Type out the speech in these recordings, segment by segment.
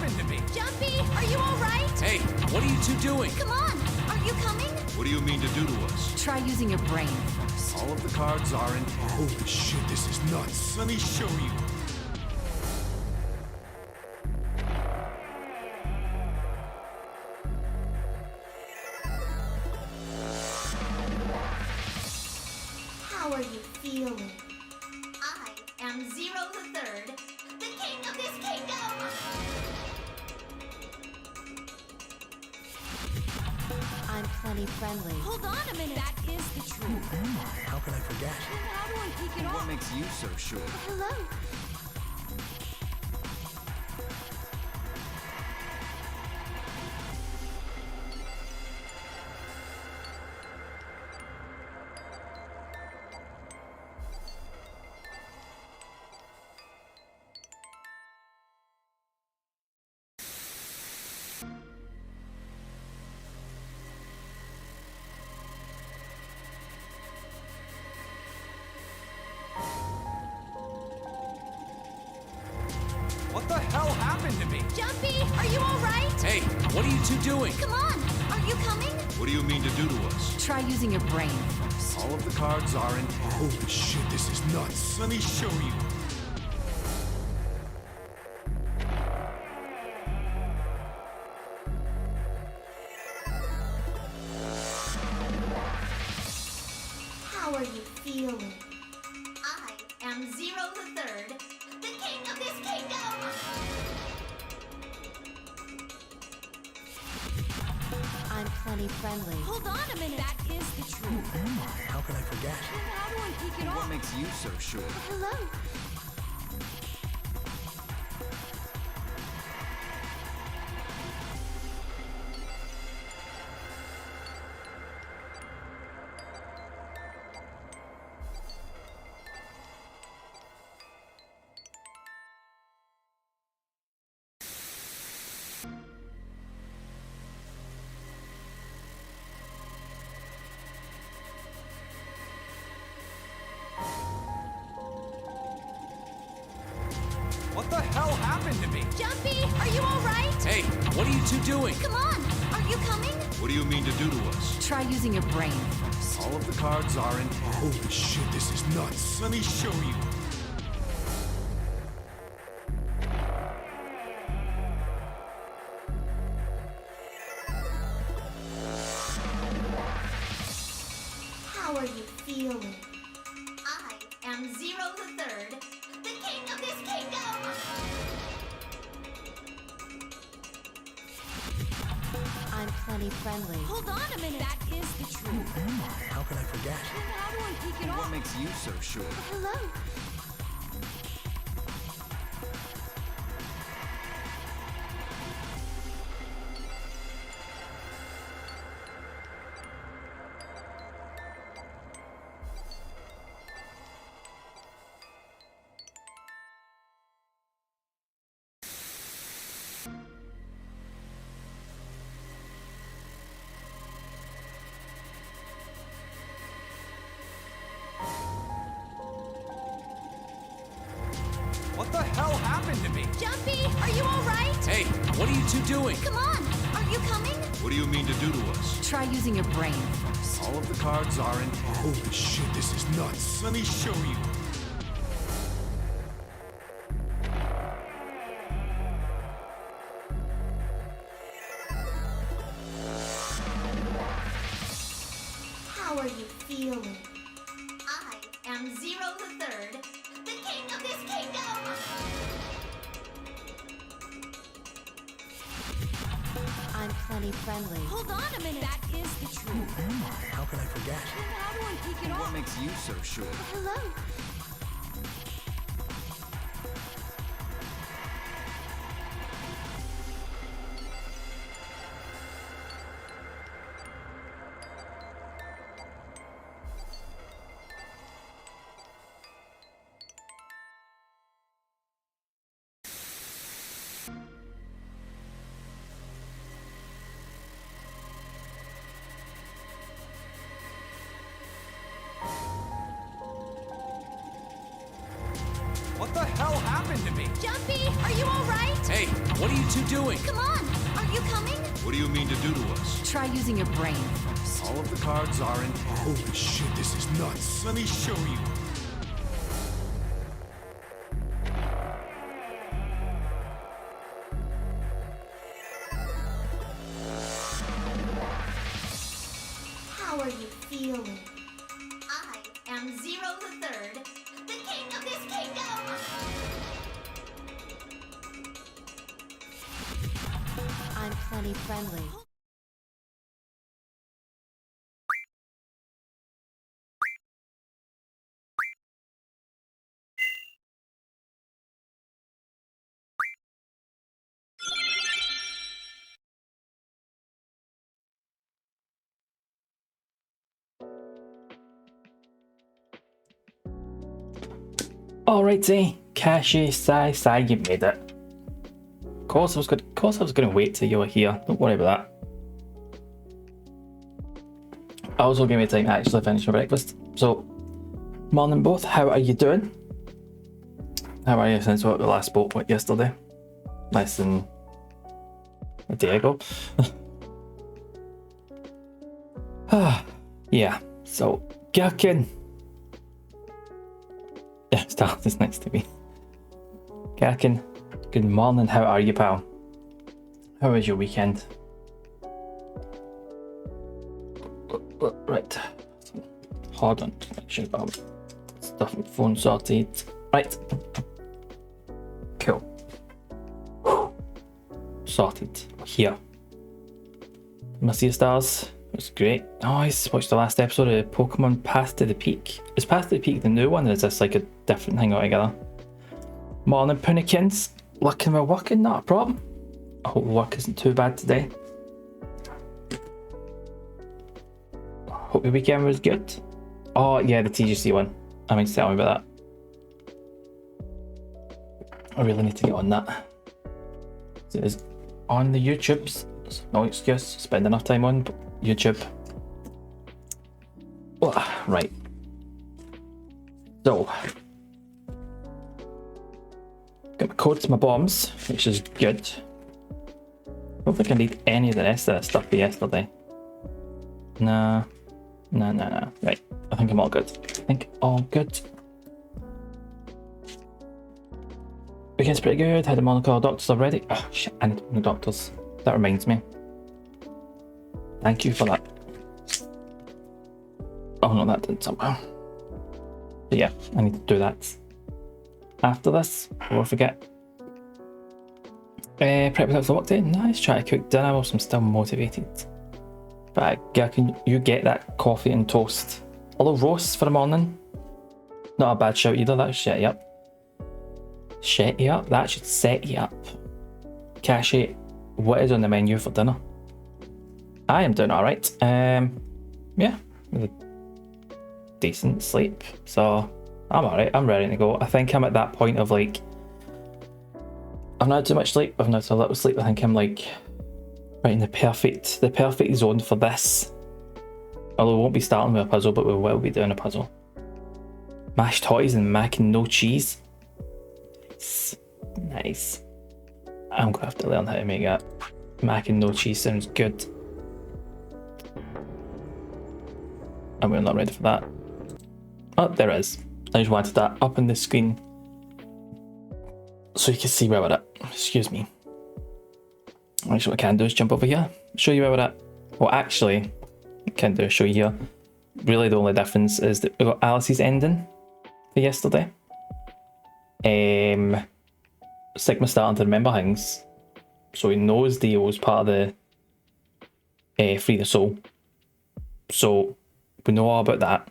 happened to me? Jumpy, are you all right? Hey, what are you two doing? Come on, are you coming? What do you mean to do to us? Try using your brain first. All of the cards are in hand. Holy shit, this is nuts. Let me show you. How are you feeling? I am Zero the Third, the king of this kingdom! I'm plenty friendly. Hold on a minute. That is the truth. Who am I? How can I forget? Then how do I kick it What off? makes you so sure? Hello. What the hell happened to me? Jumpy, are you all right? Hey, what are you two doing? Come on, are you coming? What do you mean to do to us? Try using your brain first. All of the cards are in hand. Holy shit, this is nuts. Let me show you. How are you feeling? I am Zero the Third, the king of this kingdom! I'm plenty friendly. Hold on a minute. That is the truth. Who am I? How can I forget? Then how do I kick it What off? makes you so sure? Hello. What the hell happened to me? Jumpy, are you all right? Hey, what are you two doing? Come on, are you coming? What do you mean to do to us? Try using your brain first. All of the cards are in hand. Holy shit, this is nuts. Let me show you. How are you feeling? I am Zero the Third, the king of this kingdom! I'm plenty friendly. Hold on a minute. That is the Who truth. am I? How can I forget? Then how do I kick it What off? makes you so sure? Hello. What the hell happened to me? Jumpy, are you all right? Hey, what are you two doing? Come on, are you coming? What do you mean to do to us? Try using your brain first. All of the cards are in hand. Holy shit, this is nuts. Let me show you. How are you feeling? I am Zero the Third, the king of this kingdom! I'm plenty friendly. Hold on a minute. That is the truth. Who am I? How can I forget? Then how do I kick it What off? makes you so sure? Hello. Hey, what are you two doing? Come on! Are you coming? What do you mean to do to us? Try using your brain first. All of the cards are in hand. Holy shit, this is nuts. Let me show you. How are you feeling? I am Zero the Third, the king of this kingdom! I'm plenty friendly. Alrighty, Kashi, Sai, you made it. Of course I was gonna wait till you were here. Don't worry about that. I also gave me time to actually finish my breakfast. So, morning both. How are you doing? How are you since what we last spoke with yesterday? Less than a day ago. Yeah. So, Gherkin. Yeah, Star is next to me. Gherkin, good morning. How are you, pal? How was your weekend? Right. Hold on. Make sure I've got stuff on phone sorted. Right. Cool. Whew. Sorted. Here. Must see the stars. It was great. Oh, I watched the last episode of Pokemon Path to the Peak. Is Path to the Peak the new one, or is this like a different thing altogether? Morning, Punikins. Looking we're working, not a problem. I hope work isn't too bad today. Hope your weekend was good. Oh, yeah, the TGC one. I mean, tell me about that. I really need to get on that. So it is on the YouTubes. No excuse. Spend enough time on YouTube. Oh, right. So, got my codes, my bombs, which is good. I don't think I need any of the rest of that stuff for yesterday. Nah. Right. I think I'm all good. Weekend's pretty good. Had a Monaco doctors already. Oh shit, I need to go to the doctors. That reminds me. Thank you for that. Oh no, that didn't somehow. But yeah, I need to do that after this, before I forget. Prep myself for the work day. Nice. Try to cook dinner whilst I'm still motivated. But yeah, can you get that coffee and toast? Although roast for the morning, not a bad shout either. That should set you up. Set you up. That should set you up. Kashi, what is on the menu for dinner? I am doing all right. Yeah, with a decent sleep, so I'm all right. I'm ready to go. I think I'm at that point of like, I've not had too much sleep. I've not had a little sleep. I think I'm like right in the perfect zone for this. Although we won't be starting with a puzzle, but we will be doing a puzzle. Mashed toys and mac and no cheese. Nice. I'm gonna have to learn how to make that. Mac and no cheese sounds good. And we're not ready for that. Oh, there it is. I just wanted that up on the screen so you can see where we're at. Excuse me. Actually, what I can do is jump over here, show you where we're at. Well, actually, I can do is show you here. Really, the only difference is that we got Alice's ending for yesterday. Sigma's starting to remember things, so he knows Dio was part of the Free the Soul. So we know all about that.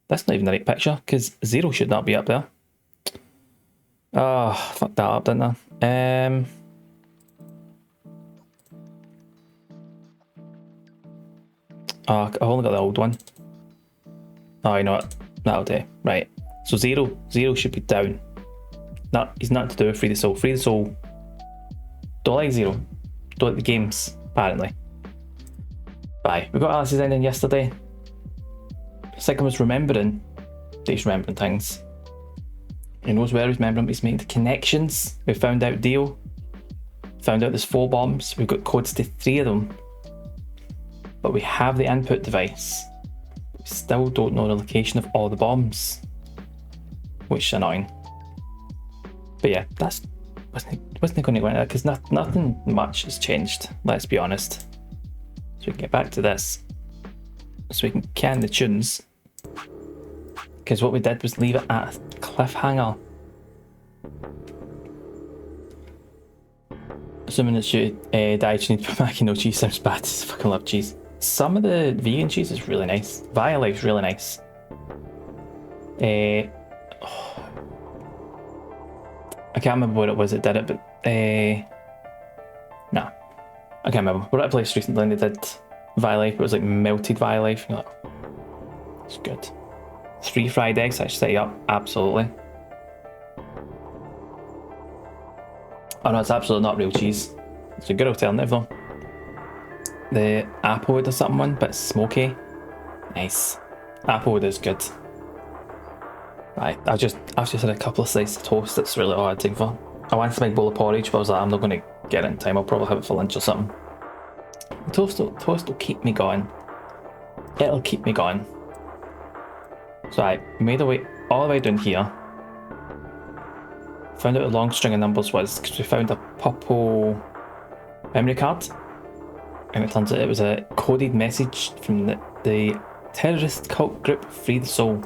That's not even the right picture, because Zero should not be up there. Oh, fucked that up, didn't I? Oh, I've only got the old one. Oh, you know what? That'll do. Right. So Zero should be down. No, he's not to do with Free the Soul. Free the Soul don't like Zero. Don't like the games, apparently. Bye. We got Alice's ending yesterday. Sigma was remembering that he's remembering things. He knows where he's remembering, but he's making the connections. We found out Dio found out there's 4 bombs. We've got codes to 3 of them. But we have the input device. We still don't know the location of all the bombs. Which is annoying. But yeah, that's wasn't going to go into that because nothing much has changed, let's be honest. So we can get back to this. So we can can the tunes. Because what we did was leave it at a cliffhanger. Assuming it's you, Daiichi needs mac and no cheese sounds bad. I fucking love cheese. Some of the vegan cheese is really nice. Violife's really nice. I can't remember what it was that did it, but nah, I can't remember. We're at a place recently and they did Violife, but it was like melted Violife. And you're like, it's good. 3 fried eggs, I should set you up, absolutely. Oh no, it's absolutely not real cheese. It's a good alternative though. The applewood or something one, but smoky. Nice. Applewood is good. Right, I've just had a couple of slices of toast. That's really all I had time for. I wanted to make a bowl of porridge, but I was like, I'm not going to get it in time. I'll probably have it for lunch or something. Toast will keep me going. It'll keep me going. So I made our way all the way down here. Found out the long string of numbers was because we found a purple memory card. And it turns out it was a coded message from the terrorist cult group Free the Soul.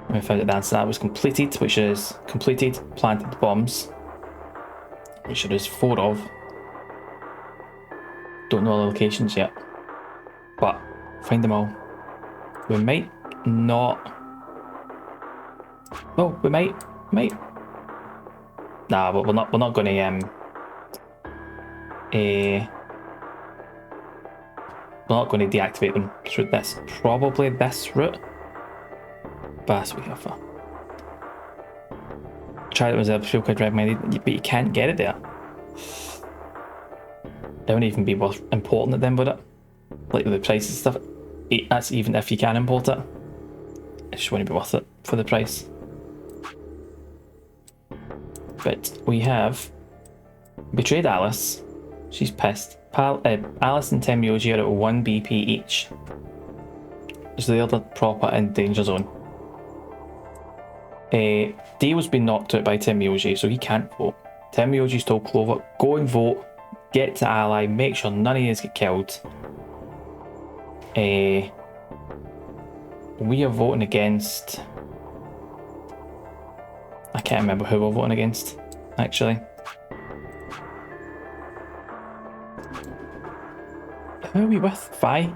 And we found out the answer to that was completed, which is completed, planted the bombs, which there is 4 of. Don't know the locations yet, but find them all. We might not. Oh, we might. Nah, but we're not going to we're not going to deactivate them through this. Probably this route. But that's what we have for. Tried it with a fuel card recommended, but you can't get it there. It wouldn't even be worth importing it then, would it? Like with the price and stuff. That's even if you can import it. It just wouldn't be worth it for the price. But we have betrayed Alice. She's pissed. Alice and Tenmyoji are at 1 BP each. So they're the proper in danger zone. Dio's been knocked out by Tenmyoji, so he can't vote. Tenmyoji's told Clover, go and vote, get to ally, make sure none of you get killed. We are voting against... I can't remember who we're voting against, actually. Who are we with? Fi?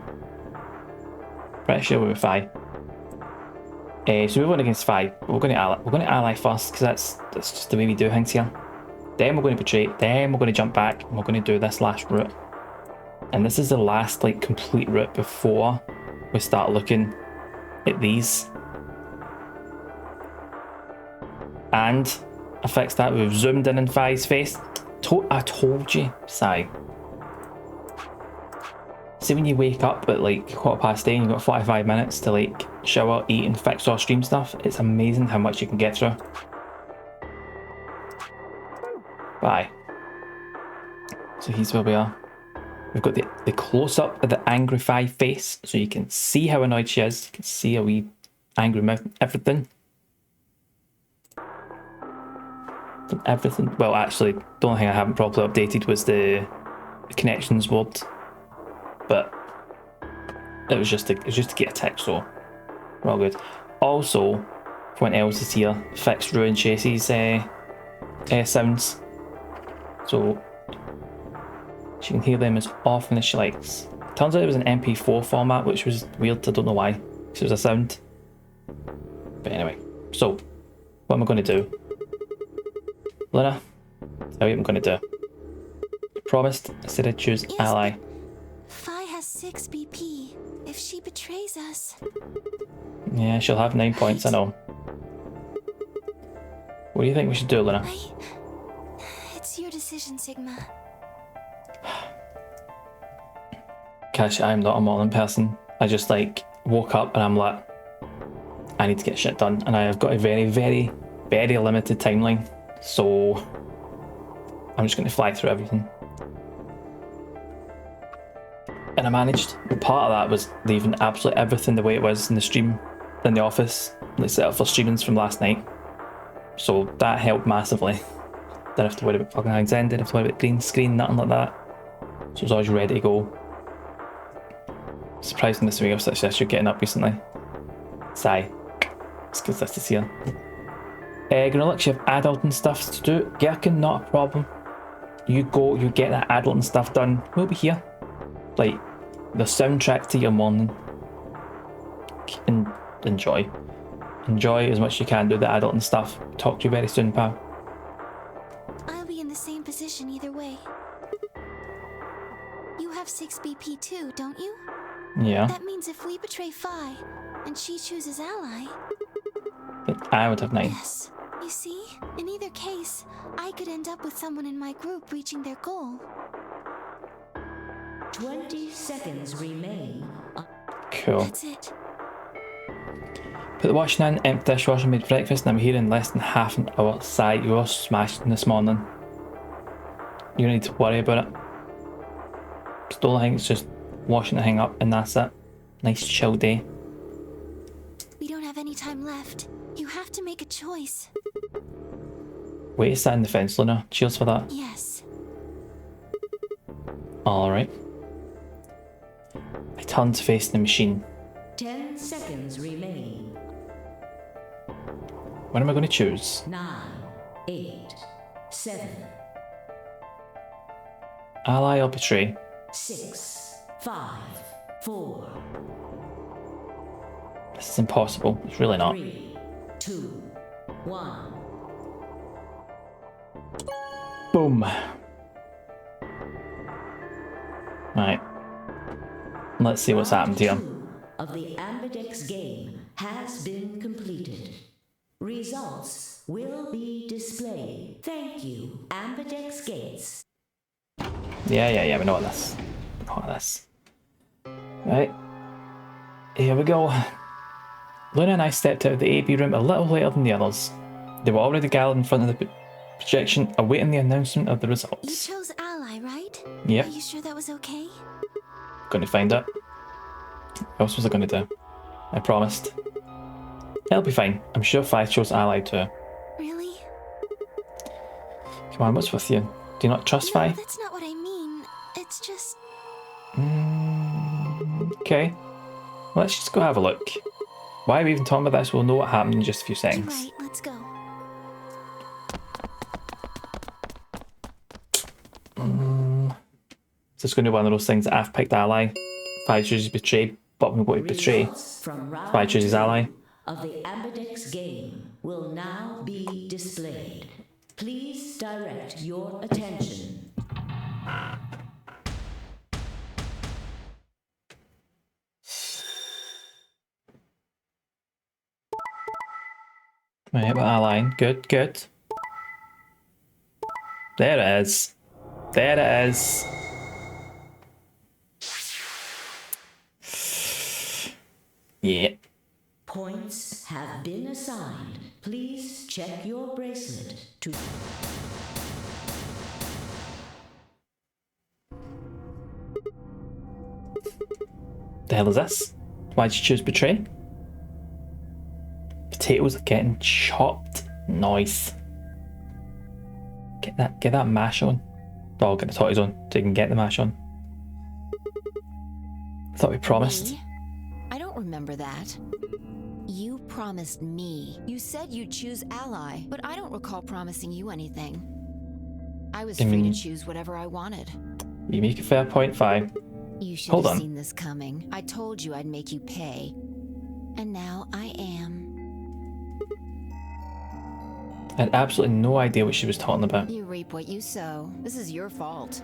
Pretty sure we're with Fi. So we're going against 5. We're going to ally first because that's just the way we do things here. Then we're going to betray. Then we're going to jump back and we're going to do this last route. And this is the last like complete route before we start looking at these. And I fixed that. We've zoomed in Fi's face. I told you, Sai. See when you wake up at like 8:15 and you've got 45 minutes to like shower, eat and fix all stream stuff, it's amazing how much you can get through. Bye. So here's where we are. We've got the close-up of the angry Fi face, so you can see how annoyed she is. You can see a wee angry mouth and everything. Well, actually, the only thing I haven't properly updated was the connections word. But it was just to get a tick, so we're all good. Also, for when else is here, fixed Ruin Chase's sounds, so she can hear them as often as she likes. Turns out it was an MP4 format, which was weird. I don't know why, because it was a sound. But anyway, so what am I going to do? Luna, tell you what I'm going to do. I promised I said I'd choose ally. Fi has 6 BP. If she betrays us... Yeah, she'll have 9 points, I know. What do you think we should do, Luna? It's your decision, Sigma. Cash, I'm not a morning person. I just like woke up and I'm like, I need to get shit done. And I have got a very, very, very limited timeline. So I'm just going to fly through everything. And I managed. Part of that was leaving absolutely everything the way it was in the stream, in the office, like set up for streamings from last night. So that helped massively. Didn't have to worry about fucking hands end, didn't have to worry about green screen, nothing like that. So it was always ready to go. Surprised in this week of such as you're getting up recently. Sigh. It's good to see you. Granulix, you have adult and stuff to do. Gherkin, not a problem. You go, you get that adult and stuff done. We'll be here. Like, the soundtrack to your morning. Enjoy. Enjoy as much as you can, do the adult and stuff. Talk to you very soon, pal. I'll be in the same position either way. You have 6 BP too, don't you? Yeah. That means if we betray Phi, and she chooses ally... But I would have 9. Yes. You see? In either case, I could end up with someone in my group reaching their goal. 20 seconds remain. Cool. That's it. Put the washing in, empty dishwasher, made breakfast, and I'm here in less than half an hour. Sigh, you were smashing this morning. You don't need to worry about it. Still, I think it's just washing the thing up and that's it. Nice chill day. We don't have any time left. You have to make a choice. Way to sit in the fence, Luna. Cheers for that. Yes. Alright. I turn to face the machine. 10 seconds remain. What am I going to choose? 9, 8, 7, Ally or betray? 6, 5, 4, This is impossible. It's really not. 3, 2, 1. Boom. Right. Let's see what's happened here. Round 2 of the Ambidex game has been completed. Results will be displayed. Thank you, Ambidex Gates. Yeah, we know this. We know this. Right. Here we go. Luna and I stepped out of the AB room a little later than the others. They were already gathered in front of the projection, awaiting the announcement of the You results. chose ally, right? Yep. Are you sure that was okay? Going to find it. What else was I going to do? I promised. It'll be fine. I'm sure Phi chose ally too. Really? Come on, what's with you? Do you not trust No, Phi? that's not what I mean. It's just... Okay. Well, let's just go have a look. Why are we even talking about this? We'll know what happened in just a few You're seconds. right, let's go. Is this going to be one of those things that I've picked ally? Phi chooses betray, but I'm going to betray. Results from round Phi chooses 2 ally. of the Ambidex game will now be displayed. Please direct your attention. Right, but ally. Good, good. There it is. There it is. Yeah. Points have been assigned. Please check your bracelet to... The hell is this? Why'd you choose betray? Potatoes are getting chopped. Nice. Get that mash on. Oh, get the totties on so you can get the mash on. Thought we promised. Me? I don't remember that. You promised me. You said you'd choose ally, but I don't recall promising you anything. I was free to choose whatever I wanted. You make a fair point, Phi. You should Hold have on. seen this coming. I told you I'd make you pay. And now I am. I had absolutely no idea what she was talking about. You reap what you sow. This is your fault.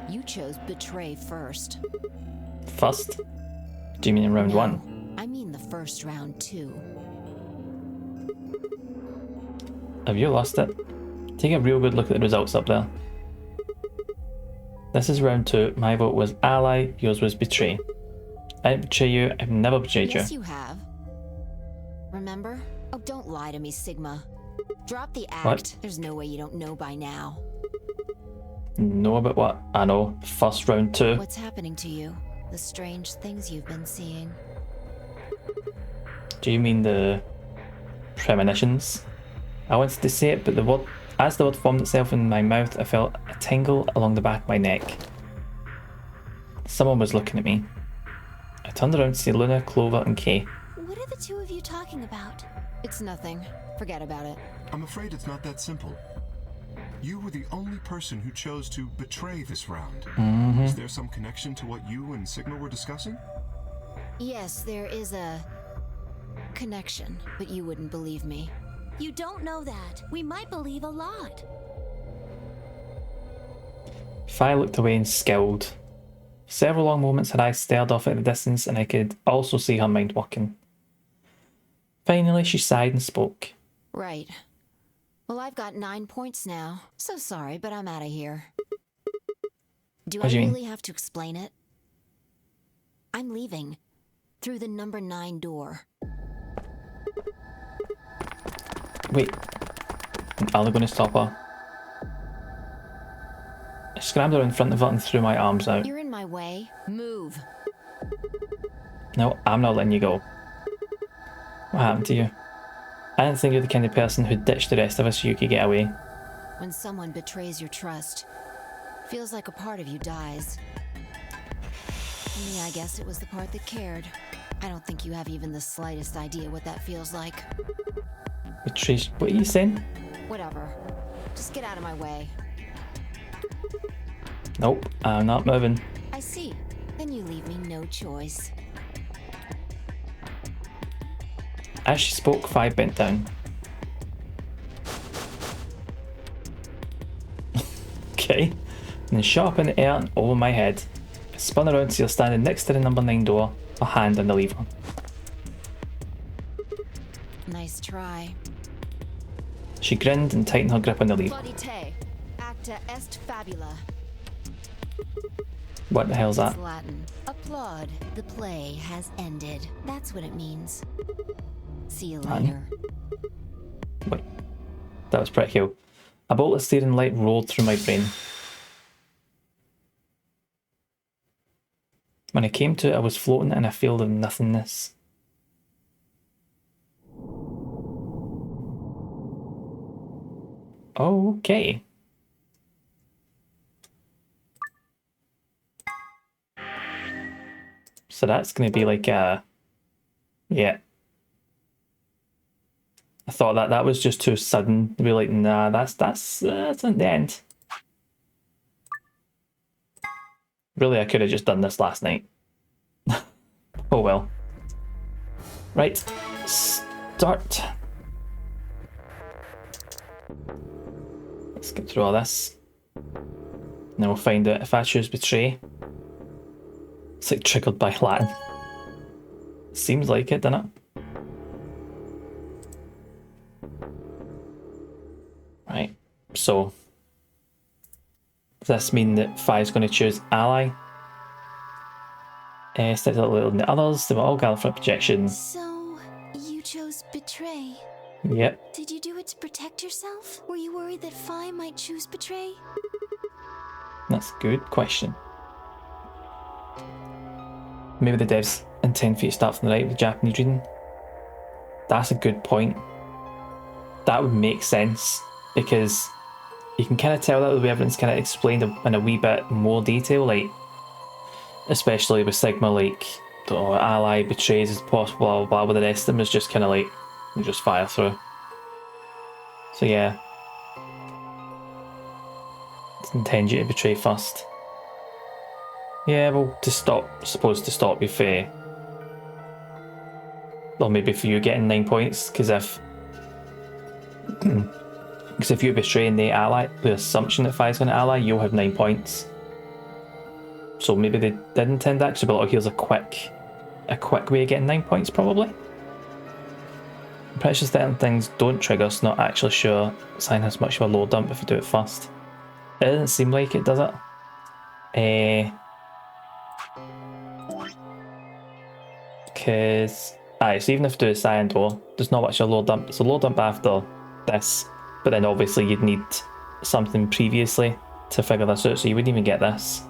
You chose betray first. First? Do you mean in round No, 1? I mean the first round too. Have you lost it? Take a real good look at the results up there. This is round 2. My vote was ally, yours was betray. I didn't betray you, I've never betrayed Yes, you. you have. Remember? Oh, don't lie to me, Sigma. Drop the act. What? There's no way you don't know by now. Know about what? I know. First round 2. What's happening to you? The strange things you've been seeing. Do you mean the premonitions? I wanted to say it, but as the word formed itself in my mouth, I felt a tingle along the back of my neck. Someone was looking at me. I turned around to see Luna, Clover, and Kay. What are the two of you talking about? It's nothing. Forget about it. I'm afraid it's not that simple. You were the only person who chose to betray this round. Is there some connection to what you and Sigma were discussing? Yes, there is a connection, but you wouldn't believe me. You don't know that. We might believe a lot. Fi looked away and scowled. Several long moments her eyes stared off at the distance, and I could also see her mind working. Finally, she sighed and spoke. Right. Well, I've got 9 points now. So sorry, but I'm out of here. Do I What do you mean? really have to explain it? I'm leaving. Through the number 9 door. Wait. Are they going to stop her? I scrambled around in front of her and threw my arms out. You're in my way. Move. No, I'm not letting you go. What happened to you? I didn't think you're the kind of person who'd ditch the rest of us so you could get away. When someone betrays your trust, feels like a part of you dies. For me, I guess it was the part that cared. I don't think you have even the slightest idea what that feels like. Betrays. What are you saying? Whatever. Just get out of my way. Nope, I'm not moving. I see. Then you leave me no choice. As she spoke, Fi bent down. Okay. And then shot up in the air and over my head. I spun around to see her standing next to the number 9 door, her hand on the lever. Nice try. She grinned and tightened her grip on the lever. Bloody te. Acta est fabula. What the hell's that? It's Latin. Applaud. The play has ended. That's what it means. See you later. Wait. That was pretty cool. A bolt of steering light rolled through my brain. When I came to it, I was floating in a field of nothingness. Okay. So that's going to be like a... Yeah. I thought that was just too sudden. To be like, nah, that's at the end. Really, I could have just done this last night. Oh well. Right. Start. Let's get through all this. And then we'll find out if I choose betray. It's like triggered by Latin. Seems like it, doesn't it? Right, so does this mean that Fi's going to choose ally? Instead of letting the others, they were all gathered for a projection. So, you chose betray. Yep. Did you do it to protect yourself? Were you worried that Fi might choose betray? That's a good question. Maybe the devs intend for you to start from the right with Japanese reading. That's a good point. That would make sense, because you can kind of tell that the way everything's kind of explained in a wee bit more detail, like, especially with Sigma, like, ally betrays as possible, blah blah blah, but the rest of them is just kind of like, you just fire through. So yeah. It's intend you to betray first. Yeah, well, supposed to stop you for... Or maybe for you getting 9 points, because if... Because if you're betraying the ally, the assumption that Fi's going to ally, you'll have 9 points. So maybe they did intend that, because like, here's a quick way of getting 9 points, probably. I'm pretty sure certain things don't trigger, so not actually sure Sign has much of a low dump if you do it first. It doesn't seem like it, does it? Because... Aye, so even if you do a Cyan door, there's not much of a low dump. It's a low dump after this, but then obviously you'd need something previously to figure this out, so you wouldn't even get this.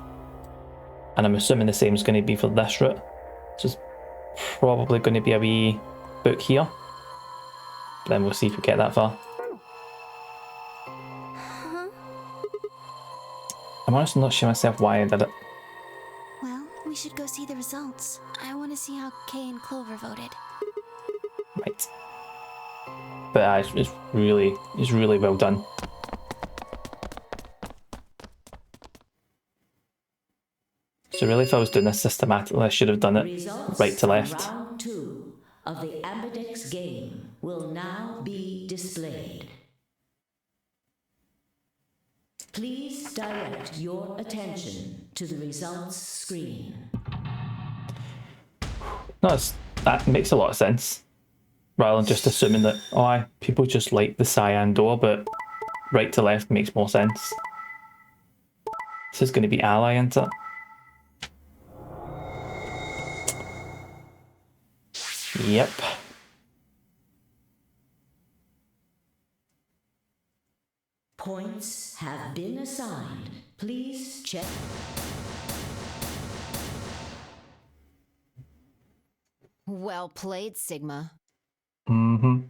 And I'm assuming the same is going to be for this route. So it's probably going to be a wee book here. Then we'll see if we get that far. I'm honestly not sure myself why I did it. Well, we should go see the results. I want to see how Kay and Clover voted. Right. But it's really well done. So really, if I was doing this systematically, I should have done it Results right to from left. Round 2 of the Ambidex game will now be displayed. Please direct your attention to the results screen. No, that makes a lot of sense. Rather than just assuming that, oh, people just like the cyan door, but right to left makes more sense. This is going to be ally, isn't it? Yep. Points have been assigned. Please check. Well played, Sigma. Mm-hmm.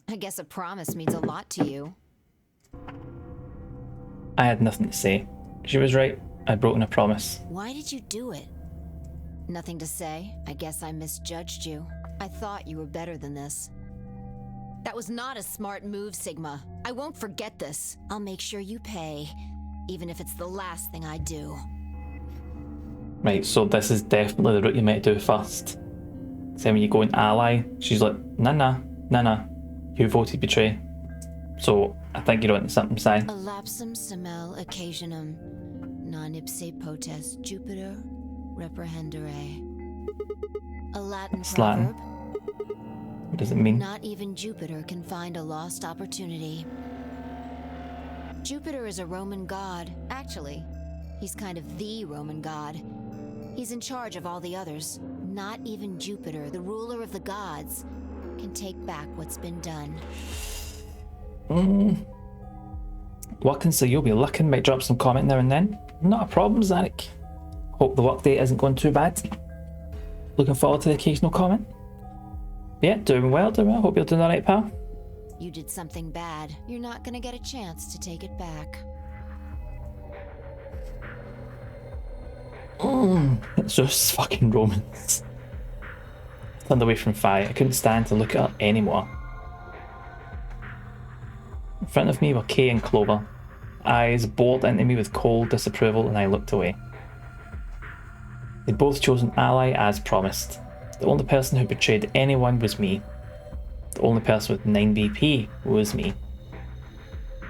I guess a promise means a lot to you. I had nothing to say. She was right. I'd broken a promise. Why did you do it? Nothing to say. I guess I misjudged you. I thought you were better than this. That was not a smart move, Sigma. I won't forget this. I'll make sure you pay, even if it's the last thing I do. Right, so this is definitely the route you might do first. So when you go in ally, she's like, nah, you voted betray. So I think you're onto something, Si. Elapsum semel occasionum, non ipse potest Jupiter reprehendere. A Latin It's Latin. proverb. What does it mean? Not even Jupiter can find a lost opportunity. Jupiter is a Roman god. Actually, he's kind of the Roman god. He's in charge of all the others. Not even Jupiter, the ruler of the gods, can take back what's been done. Working, so you'll be looking, might drop some comment now and then. Not a problem, Zarek. Hope the work day isn't going too bad. Looking forward to the occasional comment. Yeah, doing well. Hope you're doing alright, pal. You did something bad. You're not gonna get a chance to take it back. It's just fucking Romans. Turned away from Fi. I couldn't stand to look at her anymore. In front of me were Kay and Clover. Eyes bored into me with cold disapproval, and I looked away. They'd both chosen ally as promised. The only person who betrayed anyone was me. The only person with 9 BP was me.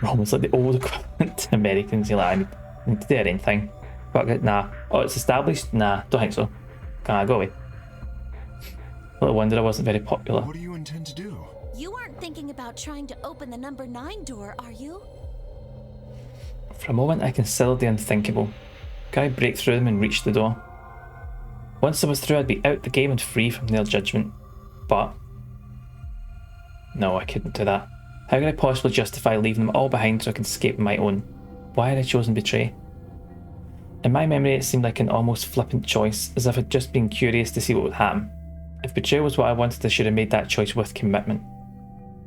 Almost like the old equivalent to Americans. You're like, I need to do anything. Fuck it, nah. Oh, it's established? Nah, don't think so. Can I go away? Little wonder I wasn't very popular. What do you intend to do? You aren't thinking about trying to open the number 9 door, are you? For a moment I considered the unthinkable. Could I break through them and reach the door? Once I was through, I'd be out the game and free from their judgment. But no, I couldn't do that. How could I possibly justify leaving them all behind so I could escape on my own? Why had I chosen betray? In my memory, it seemed like an almost flippant choice, as if I'd just been curious to see what would happen. If betrayal was what I wanted, I should have made that choice with commitment.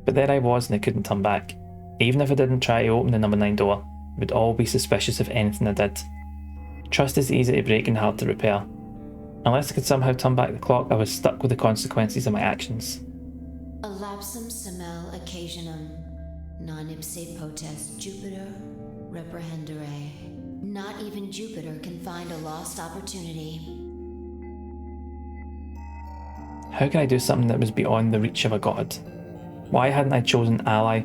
But there I was, and I couldn't turn back. Even if I didn't try to open the number 9 door, I would all be suspicious of anything I did. Trust is easy to break and hard to repair. Unless I could somehow turn back the clock, I was stuck with the consequences of my actions. Elapsum semel occasionum, non ipse potest Jupiter reprehendere. Not even Jupiter can find a lost opportunity. How can I do something that was beyond the reach of a god? Why hadn't I chosen ally?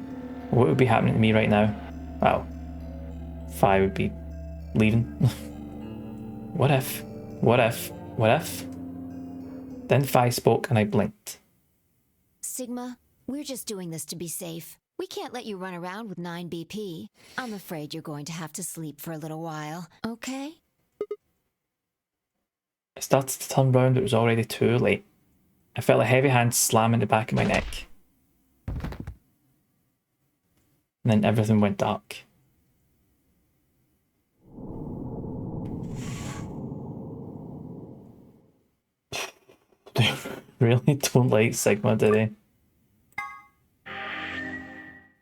What would be happening to me right now? Well, Fi would be leaving. What if? Then Fi spoke and I blinked. Sigma, we're just doing this to be safe. We can't let you run around with 9 BP. I'm afraid you're going to have to sleep for a little while, okay? I started to turn round, but it was already too late. I felt a heavy hand slamming the back of my neck. And then everything went dark. really don't like Sigma, do they?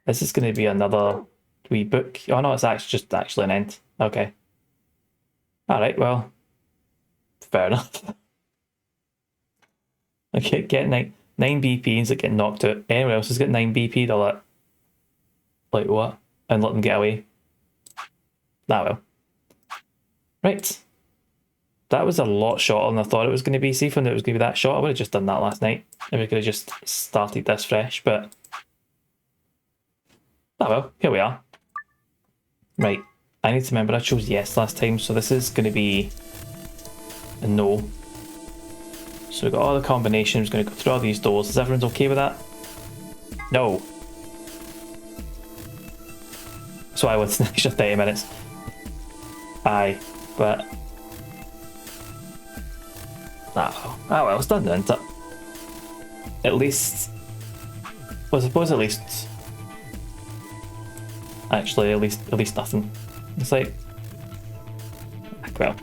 This is going to be another wee book. Oh no, it's actually just an end. Okay. Alright, well. Fair enough. Okay, get 9 BPs that get knocked out. Anyone else has got 9 BP, they'll like what? And let them get away. That will. Right. That was a lot shorter than I thought it was going to be. See, if I knew it was going to be that short, I would have just done that last night. And we could have just started this fresh, but... Oh well, here we are. Right, I need to remember I chose yes last time, so this is going to be a no. So we've got all the combinations, we're going to go through all these doors. Is everyone's okay with that? No. So I was an extra 30 minutes. Aye, but... Oh well, it's done then, isn't it? At least... Well, I suppose at least... Actually, at least nothing. It's like... Well...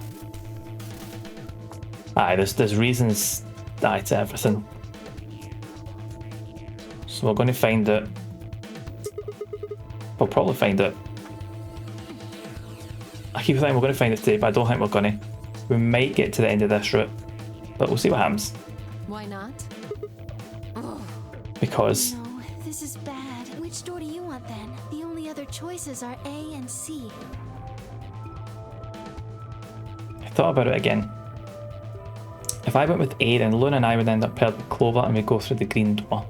Aye, there's reasons to everything. So we're going to find it. We'll probably find it. I keep saying we're going to find it today, but I don't think we're going to. We might get to the end of this route, but we'll see what happens. Why not? Because... No, this is bad. Which door do you want then? The only other choices are A and C. I thought about it again. If I went with A, then Luna and I would end up paired with Clover and we'd go through the green door.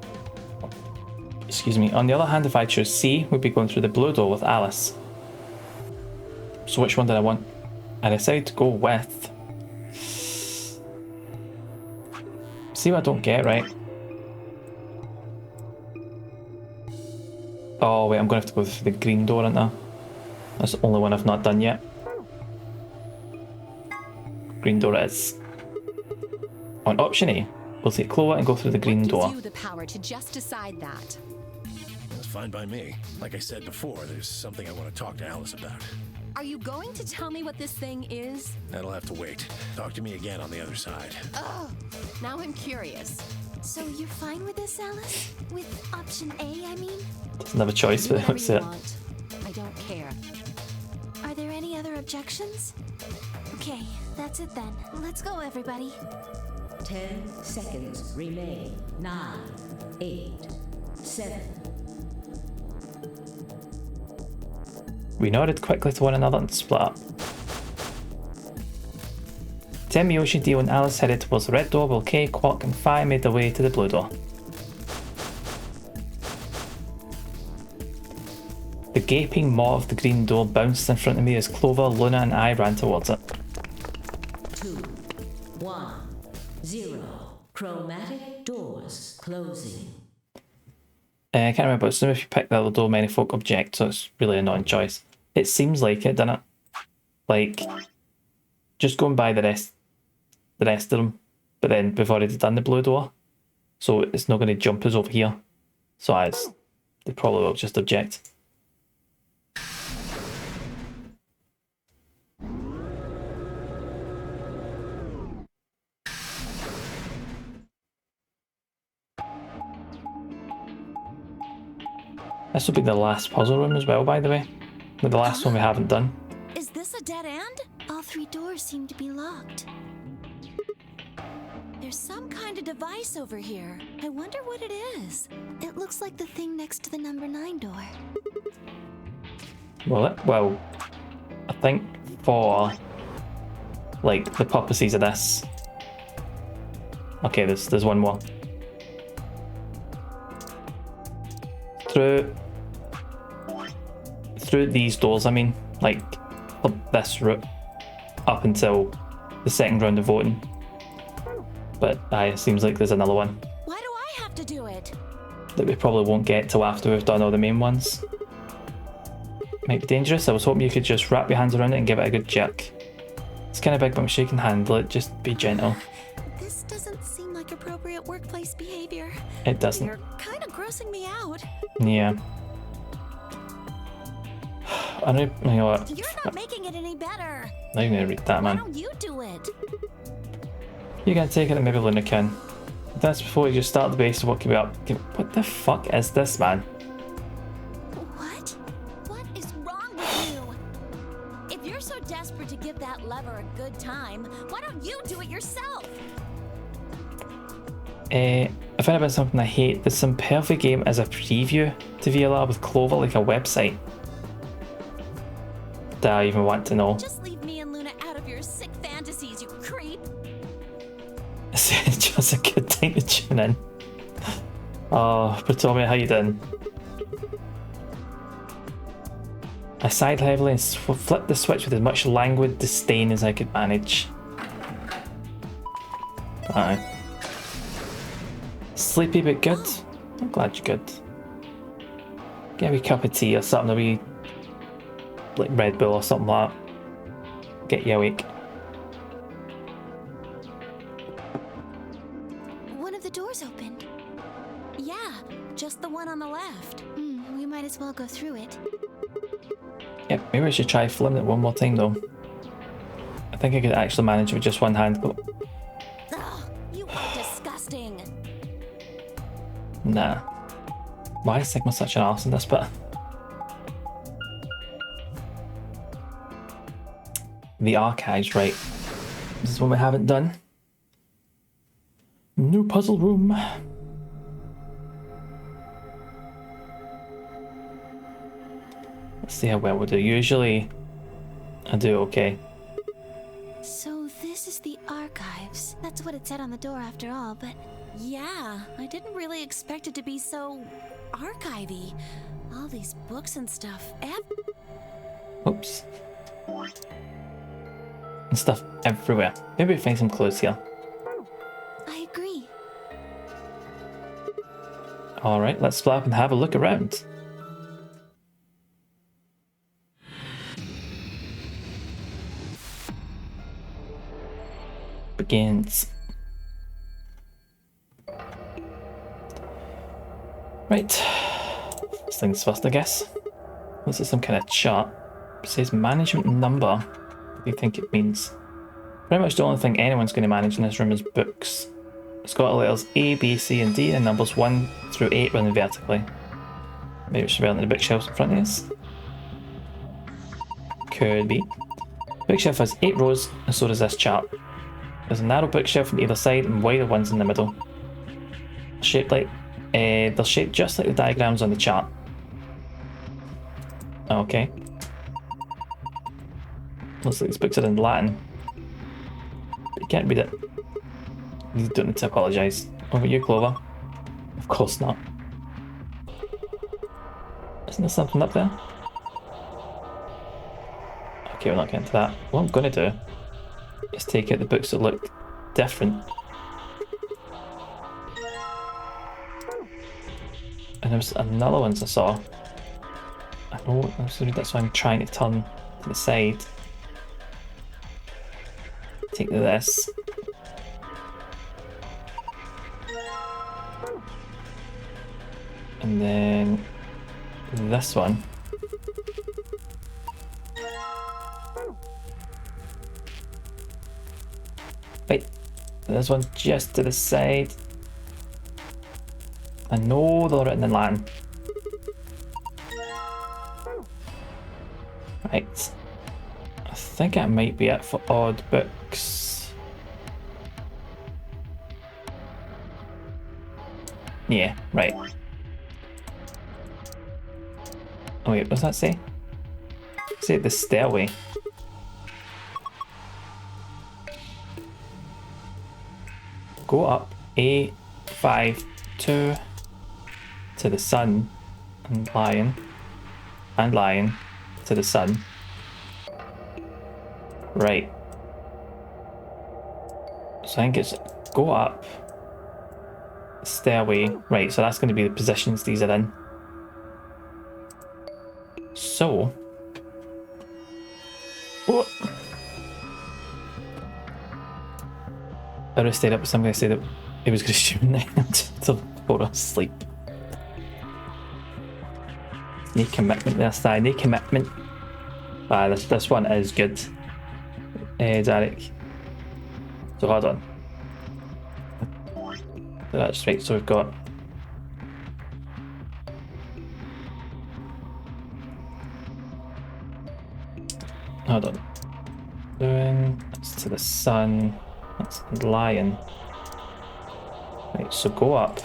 Excuse me. On the other hand, if I chose C, we'd be going through the blue door with Alice. So which one did I want? I decided to go with... See what I don't get, right? Oh wait, I'm going to have to go through the green door, aren't I? That's the only one I've not done yet. Green door it is. On option A, we'll take Clover and go through the green door. Gives you the power to just decide that. That's fine by me. Like I said before, there's something I want to talk to Alice about. Are you going to tell me what this thing is? That'll have to wait. Talk to me again on the other side. Oh, now I'm curious. So you're fine with this, Alice? With option A, I mean? It's another choice, Do but whatever that's you it. want. I don't care. Are there any other objections? Okay, that's it then. Let's go, everybody. 10 seconds remain. 9, 8, 7. We nodded quickly to one another and split up. Tim, Yoshi, Dio and Alice headed towards the red door while Kay, Quark and Fi made their way to the blue door. The gaping maw of the green door bounced in front of me as Clover, Luna and I ran towards it. 2, 1, 0. Chromatic doors closing. I can't remember, but if you pick the other door, many folk object, so it's really a non-choice. It seems like it, doesn't it? Like, just going by the rest of them, but then we've already done the blue door, so it's not going to jump us over here. So they probably will just object. This will be the last puzzle room as well, by the way. The last one we haven't done. Is this a dead end? All 3 doors seem to be locked. There's some kind of device over here. I wonder what it is. It looks like the thing next to the number 9 door. Well, I think for like the purposes of this. Okay, there's one more. Through these doors, I mean, like for this route up until the second round of voting. But it seems like there's another one Why do I have to do it? that we probably won't get till after we've done all the main ones. Might be dangerous. I was hoping you could just wrap your hands around it and give it a good jerk. It's kind of big, but I'm sure you can handle it. Just be gentle. This doesn't seem like appropriate workplace behavior. It doesn't. You're kind of grossing me out. Yeah. I know, you know what? You're not making it any better. I'm not even gonna read that, Why man. don't you do it? You can take it and maybe Luna can. That's before you just start the base working up. What the fuck is this, man? What? What is wrong with you? If you're so desperate to give that lever a good time, why don't you do it yourself? I found about something I hate. There's some perfect game as a preview to VLR with Clover, like a website. Do I even want to know? Just leave me and Luna out of your sick fantasies, you creep. It's just a good time to tune in. Oh, Pretoria, how you doing? I sighed heavily and flipped the switch with as much languid disdain as I could manage. Alright. Sleepy but good. I'm glad you're good. Get a wee cup of tea or something, a wee like Red Bull or something like that. Get you awake. One of the doors opened. Yeah, just the one on the left. We might as well go through it. Yeah, maybe I should try flipping it one more time though. I think I could actually manage with just one hand, but Ugh, you are disgusting. nah. Why is Sigma such an arse in this bit? The archives, right. This is one we haven't done. New puzzle room. Let's see how well we do. Usually, I do okay. So this is the archives. That's what it said on the door after all, but... Yeah, I didn't really expect it to be so... archivy. All these books and stuff. Oops. And stuff everywhere. Maybe we find some clues here. I agree. Alright, let's split up and have a look around. Begins. Right. First things first, I guess. This is some kind of chart. It says management number. What do you think it means? Pretty much the only thing anyone's going to manage in this room is books. It's got the letters A, B, C, and D, and numbers 1 through 8 running vertically. Maybe it should be on the bookshelves in front of us. Could be. Bookshelf has 8 rows, and so does this chart. There's a narrow bookshelf on either side and wider ones in the middle. Shaped like, they're shaped just like the diagrams on the chart. Okay. Looks like these books are in Latin. But you can't read it. You don't need to apologise. Over you, Clover. Of course not. Isn't there something up there? Okay, we're not getting to that. What I'm going to do is take out the books that look different. And there's another one I saw. I know, that's why I'm trying to turn to the side. Take this. And then this one. Wait, there's one just to the side. I know they're written in Latin. Right. I think that might be it for odd books. Yeah, right. Oh wait, what does that say? Say the stairway. Go up A5 2 to the sun and lion to the sun. Right. So I think it's go up stairway. Right, so that's going to be the positions these are in. So oh. I would have stayed up with somebody. I said that it was going to shoot me until fall asleep. No commitment there, Sty. No commitment. Ah, this one is good. Derek. So hold on. That's right, so we've got... Hold on. That's to the sun. That's lion. Right, so go up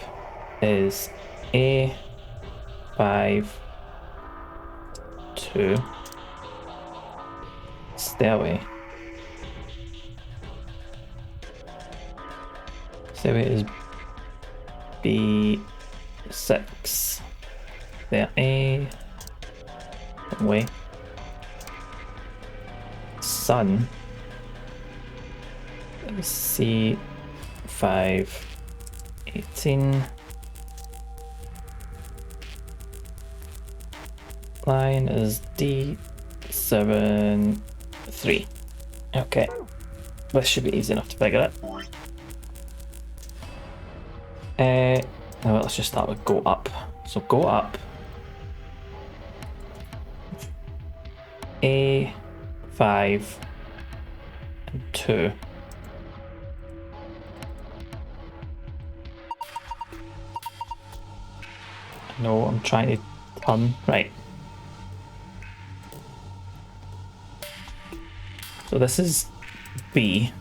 is A, 5, 2, stairway. Stairway is B6. There, A, way. Sun C5 18. Line is D7 3. Okay, this should be easy enough to figure it. Now let's just start with go up. So go up. A 5 and 2. No, I'm trying to turn right. So this is B.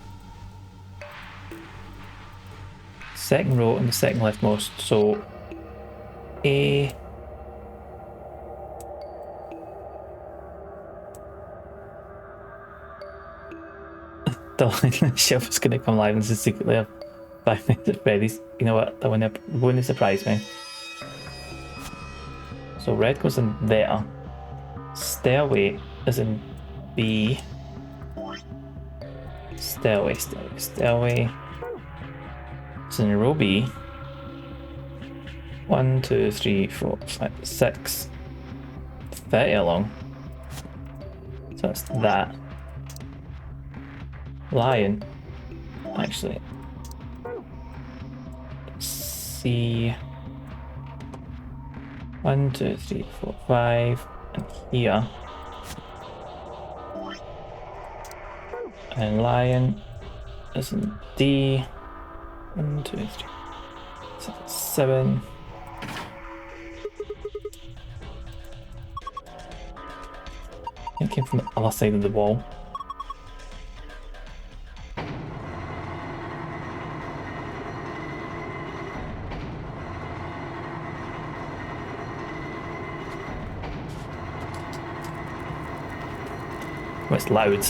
Second row and the second leftmost. So A. The shelf is going to come live and this is secretly a 5 Nights at Freddy's. You know what? That wouldn't surprise me. So red goes in there. Stairway is in B. Stairway, stairway, stairway. It's in row B. 1, 2, 3, 4, 5, 6. 30 along. So it's that. Lion. Actually. C. 1, 2, 3, 4, 5. And here. And lion is in D. 1, 2, 3, 6, 7. It came from the other side of the wall. Oh, it's loud.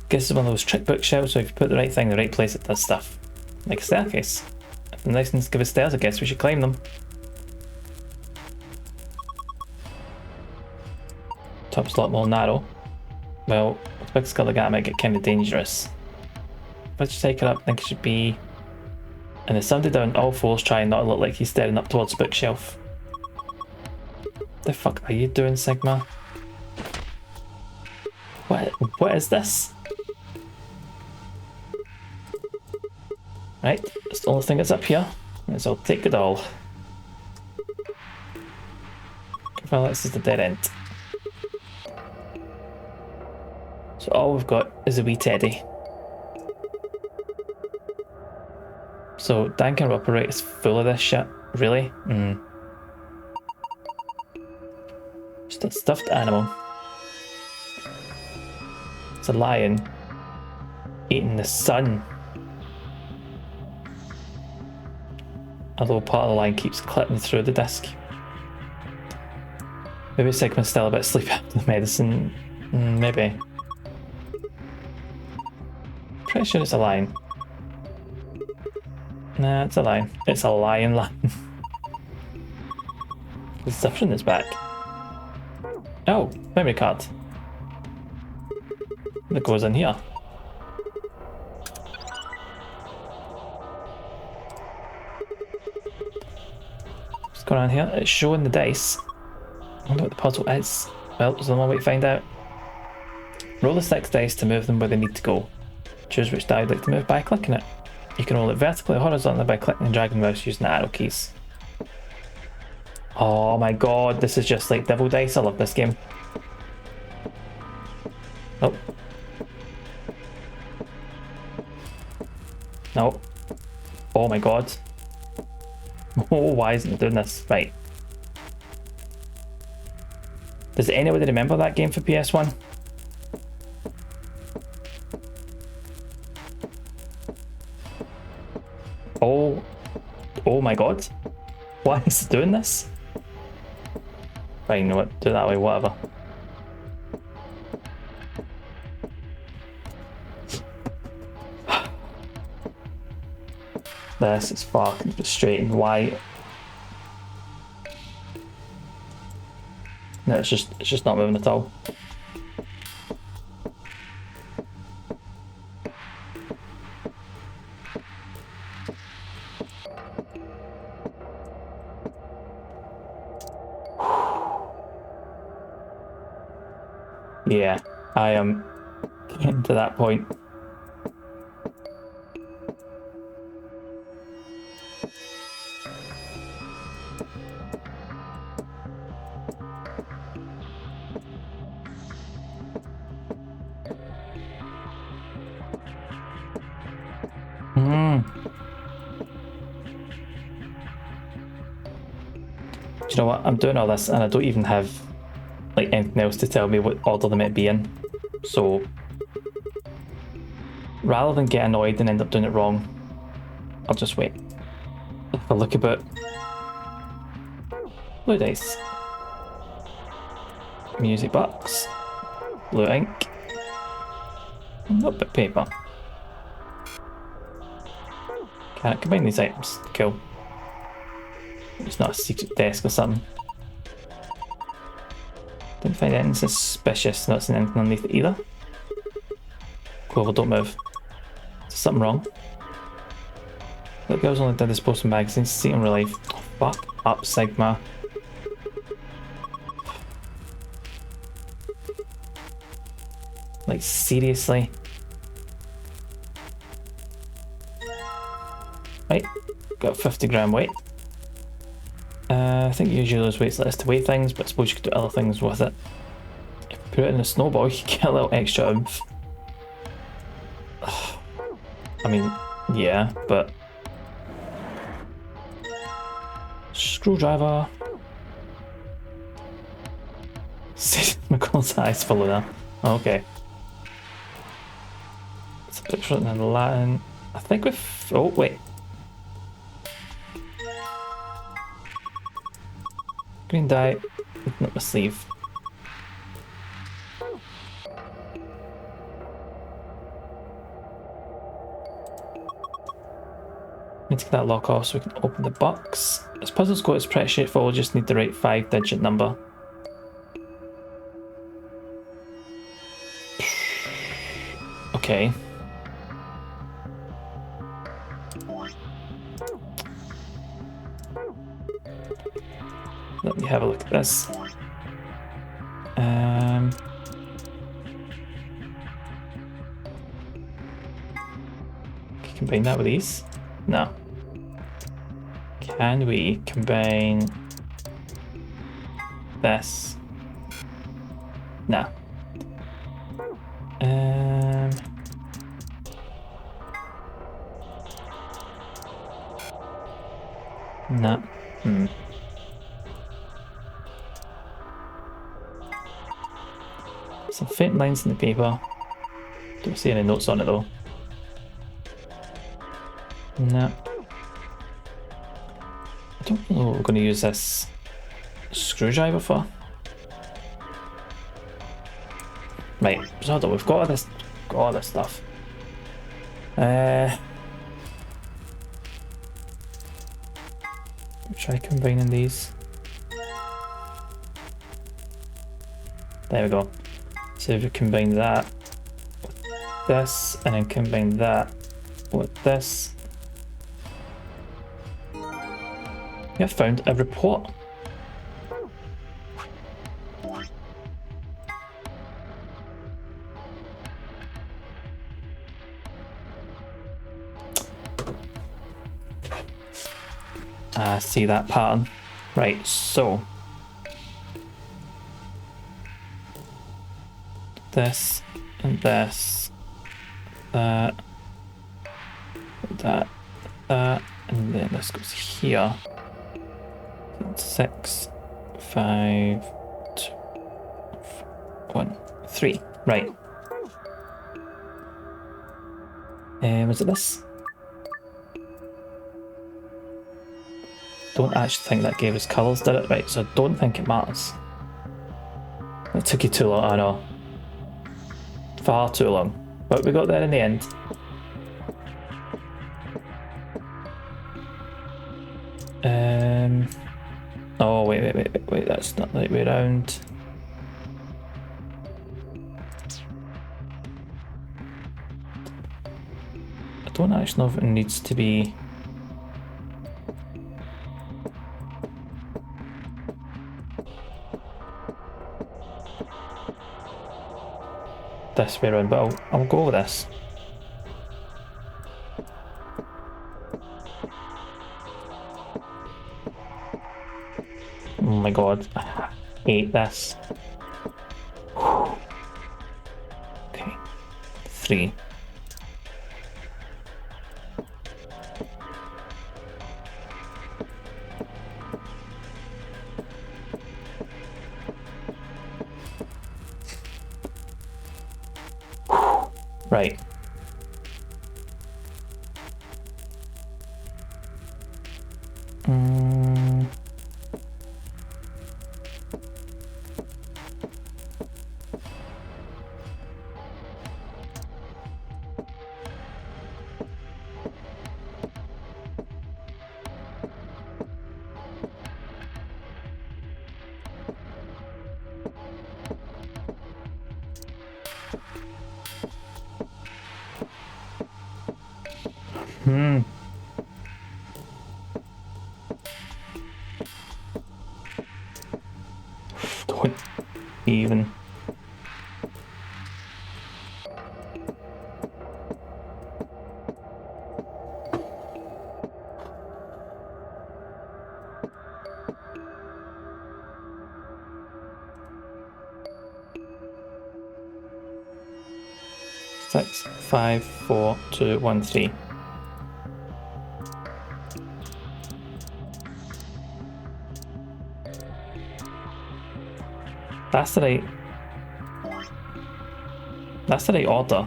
Guess it's one of those trick bookshelves, so if you put the right thing in the right place, it does stuff. Like a staircase. If the nice ones give us stairs, I guess we should climb them. Top's a lot more narrow. Well, with a big skull like that, I might get kind of dangerous. If I just take it up, I think it should be... And there's somebody down all fours trying not to look like he's staring up towards the bookshelf. The fuck are you doing, Sigma? What is this? Right, that's the only thing that's up here. So I'll take it all. Well, this is the dead end. So all we've got is a wee teddy. So Danganronpa is full of this shit. Really? Just a stuffed animal. It's a lion eating the sun. Although part of the line keeps clipping through the disc. Maybe Sigma's still a bit sleepy after the medicine. Maybe. Pretty sure it's a lion. Nah, it's a lion. It's a lion. There's stuff in his back. Oh, memory card. That goes in here. What's going on here? It's showing the dice. I wonder what the puzzle is. Well, there's only one way to find out. Roll the 6 dice to move them where they need to go. Choose which die you'd like to move by clicking it. You can roll it vertically or horizontally by clicking and dragging the mouse using the arrow keys. Oh my god, this is just like Devil Dice. I love this game. Oh. No. Oh my god. Oh, why isn't it doing this? Right. Does anybody remember that game for PS1? Oh. Oh my god. Why is it doing this? Fine, you know what? Do it that way, whatever. This is fucking frustrating. Why? No, it's just not moving at all. Yeah, I am getting to that point. Do you know what? I'm doing all this and I don't even have like anything else to tell me what order they might be in. So rather than get annoyed and end up doing it wrong, I'll just wait. Have a look about. Blue dice. Music box. Blue ink. A bit of paper. Can't combine these items. Cool. It's not a secret desk or something. Didn't find anything suspicious. Not seen anything underneath it either. Cool, well, don't move. Is something wrong? The girls only did this post in magazines. See it in real life. Oh, fuck up, Sigma. Like, seriously? Right, got 50 gram weight. I think usually those weights let us to weigh things, but I suppose you could do other things with it. If you put it in a snowball, you can get a little extra oomph. I mean, yeah, but... Screwdriver. McCall's eyes follow now. Okay. It's a picture written in Latin. I think with... Oh, wait. Green dye. Open up my sleeve. Need to get that lock off so we can open the box. This puzzle's got, it's pretty straightforward, just need the right 5-digit number. Okay. Let me have a look at this. Can you combine that with these? No. Can we combine this? No. No. Some faint lines in the paper. Don't see any notes on it though. No. I don't know what we're going to use this screwdriver for. Right, so hold on, we've got all this stuff. Try combining these. There we go. So if we combine that with this, and then combine that with this, we have found a report. See that pattern. Right, so this and this, that, and then this goes here. 6, 5, 2, 1, 3. Right. Was it this? Don't actually think that gave us colours, did it? Right, so I don't think it matters. It took you too long, I know. Far too long. But we got there in the end. Oh, wait, that's not the right way around. I don't actually know if it needs to be... this way around, but I'll go with this. Oh my god, I hate this. Okay, 3. Right. Don't even. Six, 5, 4, 2, 1, 3. That's the right order.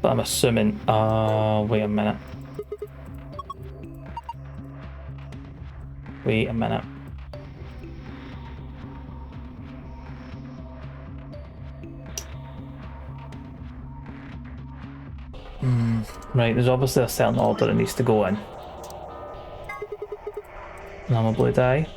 But I'm assuming, wait a minute. Wait a minute. Right, there's obviously a certain order it needs to go in. And I'm a blue die.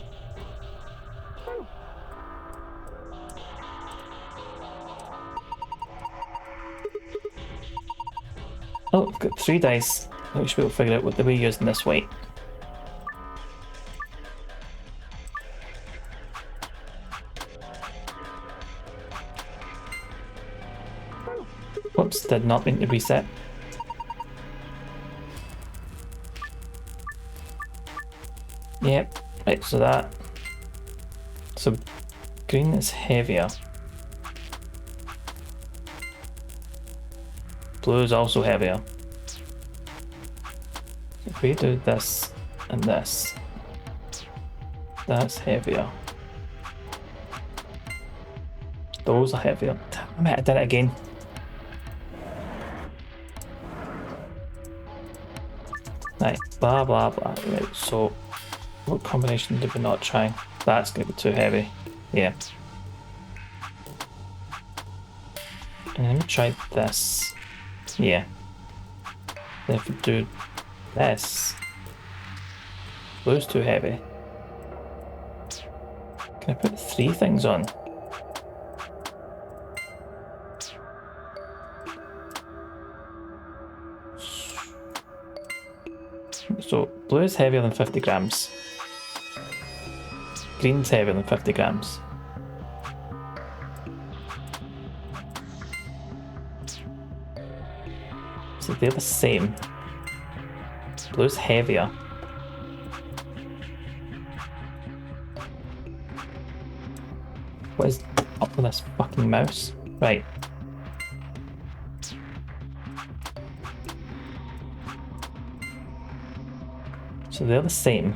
Oh, I've got 3 dice. We should be able to figure out what we're using this weight. Whoops, did not mean to reset. Yep, right, so that. So green is heavier. Blue is also heavier. If we do this and this, that's heavier. Those are heavier. Damn it, I did it again. Right, blah blah blah. Right, so what combination did we not try? That's going to be too heavy. Yeah. And then we try this. Yeah. Then if we do this, blue's too heavy. Can I put 3 things on? So blue is heavier than 50 grams. Green's heavier than 50 grams. So they're the same. Blue's heavier. What is up with this fucking mouse? Right. So they're the same.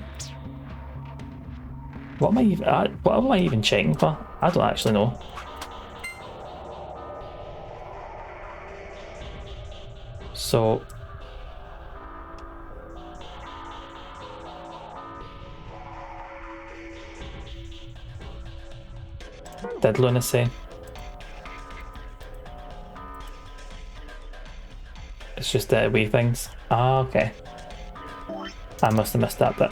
What am I even checking for? I don't actually know. So did Luna say? It's just wee things. Ah, okay. I must have missed that bit.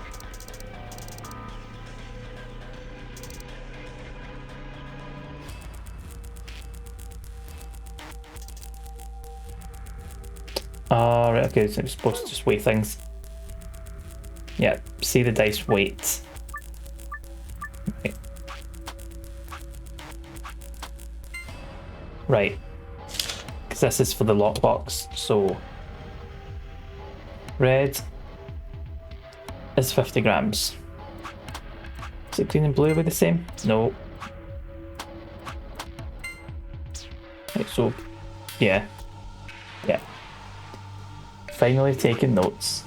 Oh, right, okay, so it's supposed to just weigh things. Yeah, see the dice weight. Okay. Right. Because this is for the lockbox, so... Red is 50 grams. Is it green and blue with the same? No. Right, so... Yeah. Yeah. Finally taking notes.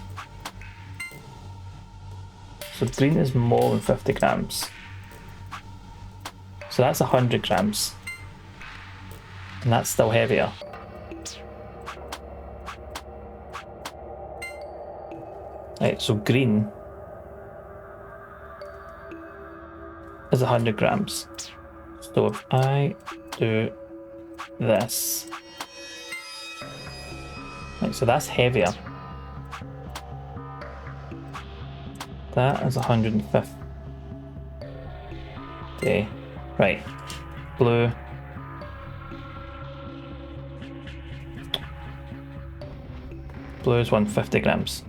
So green is more than 50 grams. So that's 100 grams. And that's still heavier. Right, so green is 100 grams. So if I do this, right, so that's heavier. That is 150. Right, blue. Blue is 150 grams.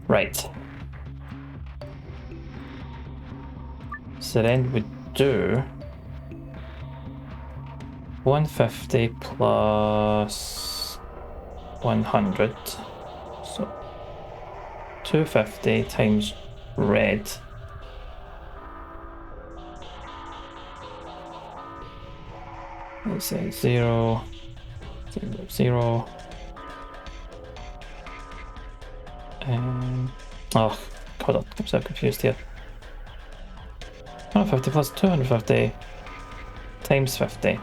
Right. So then we do 150 plus 100. So 250 times red. Let's say 0, 0, 0. Oh, hold on, I'm so confused here. 150 plus 250 times 50.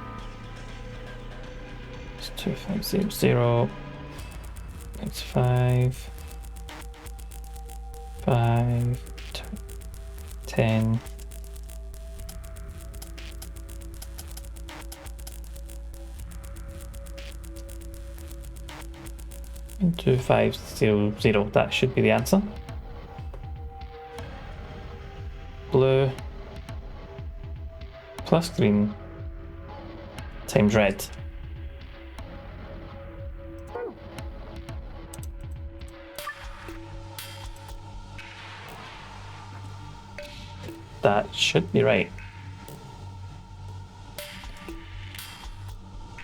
It's 2500. It's 5, 5, 10. And 2500. That should be the answer. Blue plus green times red. That should be right.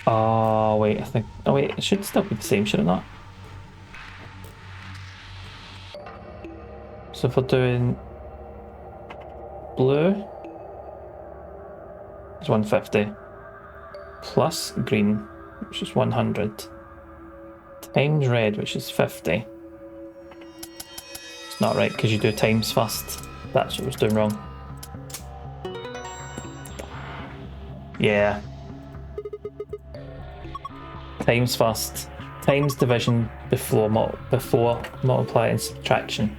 Oh wait, I think. Oh wait, it should still be the same, should it not? So if we're doing blue is 150 plus green, which is 100, times red, which is 50. It's not right because you do times first. That's what I was doing wrong. Yeah. Times first. Times division before multiply and subtraction.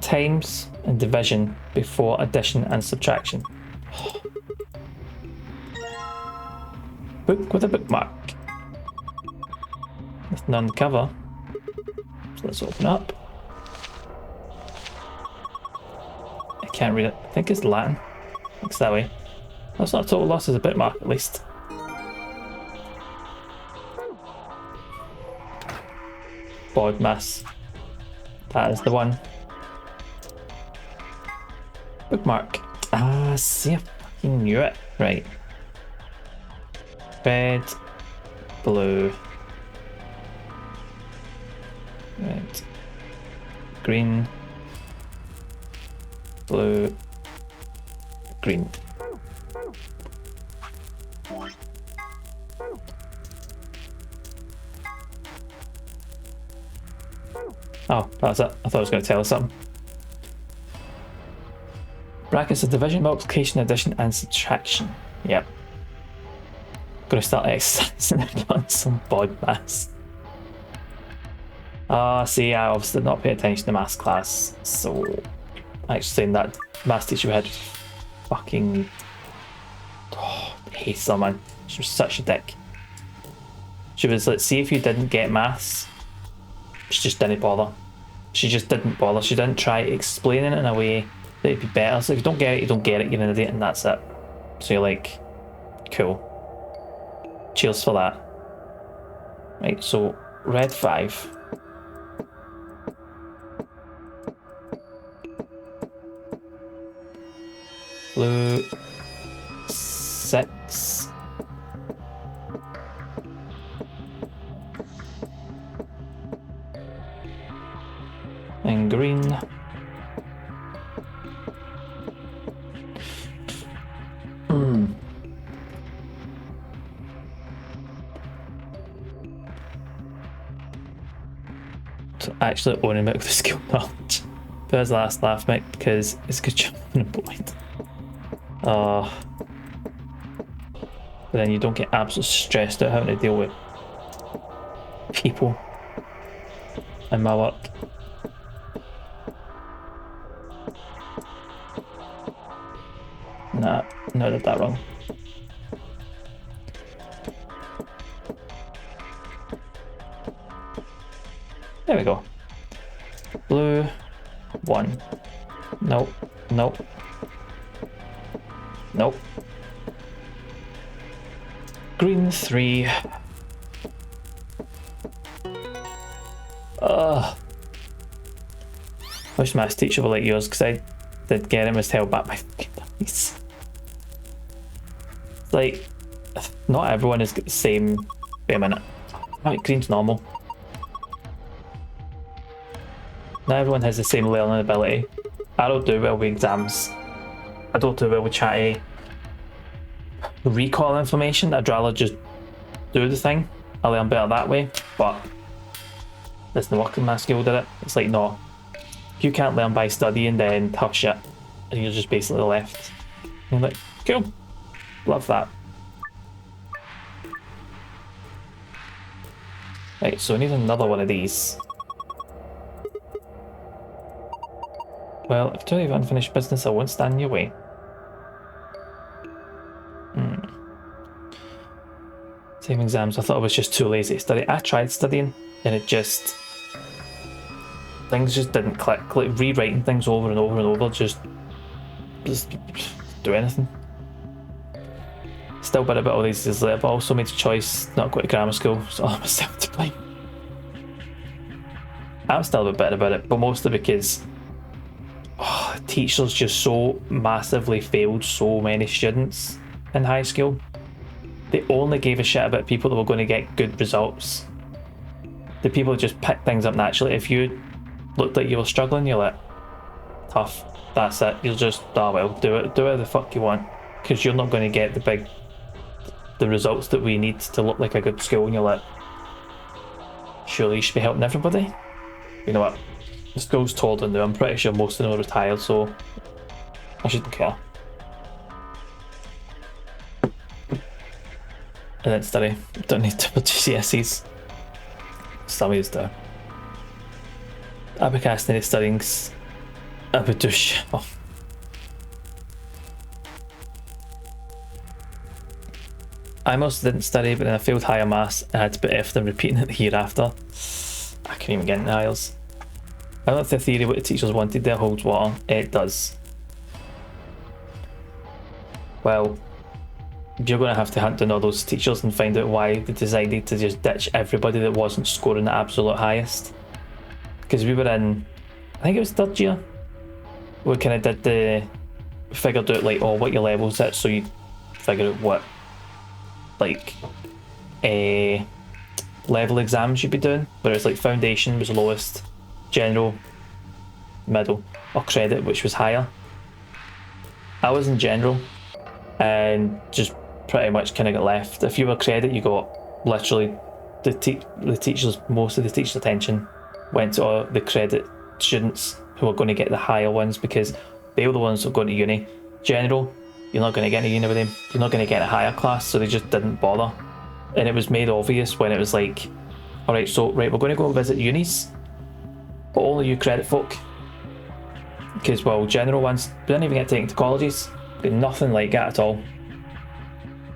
Times and division before addition and subtraction. Book with a bookmark. Nothing on the cover. So let's open up. I can't read it. I think it's Latin. Looks that way. That's not a total loss as a bookmark, at least. Bodmas. That is the one. Bookmark. Ah, see, I fucking knew it. Right. Red, blue, red, green, blue, green. Oh, that's it. I thought it was going to tell us something. Brackets of division, multiplication, addition, and subtraction. Yep. Gonna start exercising on some bod mass. See, I obviously did not pay attention to maths class, so actually saying that maths teacher we had was fucking I hate her, man. She was such a dick. She was like, see if you didn't get maths, she just didn't bother. She just didn't bother. She didn't try explaining it in a way that it'd be better. So if you don't get it, you don't get it, you're an idiot, and that's it. So you're like, cool. Cheers for that. Right, so red 5. Blue 6. And green. So actually owning it with the skill knowledge. There's the last laugh, mate, because it's a good job on a point. But then you don't get absolutely stressed out having to deal with people and my work. Nah, no, I did that wrong. There we go. Blue 1. Nope. Nope. Nope. Green 3. Wish maths teacher were like yours, because I did get him his tail back my fucking dummies. It's like, not everyone has got the same. Wait a minute. Right, green's normal. Not everyone has the same learning ability. I don't do well with exams. I don't do well with chatty recall information. I'd rather just do the thing. I learn better that way, but that's the working my skill did it. It's like, no. If you can't learn by studying, then tough shit. And you're just basically left. And you're like, cool. Love that. Right, so I need another one of these. Well, if you don't have unfinished business, I won't stand in your way. Same exams, I thought I was just too lazy to study. I tried studying, and it just... things just didn't click. Like, rewriting things over and over and over, just do anything. Still bit about all these years later, but also made a choice not to go to grammar school, so I'm myself to blame. I'm still a bit bitter about it, but mostly because teachers just so massively failed so many students in high school. They only gave a shit about people that were going to get good results. The people that just picked things up naturally. If you looked like you were struggling, you're like, tough, that's it. You'll just, oh well, do it the fuck you want, because you're not going to get the results that we need to look like a good school. And you're like, surely you should be helping everybody. You know what? The school's told them now. I'm pretty sure most of them are retired, so I shouldn't care. I didn't study. Don't need double GCSEs. Studies though. Abacastany studying's a bit douche. Oh. I most didn't study, but then I failed higher maths and had to put F them repeating it the year after. I couldn't even get in the aisles. I don't think the theory what the teachers wanted there holds water. It does. Well, you're going to have to hunt down all those teachers and find out why they decided to just ditch everybody that wasn't scoring the absolute highest. Because we were in, I think it was 3rd year, we kind of did the, figured out like, oh, what your level's at, so you figure out what, like, level exams you'd be doing. Whereas like foundation was lowest, general, middle, or credit, which was higher. I was in general, and just pretty much kind of got left. If you were credit, you got literally the teachers, most of the teachers' attention, went to all the credit students who are going to get the higher ones, because they were the ones who are going to uni. General, you're not going to get into uni with them. You're not going to get a higher class, so they just didn't bother. And it was made obvious when it was like, alright, so we're going to go visit unis, but only you credit folk. Because, well, general ones, we didn't even get taken to colleges. Got nothing like that at all.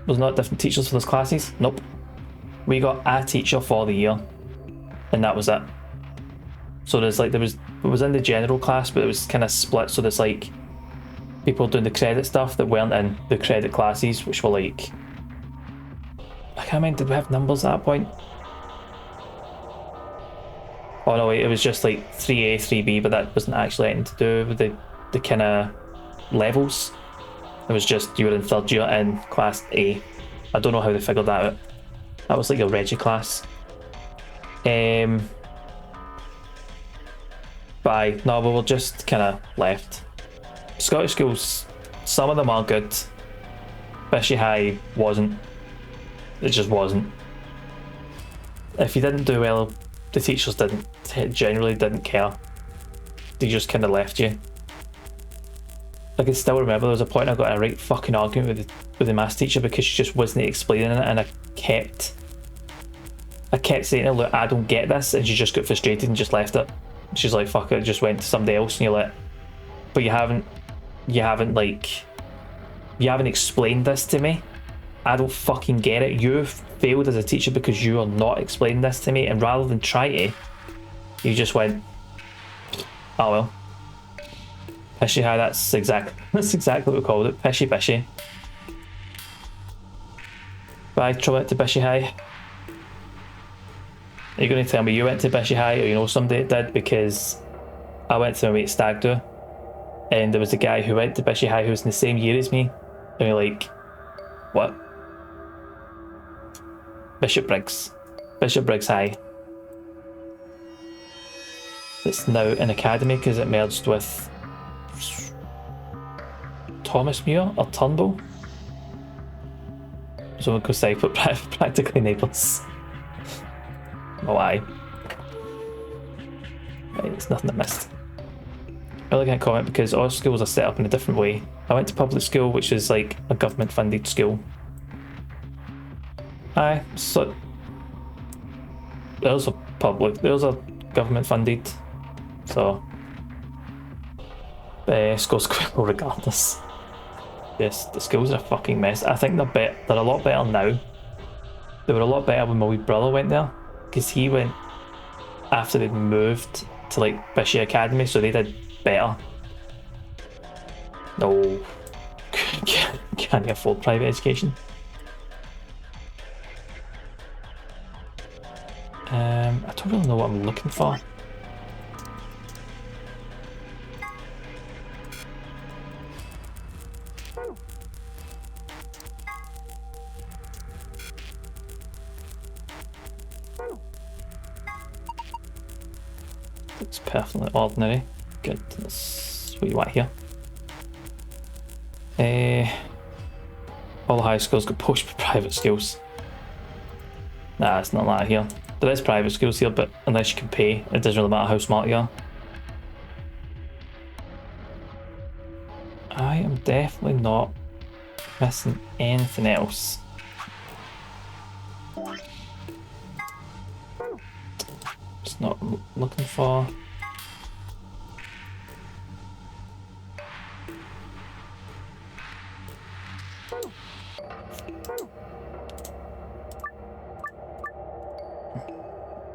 Was not different teachers for those classes? Nope. We got a teacher for the year, and that was it. So it was in the general class, but it was kind of split. So there's like people doing the credit stuff that weren't in the credit classes, which were like, I can't remember, did we have numbers at that point? Oh no, wait, it was just like 3A, 3B, but that wasn't actually anything to do with the kind of levels. It was just you were in third year in class A. I don't know how they figured that out. That was like a Reggie class. But no, we were just kind of left. Scottish schools, some of them are good. Bishy High wasn't. It just wasn't. If you didn't do well, the teachers generally didn't care. They just kind of left you. I can still remember there was a point I got in a right fucking argument with the maths teacher because she just wasn't explaining it, and I kept saying to her, look, I don't get this, and she just got frustrated and just left it. She's like, fuck it, just went to somebody else, and you're like, but you haven't explained this to me. I don't fucking get it. You've failed as a teacher because you are not explaining this to me, and rather than try to, you just went, oh well. Pishy High, that's exactly what we called it. Pishy. But I went to Bishy High. Are you going to tell me you went to Bishy High, or you know somebody that did? Because I went to my mate's stag do, and there was a guy who went to Bishy High who was in the same year as me, and you're like, what? Bishop Briggs High. It's now an academy because it merged with Thomas Muir or Turnbull. So we could say, but practically neighbours. No lie. Right, it's nothing I missed. I really can't comment because all schools are set up in a different way. I went to public school, which is like a government funded school. Aye, so there's a government funded, so schools well regardless. Yes, the schools are a fucking mess. I think they're a lot better now. They were a lot better when my wee brother went there, because he went after they'd moved to like Bishy Academy, so they did better. No, can't afford private education. I don't really know what I'm looking for. It's perfectly ordinary. Good. That's what you want here. All the high schools got pushed for private schools. Nah, it's not that here. There is private schools here, but unless you can pay, it doesn't really matter how smart you are. I am definitely not missing anything else. It's not what I'm looking for.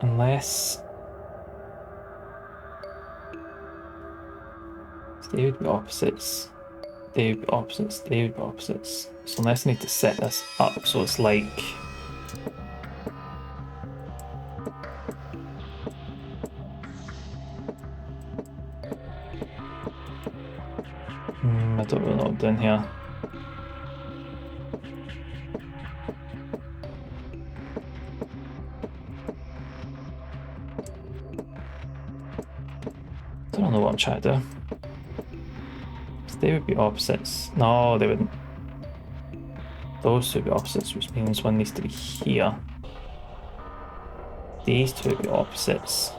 Unless they would be opposites, they would be opposites, they would be opposites. So unless I need to set this up so it's like I don't really know what I'm doing here. I don't know what I'm trying to do. They would be opposites. No, they wouldn't. Those two would be opposites, which means one needs to be here. These two would be opposites.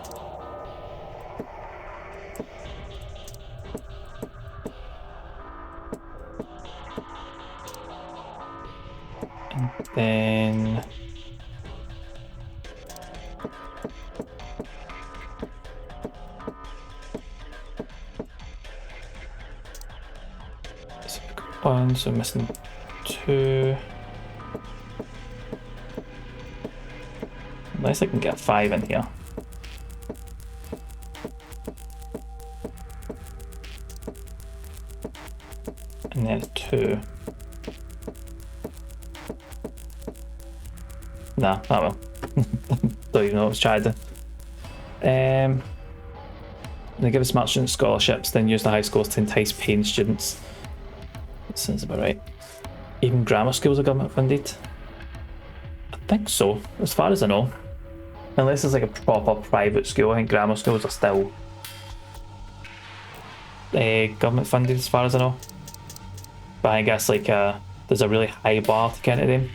Then one, so missing 2. Unless I can get 5 in here. And then 2. Nah, oh well. Don't even know what I was trying to do. They give smart students scholarships, then use the high scores to entice paying students. That sounds about right. Even grammar schools are government funded? I think so, as far as I know. Unless it's like a proper private school, I think grammar schools are still government funded as far as I know. But I guess like there's a really high bar to get into them.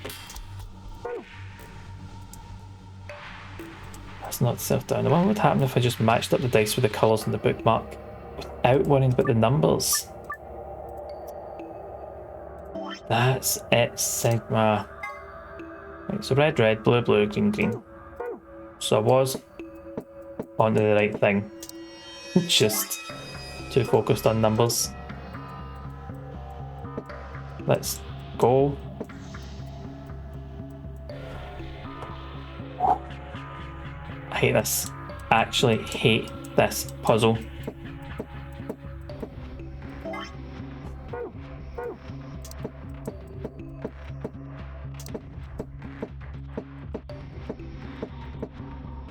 That's not self-down. What would happen if I just matched up the dice with the colours on the bookmark without worrying about the numbers? That's it, Sigma. Right, so red, red, blue, blue, green, green. So I was onto the right thing. Just too focused on numbers. Let's go. I hate this. I actually hate this puzzle.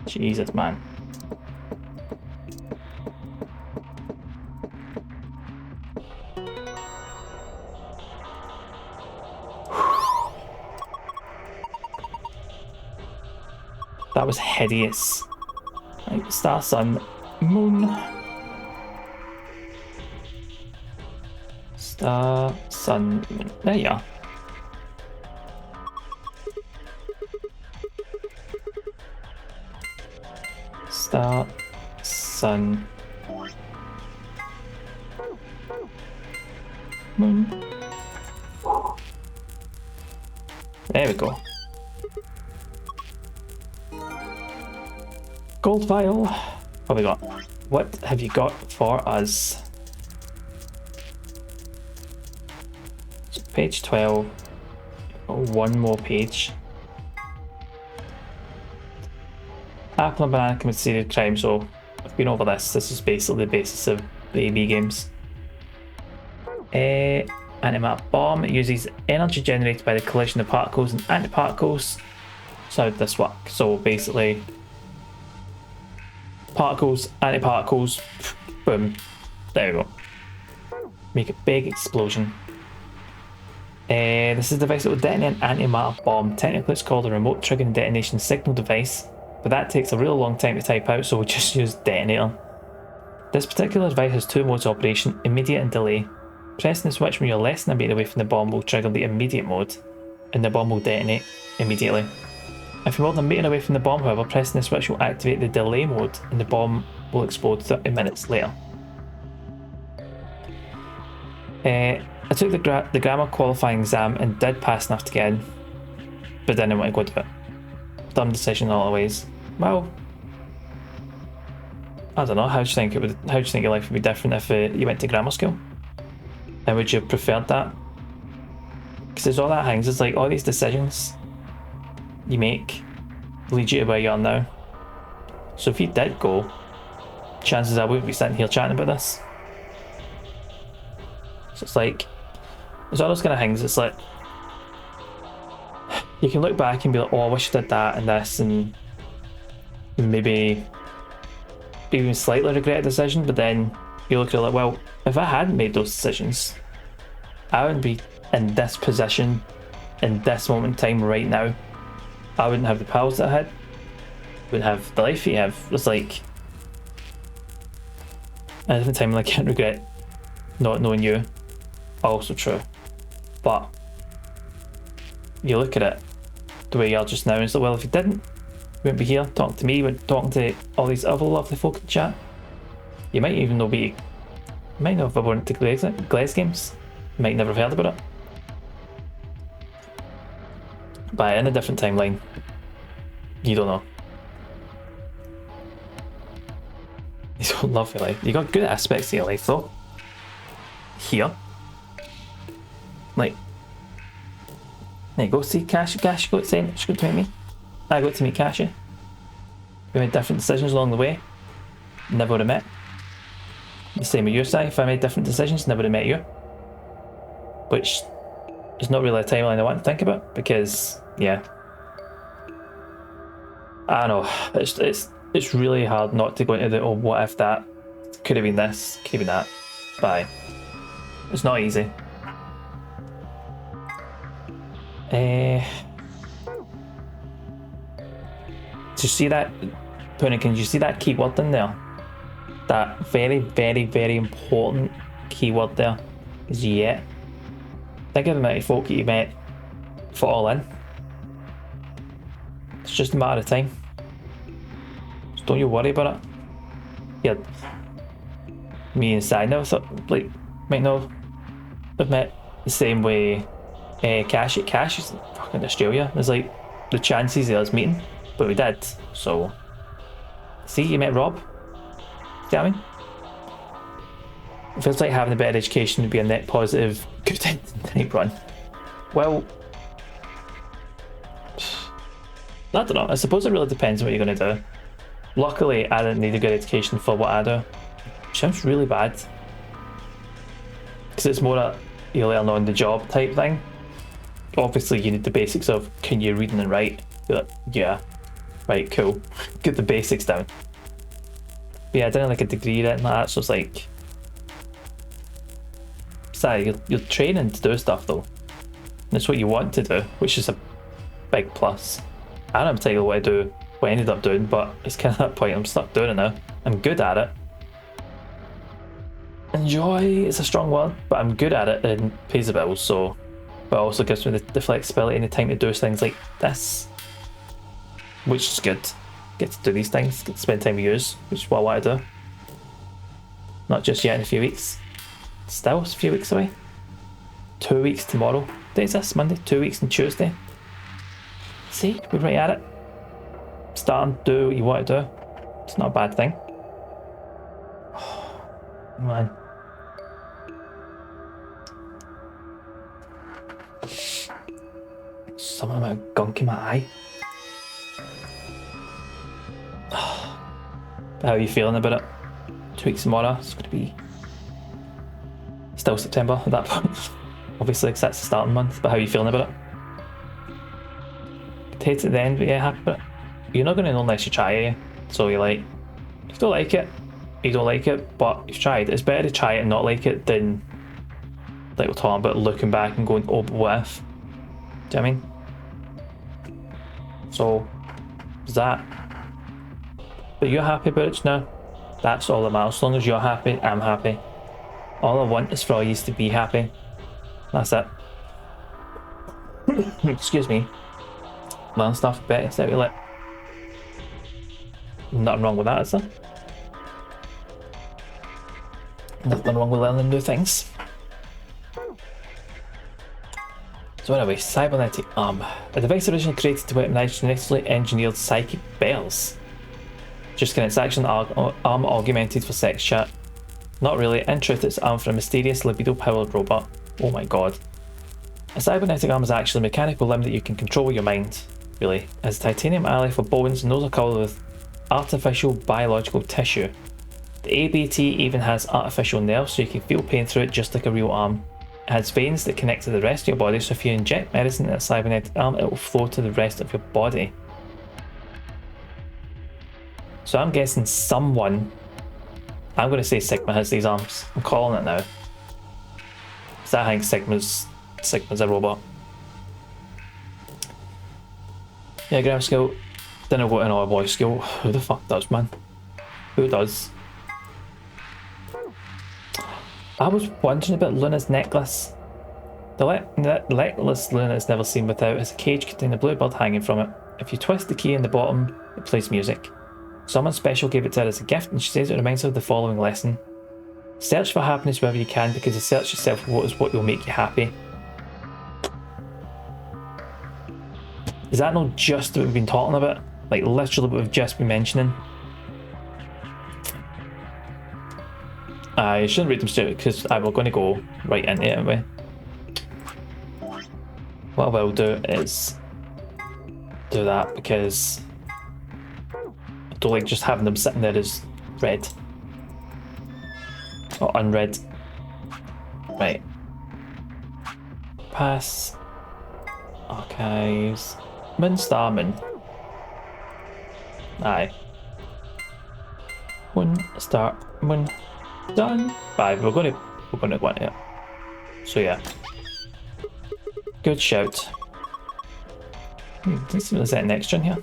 Jesus, man. That was hideous. Right, star, sun, moon. Star, sun, moon. There you are. Star, sun, moon. There we go. Gold vial. What have we got? What have you got for us? So page 12. One more page. Apple and banana commit serious crime, so I've been over this. This is basically the basis of the AB games. Antimatter bomb. It uses energy generated by the collision of particles and antiparticles. So how did this work? So basically, particles, antiparticles, boom. There we go. Make a big explosion. This is a device that will detonate an antimatter bomb. Technically it's called a remote triggering detonation signal device, but that takes a real long time to type out, so we'll just use detonator. This particular device has 2 modes of operation, immediate and delay. Pressing the switch when you're less than a meter away from the bomb will trigger the immediate mode, and the bomb will detonate immediately. If you're more than a meter away from the bomb, however, pressing the switch will activate the delay mode, and the bomb will explode 30 minutes later. I took the grammar qualifying exam and did pass enough to get in, but didn't want to go to it. Dumb decision all the ways. Well, I don't know. How do you think your life would be different if you went to grammar school? And would you have preferred that? Because there's all that hangs. It's like all these decisions you make lead you to where you are now. So if you did go, chances are we wouldn't be sitting here chatting about this. So it's like, there's all those kind of things. It's like, you can look back and be like, oh, I wish I did that and this, and maybe even slightly regret a decision, but then you look at it like, well, if I hadn't made those decisions, I wouldn't be in this position in this moment in time right now. I wouldn't have the powers that I had, wouldn't have the life you have. It's like, at a different time, like, I can't regret not knowing you. Also true. But you look at it the way you are just now, and it's like, well, if you didn't, you wouldn't be here talking to me, you wouldn't talking to all these other lovely folk in chat. You might even know you might not have ever went to Glaze games. You might never have heard about it. But in a different timeline, you don't know. You don't love your life. You got good aspects of your life though. Here. Like, there you go, see Cassie got to say she got to meet me. I got to meet Cassie. We made different decisions along the way. Never would have met. The same with your side, if I made different decisions, never would have met you. Which is not really a timeline I want to think about because, yeah. I don't know, it's really hard not to go into the, oh, what if that could have been this, could have been that. Bye. It's not easy. Do you see that, Punikin, do you see that keyword in there? That very, very, very important keyword there is yet. Think of the amount of folk that you met for All In. It's just a matter of time. So don't you worry about it. Yeah. Me and Sai never thought, like, might not have met the same way Cash is fucking Australia. There's like the chances of us meeting, but we did. So, see, you met Rob. See what I mean? It feels like having a better education would be a net positive good type run. Well, I don't know. I suppose it really depends on what you're going to do. Luckily, I didn't need a good education for what I do. Which sounds really bad. Because it's more a you learn on the job type thing. Obviously, you need the basics of can you read and write? You're like, yeah. Right, cool. Get the basics down. But yeah, I didn't like a degree or anything like that, so it's like... Sorry, you're training to do stuff though. And it's what you want to do, which is a big plus. I don't tell you what I do, what I ended up doing, but it's kind of that point, I'm stuck doing it now. I'm good at it. Enjoy is a strong word, but I'm good at it and it pays the bills, so... But it also gives me the flexibility and the time to do things like this. Which is good. Get to do these things, get to spend time with yous, which is what I want to do. Not just yet in a few weeks. Still, it's a few weeks away. 2 weeks tomorrow. What day is this? Monday? 2 weeks on Tuesday. See, we're right at it. Starting to do what you want to do. It's not a bad thing. Oh, man. Something about a gunk in my eye. How are you feeling about it? 2 weeks tomorrow, it's going to be still September at that point. Obviously, because that's the starting month, but how are you feeling about it? Potato at the end, but yeah, happy about it. You're not going to know unless you try it, so you're like, if you don't like it, you don't like it, but you've tried. It's better to try it and not like it than, like we're talking about, looking back and going, oh, but what if? Do you know what I mean? So, is that. But you're happy about it now? That's all that matters. As long as you're happy, I'm happy. All I want is for all you to be happy. That's it. Excuse me. Learn stuff better, set your lip. Nothing wrong with that, is there? Nothing wrong with learning new things. So anyway, cybernetic arm. A device originally created to weaponize genetically engineered psychic bells. Just kidding, it's actually an arm augmented for sex chat. Not really, in truth it's armed for a mysterious libido-powered robot. Oh my god. A cybernetic arm is actually a mechanical limb that you can control with your mind, really. It has a titanium alloy for bones and those are covered with artificial biological tissue. The ABT even has artificial nerves so you can feel pain through it just like a real arm. It has veins that connect to the rest of your body, so if you inject medicine in a cybernetic arm, it will flow to the rest of your body. So I'm guessing someone, I'm going to say Sigma has these arms. I'm calling it now. Because I think Sigma's a robot. Yeah, grammar skill. Didn't go to another voice skill. Who the fuck does, man? Who does? I was wondering about Luna's necklace. The necklace Luna is never seen without has a cage containing a blue bird hanging from it. If you twist the key in the bottom, it plays music. Someone special gave it to her as a gift and she says it reminds her of the following lesson. Search for happiness wherever you can because the search itself is what will make you happy. Is that not just what we've been talking about? Like literally what we've just been mentioning? I shouldn't read them straight because we're going to go right into it anyway. What I will do is do that because I don't like just having them sitting there as read or unread. Right. Pass. Archives. Starman. Aye. Starman. Done. Aye, we're gonna go into it. So yeah. Good shout. Let's see what's that next one here.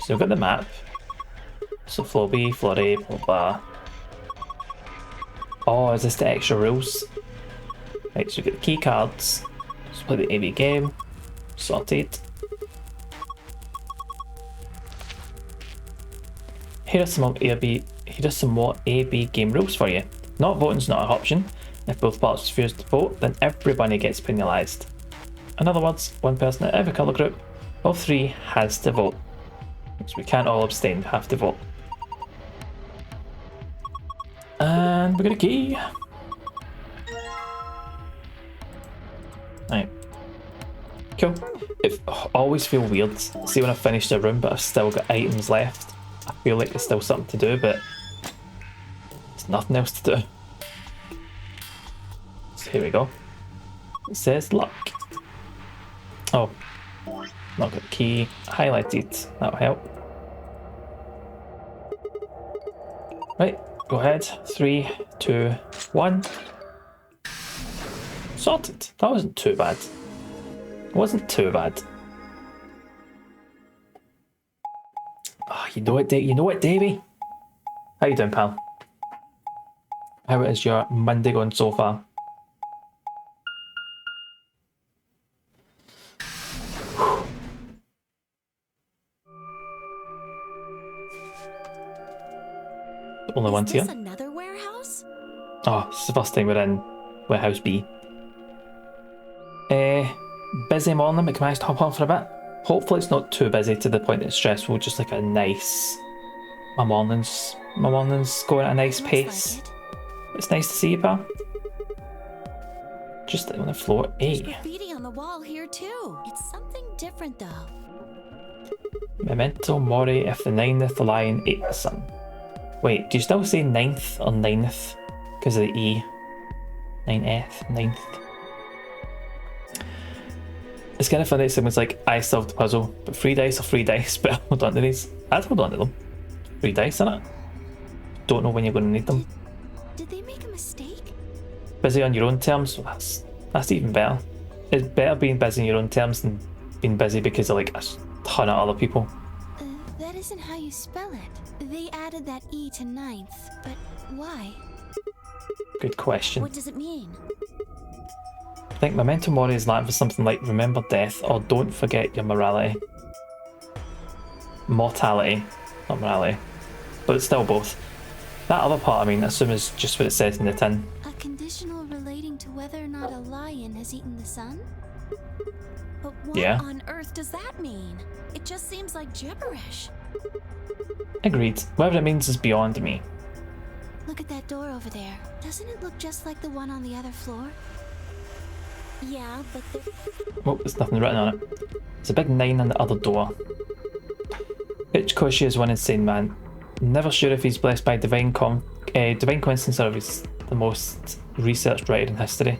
So we've got the map. So floor B, floor A, blah blah. Oh, is this the extra rules? Right, so we get the key cards. Let's play the AB game. Sorted. Here are some more AB game rules for you. Not voting's not an option. If both parties refuse to vote, then everybody gets penalised. In other words, one person at every colour group of 3 has to vote. So we can't all abstain, we have to vote. And we got a key. Right. Cool. It always feel weird. See when I finished a room but I've still got items left. I feel like there's still something to do, but there's nothing else to do. So here we go. It says luck. Oh, not got the key. Highlighted. That'll help. Right, go ahead. 3, 2, 1. Sorted. That wasn't too bad. It wasn't too bad. Oh, you know what, Davey? How you doing, pal? How is your Monday going so far? Only one's here. Another warehouse? Oh, it's the first time we're in warehouse B. Busy morning, but can I just hop on for a bit? Hopefully it's not too busy to the point that it's stressful, just like a nice... My morning's going at a nice pace. It's nice to see you, pal. Just on the floor A. There's graffiti on the wall here too. It's something different though. Memento mori if the 9th lion ate the sun. Wait, do you still say 9th or 9th? Because of the E. 9th, 9th. It's kind of funny that someone's like, I solved the puzzle, but 3 dice are 3 dice, but hold on to these. I'd hold on to them. 3 dice, innit? Don't know when you're going to need them. Did they make a mistake? Busy on your own terms? Well, that's even better. It's better being busy on your own terms than being busy because of like a ton of other people. That isn't how you spell it. They added that E to 9th, but why? Good question. What does it mean? I think Memento Mori is Latin for something like remember death or don't forget your morality. Mortality, not morality. But it's still both. That other part, I mean, I assume is just what it says in the tin. A conditional relating to whether or not a lion has eaten the sun? But what on earth does that mean? It just seems like gibberish. Agreed. Whatever it means is beyond me. Look at that door over there. Doesn't it look just like the one on the other floor? Yeah, but Oh, there's nothing written on it. There's a big 9 on the other door. Ichikoshi is one insane man. Never sure if he's blessed by divine coincidence or if he's the most researched writer in history.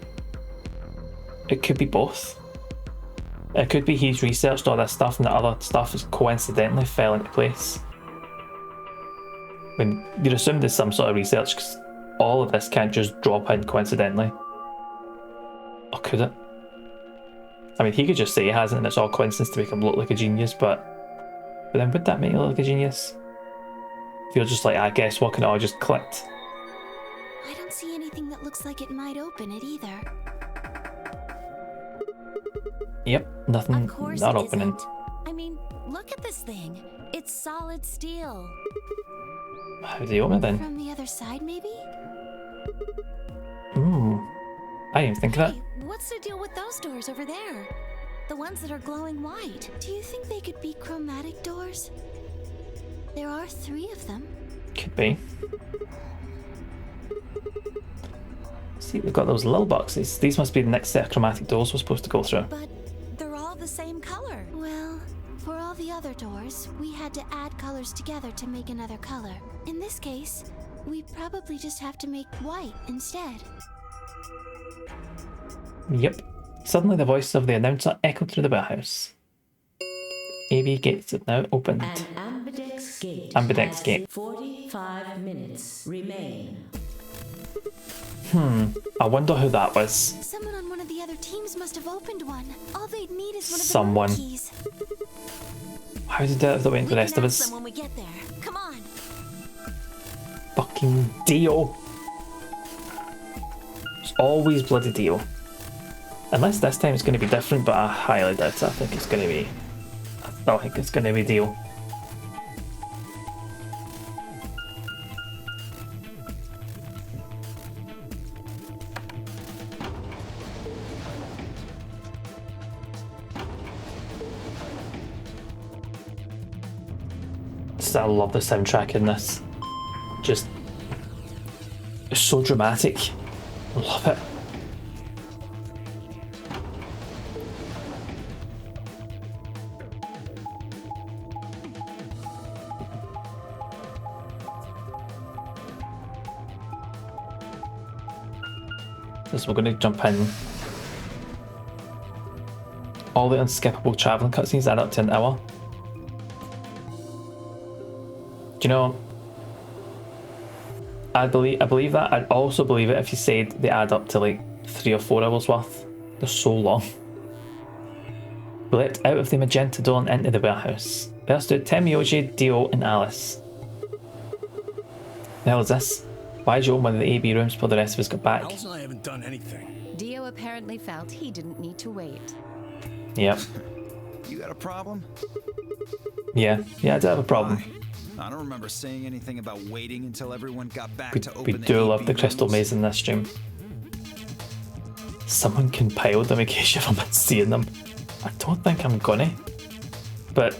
It could be both. It could be he's researched all this stuff and the other stuff has coincidentally fell into place. I mean, you'd assume there's some sort of research because all of this can't just drop in coincidentally. Or could it? I mean, he could just say he hasn't and it's all coincidence to make him look like a genius, but then would that make you look like a genius? If you're just like, I guess what can I just clicked. I don't see anything that looks like it might open it either. Yep, nothing, Of course not it opening. isn't. I mean, look at this thing. It's solid steel. How do you open it then? From the other side, maybe? I didn't even think of that. Hey, what's the deal with those doors over there? The ones that are glowing white. Do you think they could be chromatic doors? There are 3 of them. Could be. See, we've got those little boxes. These must be the next set of chromatic doors we're supposed to go through. But they're all the same color. Well, for all the other doors, we had to add colors together to make another color. In this case, we probably just have to make white instead. Yep. Suddenly the voice of the announcer echoed through the warehouse. AB gates are now opened. An Ambidex gate. Ambidex has gate. 45 minutes remain. I wonder who that was. Someone on one of the other teams must have opened one. All they'd need is one of the Someone. number keys. How did it if they went to the rest of We can ask us? them when we get there. Come on. Fucking Dio. It's always bloody Dio. Unless this time it's going to be different, but I highly doubt it. I think it's going to be... I don't think it's going to be Dio. I love the soundtrack in this. Just... it's so dramatic. I love it. So we're going to jump in. All the unskippable travelling cutscenes add up to an hour. Do you know? I believe that. I'd also believe it if you said they add up to like 3 or 4 hours worth. They're so long. We leapt out of the magenta door and into the warehouse. There stood Temioji, Dio, and Alice. The hell is this? Why'd you open one of the AB rooms before the rest of us got back? Alice and I haven't done anything. Dio apparently felt he didn't need to wait. Yep. You got a problem? Yeah, I do have a problem. I don't remember saying anything about waiting until everyone got back to open We the do love AB the crystal rooms. maze in this stream. Someone compiled them in case you haven't seen them. I don't think I'm gonna. But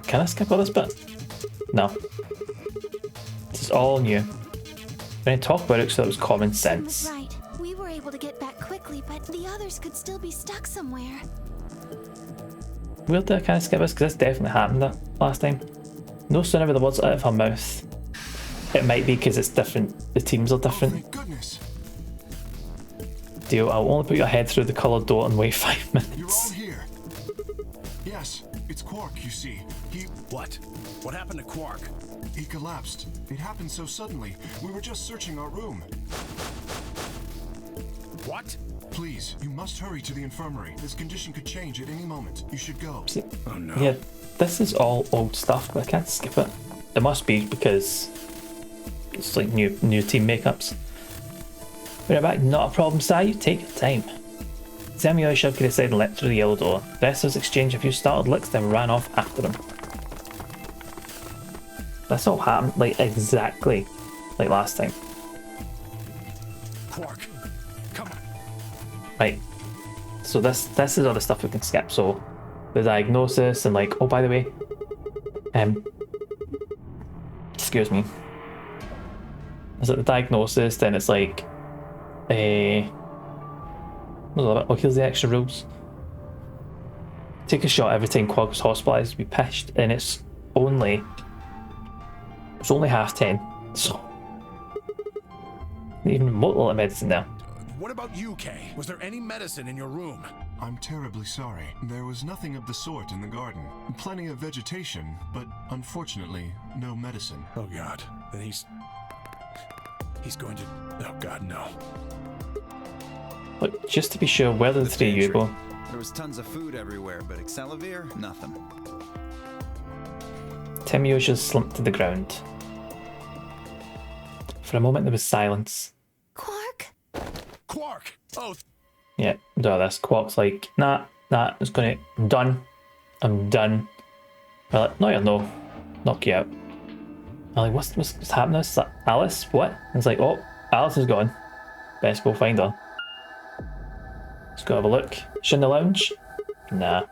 can I skip all this bit? No. This is all new. We're going to talk about it so it was common Sam was sense. right. We were able to get back quickly, but the others could still be stuck somewhere. Weird that I kind of skip this because this definitely happened that last time. No sooner were the words out of her mouth. It might be because it's different. The teams are different. Thank goodness. Dio, I'll only put your head through the coloured door and wait 5 You're all minutes. here. Yes, it's Quark, you see. What? What happened to Quark? He collapsed. It happened so suddenly. We were just searching our room. What? Please, you must hurry to the infirmary. This condition could change at any moment. You should go. See, Oh no. yeah, this is all old stuff, but I can't skip it. It must be because it's like new team makeups. We're back, not a problem, Sai. Take your time. Samuel shoved to the side and leapt through the yellow door. The rest of us exchanged a few startled looks, then ran off after him. This all happened like exactly like last time. Quark. Come on. Right. So this is all the stuff we can skip. So the diagnosis and like, oh by the way, excuse me. Is it the diagnosis? Then it's like, oh, here's the extra rules. Take a shot every time Quark was hospitalised to be pitched, and it's only 10:30, so even more little medicine there. What about you, Kay? Was there any medicine in your room? I'm terribly sorry. There was nothing of the sort in the garden. Plenty of vegetation, but unfortunately, no medicine. Oh God. Then he's going to. Oh God, no. Look, just to be sure, where did the three of you go? There was tons of food everywhere, but Excelivir, nothing. Temioja slumped to the ground. For a moment there was silence. Quark? Quark! Oh, Yeah, do this. Quark's like, nah, I'm done. I'm done. We're like, no, you're no. Knock you out. I'm like, what's happening? It's like, Alice? What? And it's like, oh, Alice is gone. Best go find her. Let's go have a look. Is she in the lounge? Nah.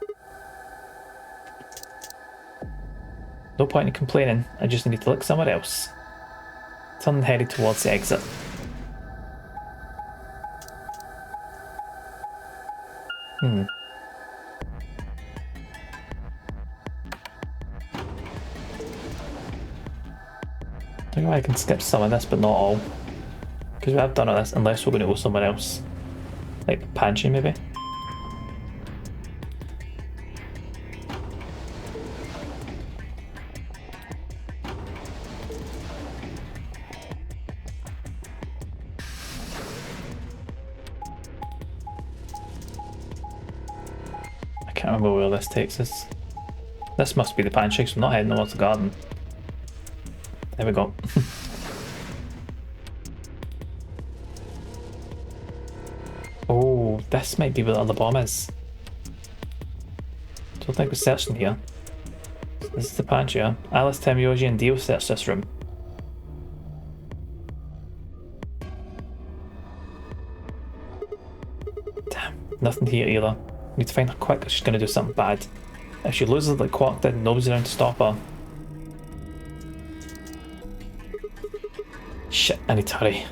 No point in complaining, I just need to look somewhere else. Turn and headed towards the exit. I think I can skip some of this, but not all. Because we have done all this, unless we're going to go somewhere else. Like the pantry, maybe? I can't remember where this takes us. This must be the pantry, so I'm not heading towards the garden. There we go. Oh, this might be where the other bomb is. Don't think we searched in here. This is the pantry, yeah? Alice, Temyoji and Dio searched this room. Damn, nothing here either. Need to find her quick, she's gonna do something bad. If she loses like Quark did, nobody's around to stop her. Shit, I need to hurry.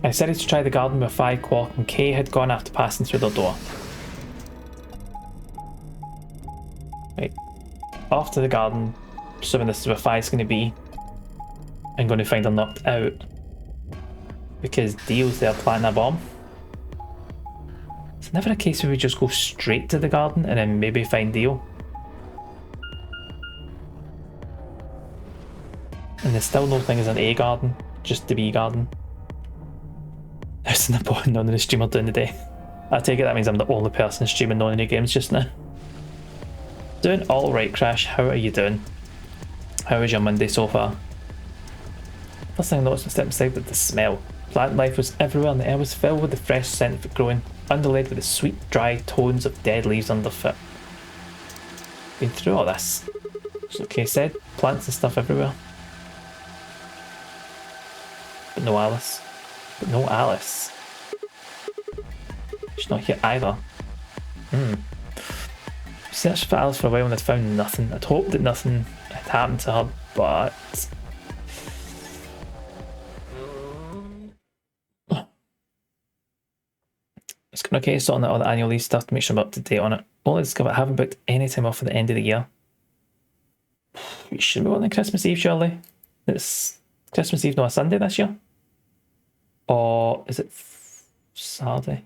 I decided to try the garden where Phi, Quark and Kay had gone after passing through their door. Right. Off to the garden, assuming this is where Phi's going to be. I'm going to find her knocked out. Because Dio's there planting a bomb. It's never a case where we just go straight to the garden and then maybe find Dio. And there's still no thing as an A garden, just the B garden. There's an important non-any streamer during the day. I take it that means I'm the only person streaming non-any games just now. Doing alright, Crash. How are you doing? How was your Monday so far? First thing I noticed when stepping inside was the smell. Plant life was everywhere and the air was filled with the fresh scent of it growing, underlaid with the sweet, dry tones of dead leaves underfoot. Been through all this. It's okay said, plants and stuff everywhere. But no Alice. But no Alice. She's not here either. Searched for Alice for a while and I'd found nothing. I'd hoped that nothing had happened to her, but... It's going okay sorting out all the annual leave stuff to make sure I'm up to date on it. Only discovered I haven't booked any time off for the end of the year. We should be on Christmas Eve, surely. It's Christmas Eve, not a Sunday this year? Or is it Saturday?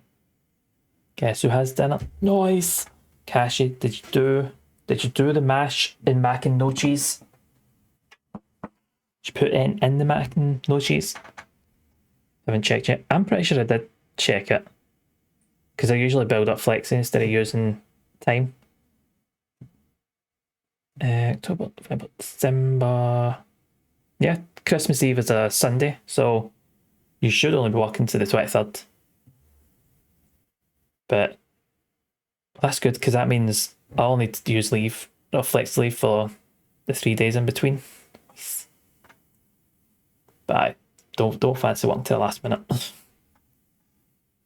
Guess who has dinner? Nice. Cashy, did you do the mash in mac and no cheese? Did you put it in the mac and no cheese? Haven't checked yet. I'm pretty sure I did check it. Because I usually build up flexi instead of using time. October, November, December. Yeah, Christmas Eve is a Sunday, so you should only be working to the 23rd. But that's good because that means I'll need to use leave or flex leave for the 3 days in between. But I don't fancy working till the last minute.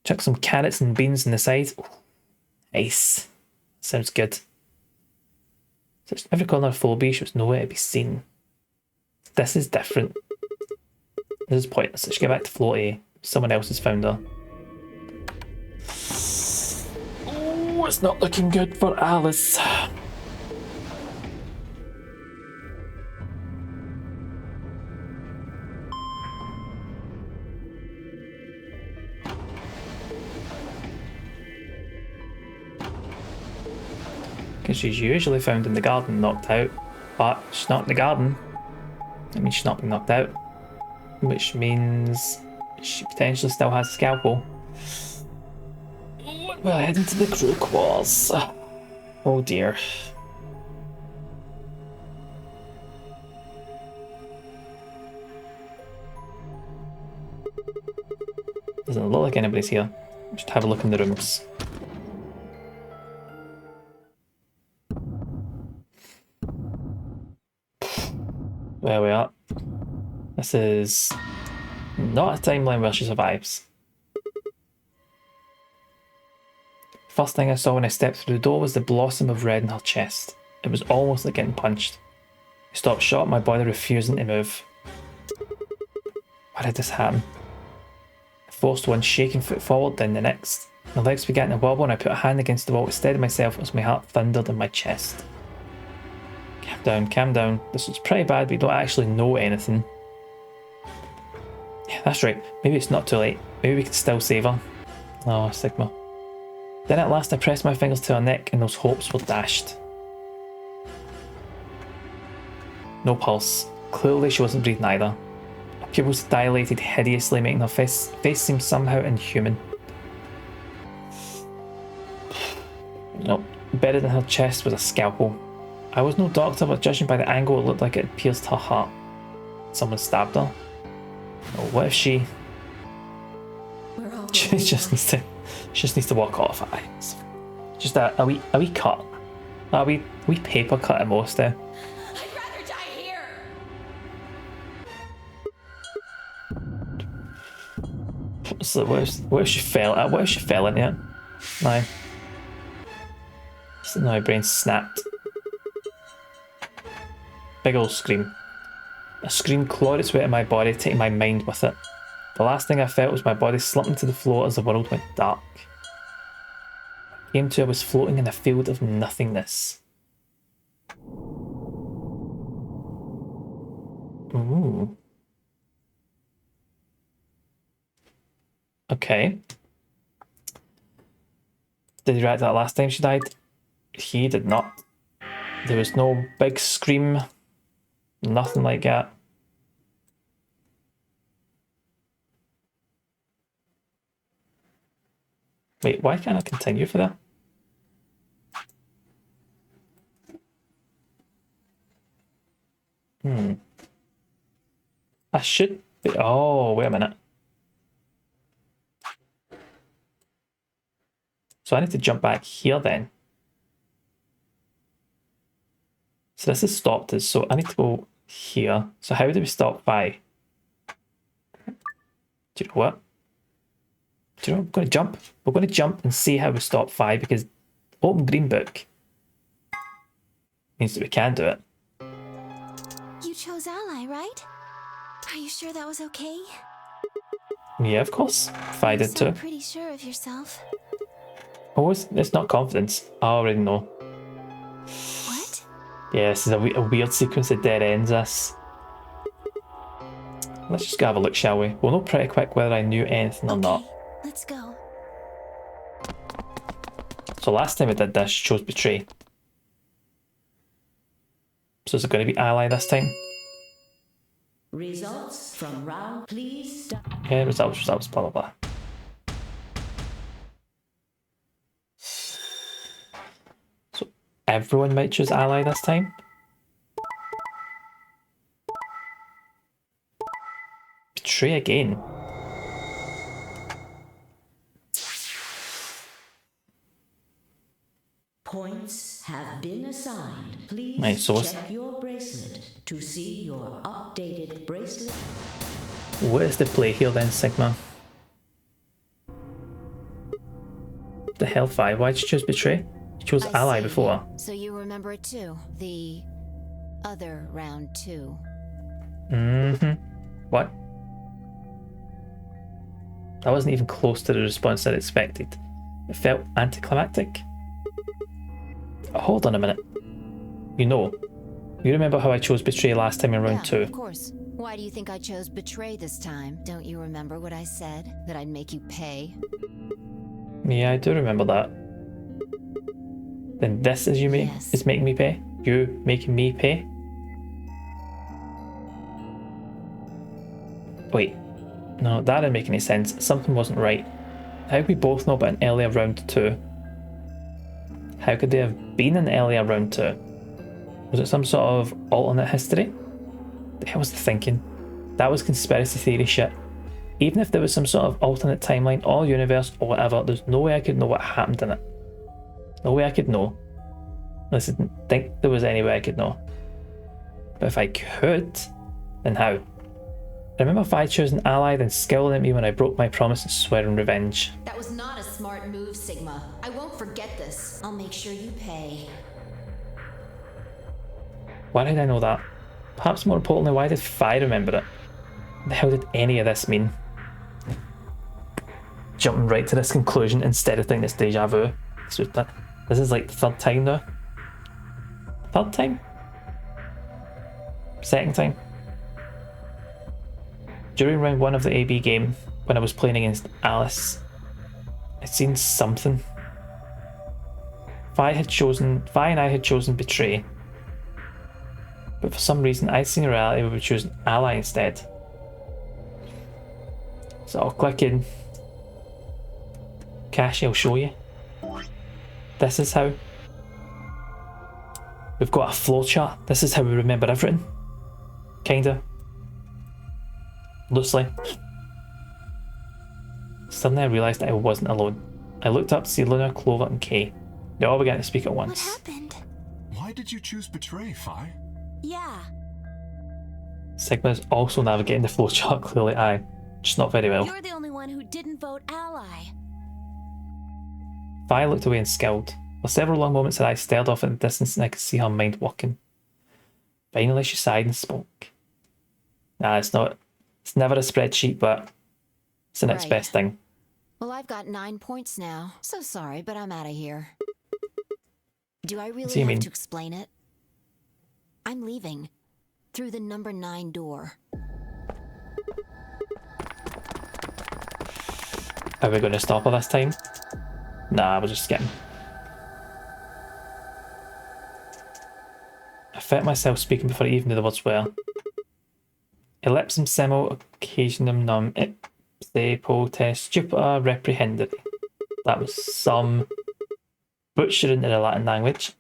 Chuck some carrots and beans on the side. Ooh, nice. Sounds good. So every corner of Phobie shows nowhere to be seen. This is different. This is pointless. I should get back to Floaty. Someone else has found her. Oh, it's not looking good for Alice. Because she's usually found in the garden knocked out, but she's not in the garden. That means she's not been knocked out, which means she potentially still has a scalpel. We're heading to the crew quarters. Oh dear. Doesn't look like anybody's here. Just have a look in the rooms. Where we are. This is not a timeline where she survives. First thing I saw when I stepped through the door was the blossom of red in her chest. It was almost like getting punched. I stopped short, my body refusing to move. Why did this happen? I forced one shaking foot forward, then the next. My legs began to wobble and I put a hand against the wall to steady myself as my heart thundered in my chest. Calm down, calm down. This was pretty bad, but you don't actually know anything. Yeah, that's right. Maybe it's not too late. Maybe we can still save her. Oh, Sigma. Then at last I pressed my fingers to her neck and those hopes were dashed. No pulse. Clearly she wasn't breathing either. Her pupils dilated hideously, making her face seem somehow inhuman. Nope. Buried in her chest was a scalpel. I was no doctor, but judging by the angle it looked like it had pierced her heart. Someone stabbed her. Oh, what if she... She just needs to walk off. Just a wee cut. A wee paper cut at most there. I'd rather die here. So what if she fell? What if she fell into it? No. So my brain snapped. Big ol' scream. A scream clawed its way to my body, taking my mind with it. The last thing I felt was my body slumping to the floor as the world went dark. I came to, I was floating in a field of nothingness. Ooh. Okay. Did he react to that last time she died? He did not. There was no big scream. Nothing like that. Wait, why can't I continue for that? I should be... Oh, wait a minute. So I need to jump back here then. So this is stopped, so I need to go here. So how do we stop by? Do you know what? Do you know what? I'm going to jump. We're going to jump and see how we stop 5 because open green book means that we can do it. You chose ally, right? Are you sure that was okay? Yeah, of course. If I did too. You're pretty sure of yourself. Oh, it's not confidence. I already know. What? Yeah, this is a weird sequence of dead ends, this. Let's just go have a look, shall we? We'll know pretty quick whether I knew anything or not. Let's go. So last time I did this, she chose Betray. So is it going to be ally this time? Results from round, please stop. Yeah, results, blah blah blah. So everyone might choose ally this time. Betray again. Points have been assigned. Please Right, so check your bracelet to see your updated bracelet. What is the play here then, Sigma? The hell 5? Why'd you choose Betray? You chose I ally see. before. So you remember it too. The other round 2. What? That wasn't even close to the response I'd expected. It felt anticlimactic. Hold on a minute. You remember how I chose Betray last time in round 2? Of course. Why do you think I chose Betray this time? Don't you remember what I said? That I'd make you pay? Yeah, I do remember that. Then this is Yes. is making me pay? You making me pay? Wait. No, that didn't make any sense. Something wasn't right. How could we both know about an earlier round 2? How could there have been an earlier round 2? Was it some sort of alternate history? The hell was the thinking? That was conspiracy theory shit. Even if there was some sort of alternate timeline or universe or whatever, there's no way I could know what happened in it. No way I could know. Unless I didn't think there was any way I could know. But if I could, then how? Remember if I chose an ally, then scowling at me when I broke my promise and swearing revenge. That was not a smart move, Sigma. I won't forget this. I'll make sure you pay. Why did I know that? Perhaps more importantly, why did Fi remember it? What the hell did any of this mean? Jumping right to this conclusion instead of thinking it's deja vu. This is like the third time now. Third time? Second time? During round 1 of the AB game, when I was playing against Alice, I'd seen something. Vi and I had chosen Betray, but for some reason I'd seen in reality we would choose an ally instead. So I'll click in. Cashy, I'll show you. This is how. We've got a flowchart. This is how we remember everything. Kinda. Loosely. Suddenly I realised that I wasn't alone. I looked up to see Luna, Clover and Kay. They all began to speak at once. What happened? Why did you choose Betray, Fi? Yeah. Sigma is also navigating the flowchart clearly, aye. Just not very well. You're the only one who didn't vote ally. Vi looked away and scowled. For several long moments her eyes stared off in the distance and I could see her mind working. Finally she sighed and spoke. Nah, it's not. It's never a spreadsheet, but it's the next best thing. Well, I've got 9 points now. So sorry, but I'm out of here. Do I really have to explain it? I'm leaving. Through the number 9 door. Are we going to stop her this time? Nah, we're just skipping. I felt myself speaking before I even knew the words were. Ellipsum semel occasionum num ipse potest stupida reprehendere. That was some butchering in the Latin language.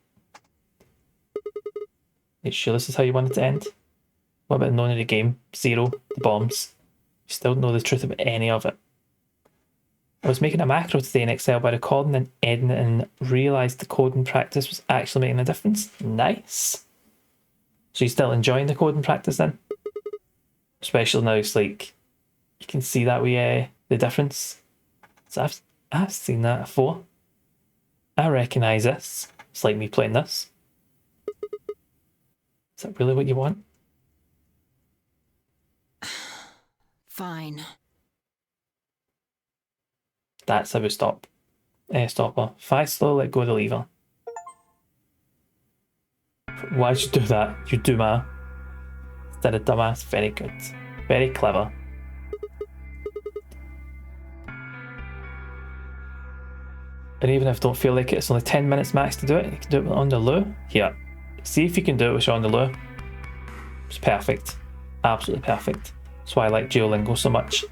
Are you sure this is how you want it to end? What about the known of the game? 0, the bombs. You still don't know the truth about any of it. I was making a macro today in Excel by recording and editing it and realised the coding practice was actually making a difference. Nice. So you're still enjoying the coding practice then? Especially now it's like, you can see that the difference. So I've seen that before. I recognise this. It's like me playing this. Is that really what you want? Fine. That's how we stop. Stop her. Fi slowly let go of the lever. Why'd you do that? You dumbass. Instead of dumbass. Very good. Very clever. And even if I don't feel like it's only 10 minutes max to do it, you can do it on the loo. Here. See if you can do it with on the loo. It's perfect. Absolutely perfect. That's why I like Duolingo so much.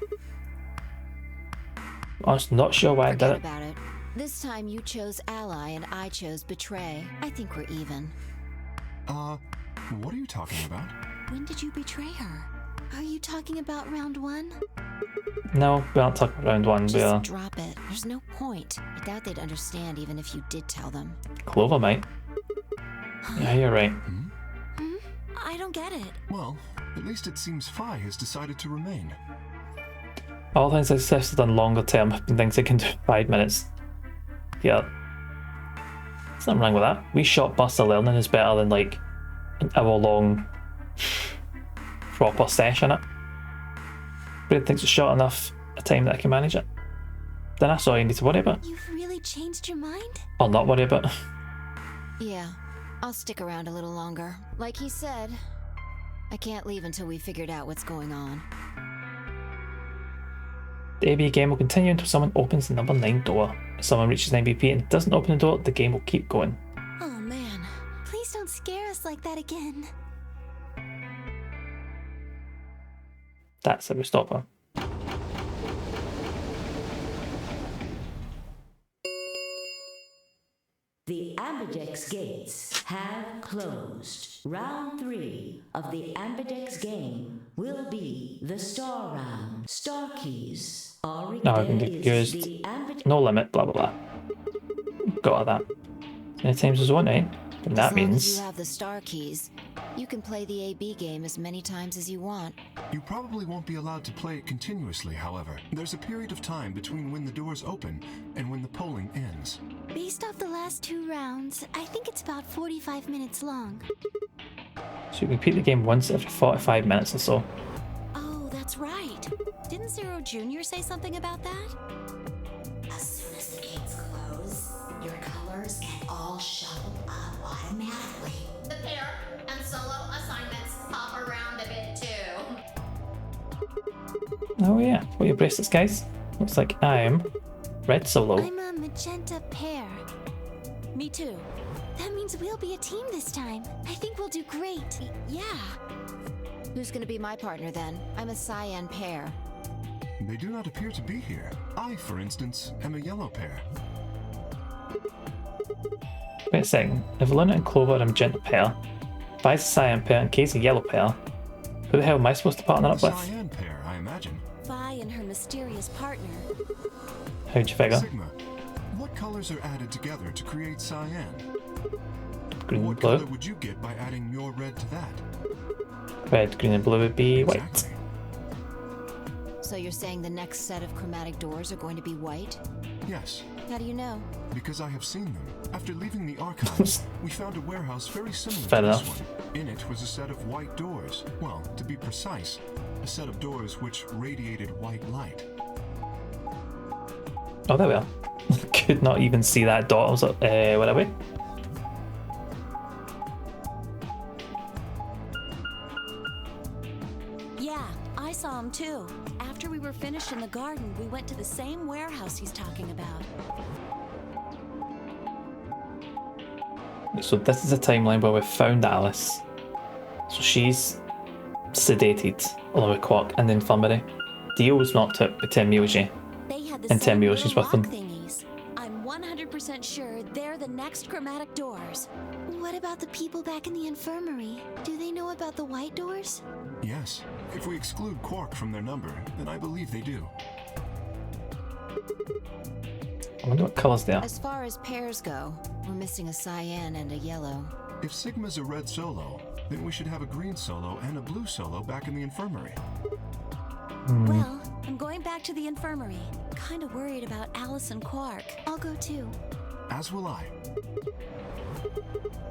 I'm not sure why I did it. About it. This time you chose ally and I chose betray. I think we're even. What are you talking about? When did you betray her? Are you talking about round 1? No, we aren't talking round 1. Just drop it. There's no point. I doubt they'd understand even if you did tell them. Clover might. Yeah, you're right. I don't get it. Well, at least it seems Fi has decided to remain. All things I suggested on longer term have been things I can do in 5 minutes. Yeah. There's nothing wrong with that. We shot bursts of learning is better than like an hour long proper session it. But it thinks it's short enough a time that I can manage it. Then that's all you need to worry about. You've really changed your mind? Or not worry about. Yeah, I'll stick around a little longer. Like he said, I can't leave until we figured out what's going on. The AB game will continue until someone opens the number 9 door. If someone reaches 9 BP and doesn't open the door, the game will keep going. Oh man, please don't scare us like that again. That's how we stop her. The Ambidex gates have closed. Round 3 of the Ambidex game will be the Star Round. Star keys are used. No limit, blah blah blah. Got all that. Many times as one, eh? And that as long means as you have the star keys, You can play the AB game as many times as you want. You probably won't be allowed to play it continuously, however. There's a period of time between when the doors open and when the polling ends. Based off the last 2 rounds, I think it's about 45 minutes long. So you can repeat the game once every 45 minutes or so. Oh, that's right. Didn't Zero Jr. say something about that? As soon as the gates close, your colors get all shuffled up automatically. The pair and solo assignments hop around a bit too. Oh yeah, what are your bracelets, guys? Looks like I'm red solo. I'm a magenta pair. Me too. That means we'll be a team this time. I think we'll do great. Yeah. Who's gonna be my partner then? I'm a cyan pair. They do not appear to be here. I, for instance, am a yellow pair. Wait a second, if Luna and Clover are a magenta pair, Vi's a cyan pair and Kay's a yellow pair, who the hell am I supposed to partner up with? Cyan pair, I imagine. Vi and her mysterious partner. How'd you figure? Sigma, what colors are added together to create cyan? Green and What blue. color would you get by adding your red to that? Red, green and blue would be white. Exactly. So you're saying the next set of chromatic doors are going to be white? Yes, How do you know? because I have seen them. After leaving the archives, we found a warehouse very similar Fair to this enough. one. In it was a set of white doors. Well, to be precise, a set of doors which radiated white light. Oh, there we are. Could not even see that dot. I was like, where are we? Yeah, I saw him too. After we were finished in the garden, we went to the same warehouse he's talking about. So this is a timeline where we've found Alice. So she's sedated along with Quark in the infirmary. Dio was knocked out by Tenmyouji. They had the And same Tenmyouji's little with them. lock thingies. I'm 100% sure they're the next chromatic doors. What about the people back in the infirmary? Do they know about the white doors? Yes, if we exclude Quark from their number, then I believe they do. I wonder what colours they are. As far as pairs go, we're missing a cyan and a yellow. If Sigma's a red solo, then we should have a green solo and a blue solo back in the infirmary. Well, I'm going back to the infirmary. Kinda worried about Alice and Quark. I'll go too. As will I.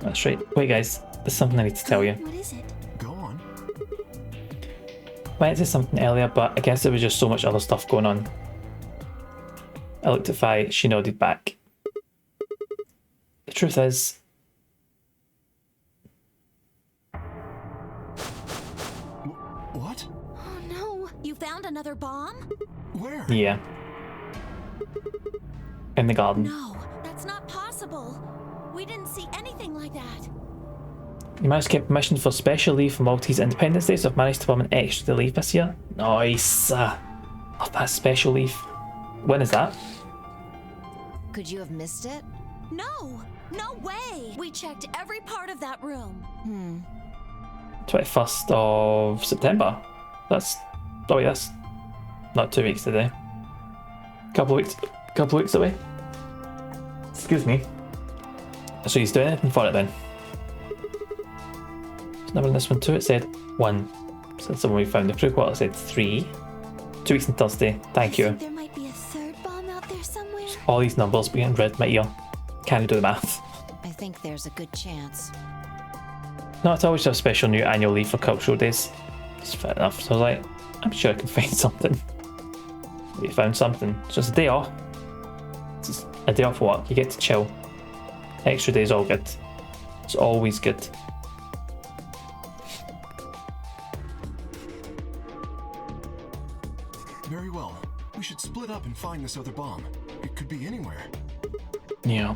That's right. Wait guys, there's something I need to tell you. What is it? Go on. I went to say something earlier, but I guess there was just so much other stuff going on. I looked at Vi, she nodded back. The truth is, What? Oh no! You found another bomb? Where? yeah. In the garden. No, that's not possible. We didn't see anything like that. You managed to get permission for special leave for Maltese Independence Day, so I've managed to bum an extra day leave this year. Nice. Love that special leave. When is that? Could you have missed it? No! No way! We checked every part of that room. 21st of September. That's not 2 weeks today. Couple of weeks away. Excuse me. So he's doing anything for it then? There's number in this one too. It said 1. So that's the one we found. The crew quarter said 3. 2 weeks on Thursday. Thank I you. think there might be a third bomb out there somewhere. All these numbers being read in my ear. Can't do the math. I think there's a good chance. No, it's always have special new annual leave for cultural days. It's fair enough. So I was like, I'm sure I can find something. We found something. It's just a day off. It's just a day off work. You get to chill. Extra day's all good. It's always good. Very well. We should split up and find this other bomb. It could be anywhere. Yeah.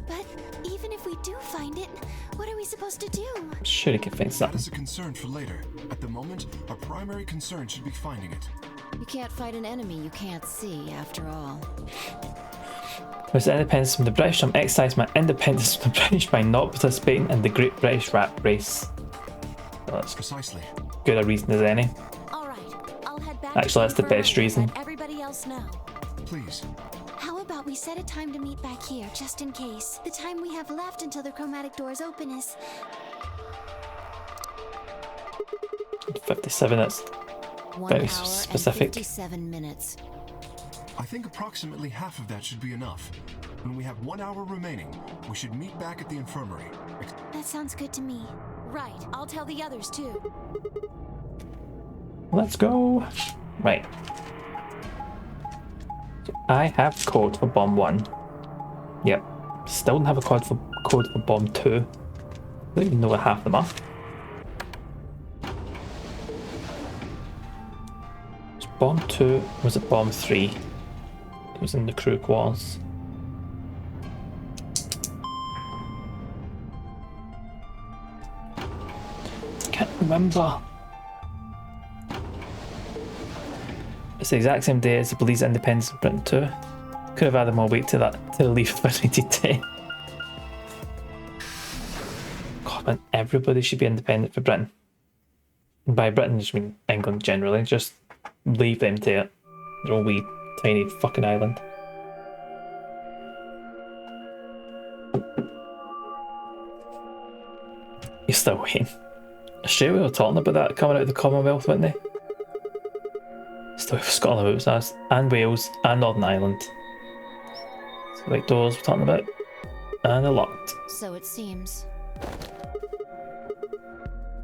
But even if we do find it, what are we supposed to do? I'm sure you can find That something. is a concern for later. At the moment, our primary concern should be finding it. You can't fight an enemy you can't see, after all. Was independence from the British? I'm excised my independence from the British by not participating in the Great British Rat Race. Well, that's Precisely. good a reason as any. All right, I'll head back. Actually, to that's the best infirmary reason. and let everybody else know. Please. How about we set a time to meet back here, just in case? The time we have left until the chromatic doors open is 57, that's 1 very hour specific. and 57 minutes. I think approximately half of that should be enough. When we have 1 hour remaining, we should meet back at the infirmary. That sounds good to me. Right, I'll tell the others too. Let's go. Right. So I have code for bomb 1. Yep. Still don't have a code for bomb 2. I don't even know what half of them are. So bomb 2 was at bomb 3. It was in the crew quarters. Can't remember. It's the exact same day as the Belize Independence of Britain 2. Could have added more weight to that to the leaf if I needed to. God man, everybody should be independent for Britain. And by Britain I just mean England generally. Just leave them to it. Their own wee tiny fucking island. You're still waiting. Australia were talking about that coming out of the Commonwealth, weren't they? Still have Scotland, and Wales, and Northern Ireland. So like doors we're talking about. And they're locked. So it seems.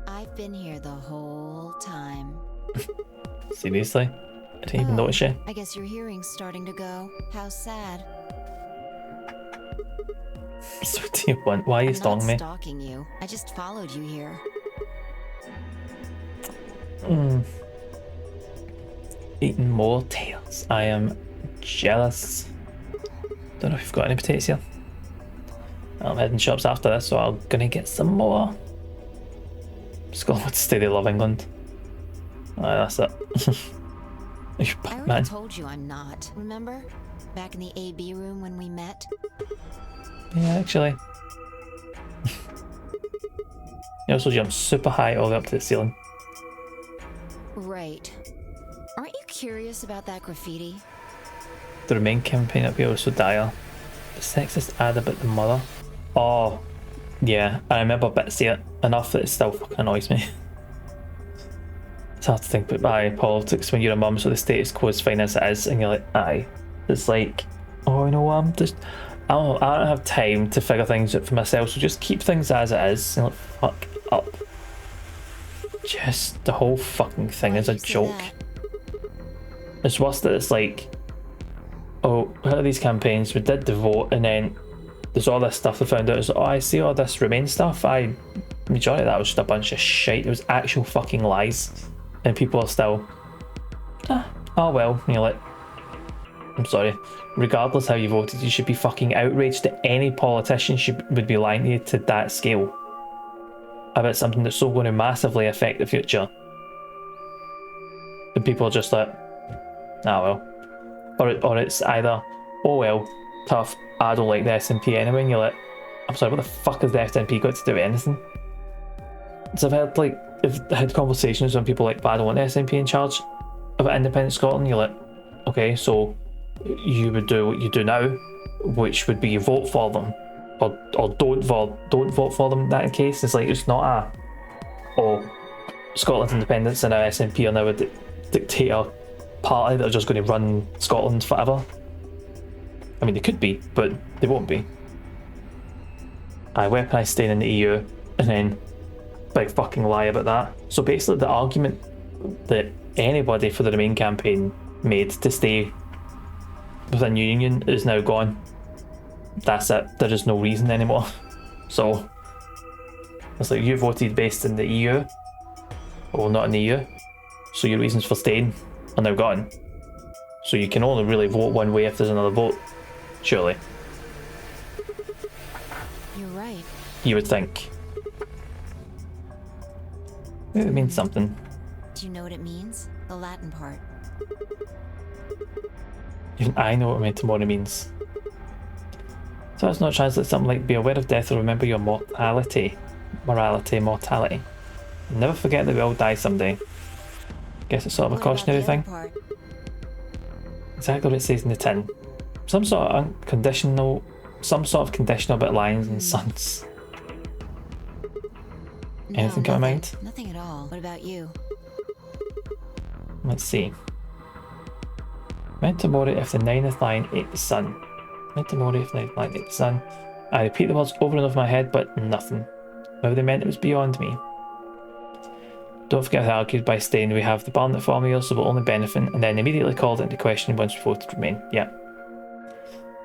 I've been here the whole time. Seriously? I didn't even notice you. I guess your hearing's starting to go. How sad. So do you want? Why are you stalking me? I'm not stalking you. I just followed you here. Eating more tails. I am jealous. Don't know if you've got any potatoes here. I'm heading shops after this, so I'm gonna get some more. Scotland would say they love England. Alright, that's it. I already told you I'm not. Remember? Back in the AB room when we met? Yeah, actually. You also jump super high all the way up to the ceiling. Right. Aren't you curious about that graffiti? The Remain campaign up here was so dire. The sexist ad about the mother. Oh, yeah, I remember bits of it enough that it still fucking annoys me. It's hard to think about politics when you're a mum, so the status quo is fine as it is, and you're like, aye. It's like, oh, you know what, I don't have time to figure things out for myself, so just keep things as it is, and like, fuck up. Just the whole fucking thing is a joke. It's worse that it's like, oh, how are these campaigns? We did the vote, and then there's all this stuff they found out. Oh, I see all this Remain stuff. Majority of that was just a bunch of shit. It was actual fucking lies, and people are still, oh well. And you're like, I'm sorry. Regardless how you voted, you should be fucking outraged that any politician would be lying to you to that scale about something that's so going to massively affect the future. And people are just like, well. Or it's either, oh well, tough, I don't like the SNP anyway, and you're like, I'm sorry, what the fuck has the SNP got to do with anything? So I've had conversations when people are like, but I don't want the SNP in charge of independent Scotland. You're like, okay, so you would do what you do now, which would be you vote for them, or don't vote for them. In that case, it's like, it's not Scotland's independence and our SNP are now a dictator party that are just going to run Scotland forever. I mean, they could be, but they won't be. I weaponise staying in the EU, and then big fucking lie about that. So basically the argument that anybody for the Remain campaign made to stay within union is now gone. That's it. There is no reason anymore. So it's like, you voted based in the EU, well, not in the EU, so your reasons for staying are now gone. So you can only really vote one way if there's another vote, surely. You're right. You would think. It means something. Do you know what it means? The Latin part. Even I know what Memento means. So it's not translate something like, be aware of death or remember your mortality. Mortality. Never forget that we all die someday. Guess it's sort of a cautionary thing. Exactly what it says in the tin. Some sort of conditional about lions and suns. Anything come to mind? Nothing at all. What about you? Let's see. Meant to Mori if the 9th line ate the sun. Meant to Mori if the 9th line ate the sun. I repeat the words over and over my head, but nothing. Maybe they meant it was beyond me. Don't forget how they argued by saying we have the Barnett formula, so we'll only benefit, and then immediately called it into question once we voted to remain. Yeah.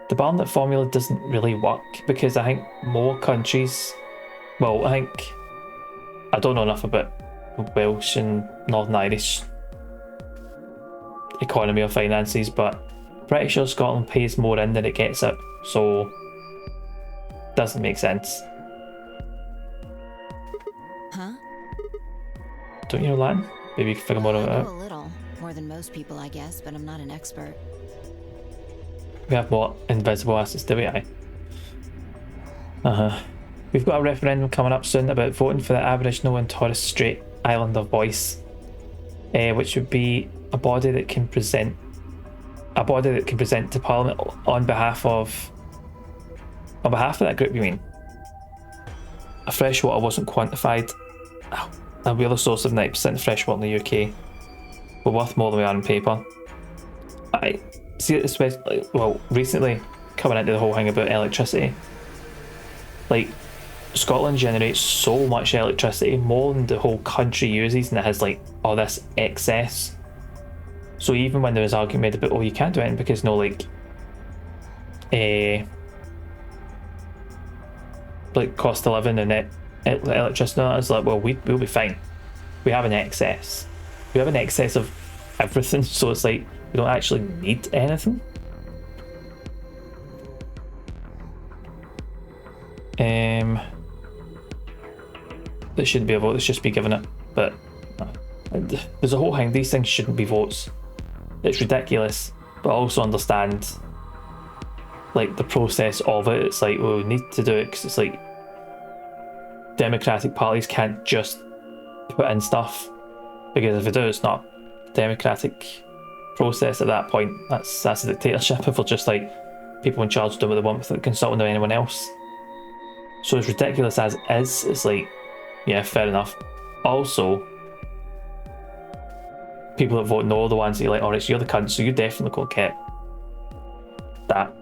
The Barnett formula doesn't really work because I think more countries, well, I don't know enough about Welsh and Northern Irish economy or finances, but pretty sure Scotland pays more in than it gets out, so doesn't make sense. Huh? Don't you know Latin? Maybe you can figure more of it I out. know a little. More than most people, I guess, but I'm not an expert. We have more invisible assets, do we? Aye. We've got a referendum coming up soon about voting for the Aboriginal and Torres Strait Islander voice, which would be a body that can present to Parliament on behalf of that group. You mean? A freshwater wasn't quantified. A real source of 90% of freshwater in the UK. We're worth more than we are on paper. I see it especially, well, recently, coming into the whole thing about electricity. Like, Scotland generates so much electricity, more than the whole country uses, and it has like all this excess. So even when there was argument made about, oh, you can't do anything because no, like cost of living and electricity, it's like, well, we'll be fine. We have an excess. We have an excess of everything, so it's like we don't actually need anything. This shouldn't be a vote, this should just be given it. But there's a whole thing, these things shouldn't be votes. It's ridiculous, but I also understand like the process of it. It's like, well, we need to do it because it's like democratic parties can't just put in stuff, because if they do, it's not a democratic process at that point. That's a dictatorship if they're just like people in charge do what they want without consulting with anyone else. So as ridiculous as it is, it's like, yeah, fair enough. Also, people that vote no are the ones that you're like, alright, so you're the cunt, so you definitely got kept that.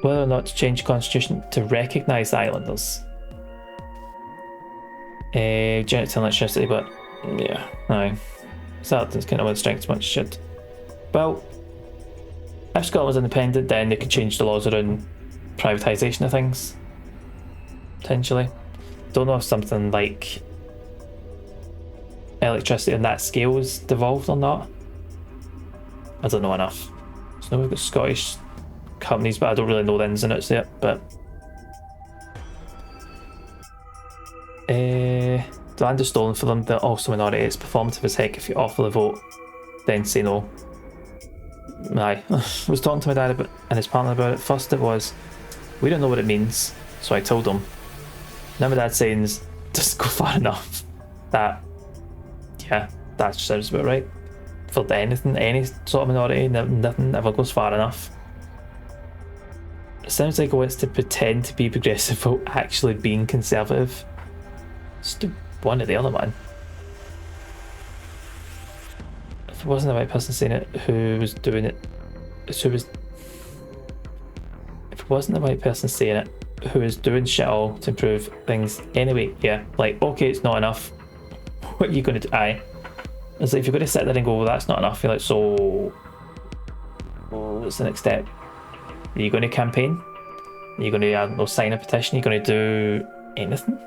Whether or not to change the constitution to recognise the islanders. Generating electricity, but yeah, aye. Southampton's kind of went strength as much as shit. Well, if Scotland was independent, then they could change the laws around privatisation of things. Potentially. Don't know if something like electricity on that scale is devolved or not. I don't know enough. So we've got Scottish companies, but I don't really know the ins and outs yet. But the land is stolen for them. They're also minority. It's performative as heck if you offer the vote, then say no. I was talking to my dad about, and his partner about it. First it was, we don't know what it means, so I told him. Now my dad's saying, doesn't go far enough. That, yeah, that sounds about right. For anything, any sort of minority, nothing ever goes far enough. It sounds like it wants to pretend to be progressive while actually being conservative. Just do one or the other, man. If it wasn't the right person saying it, who was doing it? If it wasn't the right person saying it, who is doing shit all to improve things anyway? Yeah, like, okay, it's not enough. What are you going to do? Aye. It's like, if you're going to sit there and go, well, that's not enough, you're like, so what's the next step? Are you going to campaign? Are you going to sign a petition? Are you going to do anything?